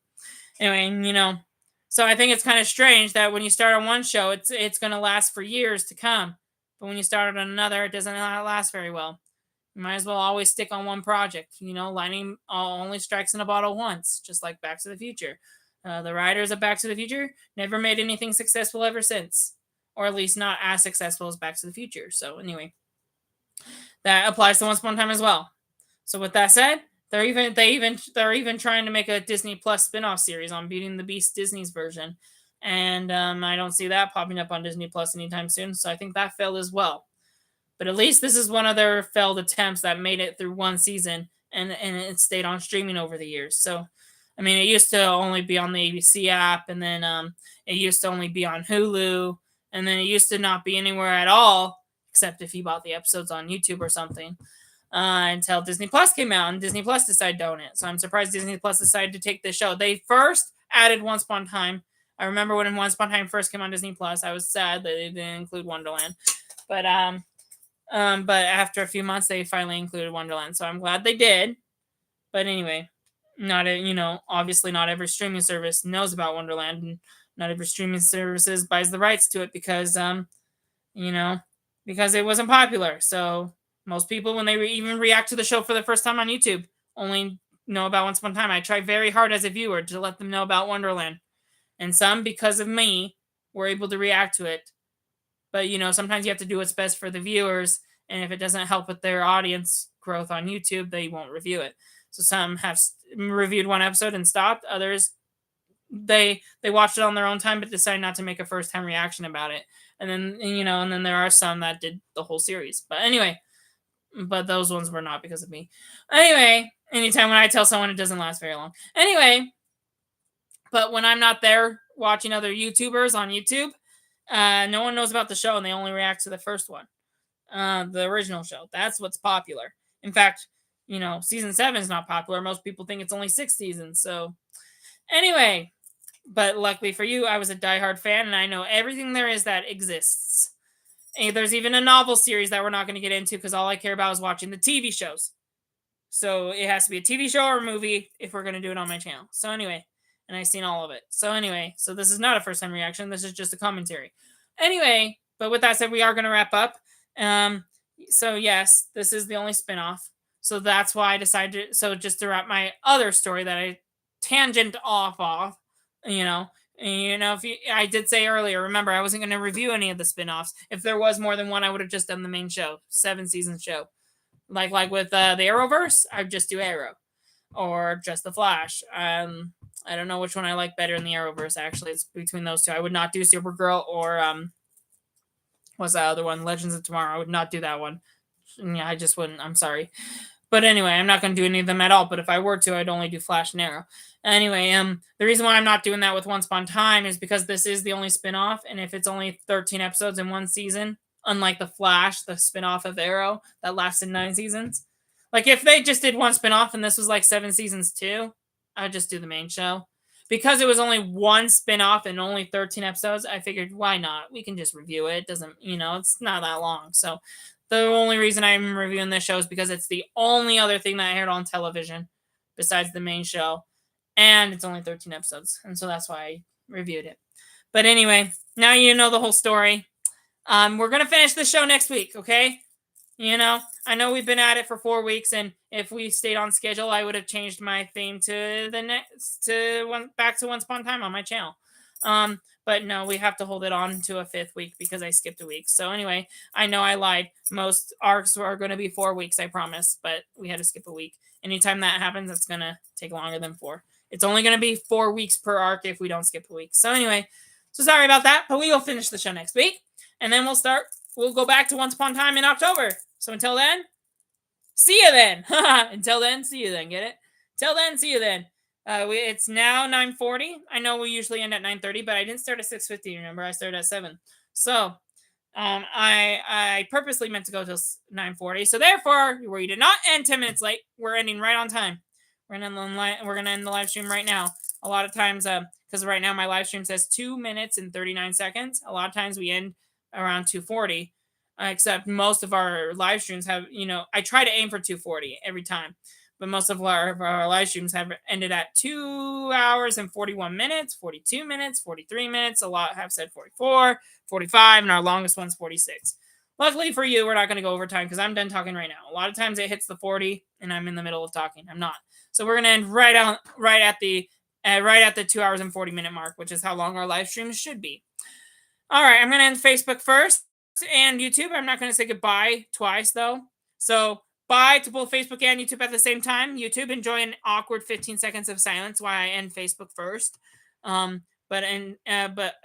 so I think it's kind of strange that when you start on one show, it's going to last for years to come, but when you start on another, it doesn't last very well. You might as well always stick on one project. Lightning only strikes in a bottle once, just like Back to the Future. The writers of Back to the Future never made anything successful ever since, or at least not as successful as Back to the Future. So anyway, that applies to Once Upon a Time as well. So with that said, they're even trying to make a Disney Plus spin-off series on Beauty and the Beast, Disney's version, and I don't see that popping up on Disney Plus anytime soon. So I think that failed as well. But at least this is one of their failed attempts that made it through 1 season, and it stayed on streaming over the years. So it used to only be on the ABC app, and then it used to only be on Hulu, and then it used to not be anywhere at all, except if you bought the episodes on YouTube or something, until Disney Plus came out, and Disney Plus decided to own it. So I'm surprised Disney Plus decided to take this show. They first added Once Upon a Time. I remember when Once Upon a Time first came on Disney Plus, I was sad that they didn't include Wonderland. But after a few months, they finally included Wonderland, so I'm glad they did. But anyway, obviously not every streaming service knows about Wonderland, and not every streaming services buys the rights to it because it wasn't popular. So most people, when they even react to the show for the first time on YouTube, only know about Once Upon a Time. I try very hard as a viewer to let them know about Wonderland, and some, because of me, were able to react to it. But sometimes you have to do what's best for the viewers, and if it doesn't help with their audience growth on YouTube, they won't review it. So some have reviewed 1 episode and stopped. Others, they watched it on their own time, but decided not to make a first-time reaction about it. And then and then there are some that did the whole series. But anyway, those ones were not because of me. Anyway, anytime when I tell someone, it doesn't last very long. Anyway, but when I'm not there watching other YouTubers on YouTube, no one knows about the show, and they only react to the first one, the original show. That's what's popular. In fact, season 7 is not popular. Most people think it's only 6 seasons. So, anyway, but luckily for you, I was a diehard fan and I know everything there is that exists. And there's even a novel series that we're not going to get into because all I care about is watching the TV shows. So it has to be a TV show or a movie if we're going to do it on my channel. So anyway, and I've seen all of it. So anyway, so this is not a first time reaction. This is just a commentary. Anyway, but with that said, we are going to wrap up. So yes, this is the only spinoff. So that's why I decided. So just to wrap my other story that I tangent off, I did say earlier, remember, I wasn't going to review any of the spinoffs. If there was more than one, I would have just done the main show, 7-season show. Like with the Arrowverse, I'd just do Arrow or just the Flash. I don't know which one I like better in the Arrowverse. Actually, it's between those two. I would not do Supergirl or what's that other one? Legends of Tomorrow. I would not do that one. Yeah, I just wouldn't. I'm sorry. But anyway, I'm not going to do any of them at all. But if I were to, I'd only do Flash and Arrow. Anyway, the reason why I'm not doing that with Once Upon a Time is because this is the only spinoff, and if it's only 13 episodes in one season, unlike the Flash, the spinoff of Arrow that lasted 9 seasons, like if they just did one spinoff and this was like 7 seasons too, I'd just do the main show. Because it was only one spinoff and only 13 episodes, I figured why not? We can just review it. It doesn't, it's not that long. So the only reason I'm reviewing this show is because it's the only other thing that I heard on television besides the main show. And it's only 13 episodes. And so that's why I reviewed it. But anyway, now you know the whole story. We're going to finish the show next week, okay? I know we've been at it for 4 weeks, and if we stayed on schedule, I would have changed my theme to back to Once Upon a Time on my channel. But no, we have to hold it on to a 5th week because I skipped a week. So anyway, I know I lied. Most arcs are going to be 4 weeks, I promise, but we had to skip a week. Anytime that happens, it's going to take longer than 4. It's only going to be 4 weeks per arc if we don't skip a week. So anyway, so sorry about that, but we will finish the show next week. And then we'll go back to Once Upon a Time in October. So until then, see you then. Until then, see you then. Get it? Till then, see you then. It's now 9:40. I know we usually end at 9:30, but I didn't start at 6:50. Remember, I started at 7. So I purposely meant to go till 9:40. So therefore, we did not end 10 minutes late. We're ending right on time. We're gonna end the live stream right now. A lot of times, because right now my live stream says 2 minutes and 39 seconds. A lot of times we end around 2:40. Except most of our live streams have, I try to aim for 2:40 every time. But most of our live streams have ended at 2 hours and 41 minutes, 42 minutes, 43 minutes. A lot have said 44, 45, and our longest one's 46. Luckily for you, we're not going to go over time because I'm done talking right now. A lot of times it hits the 40 and I'm in the middle of talking. I'm not. So we're going to end right at the 2 hours and 40 minute mark, which is how long our live streams should be. All right, I'm going to end Facebook first and YouTube. I'm not going to say goodbye twice though. So bye to both Facebook and YouTube at the same time. YouTube, enjoy an awkward 15 seconds of silence while I end Facebook first. But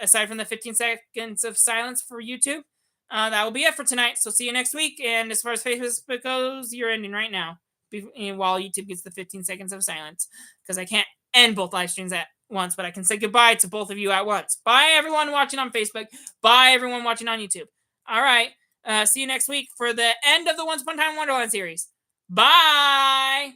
aside from the 15 seconds of silence for YouTube, that will be it for tonight. So see you next week. And as far as Facebook goes, you're ending right now while YouTube gets the 15 seconds of silence because I can't end both live streams at once, but I can say goodbye to both of you at once. Bye, everyone watching on Facebook. Bye, everyone watching on YouTube. All right. See you next week for the end of the Once Upon a Time Wonderland series. Bye.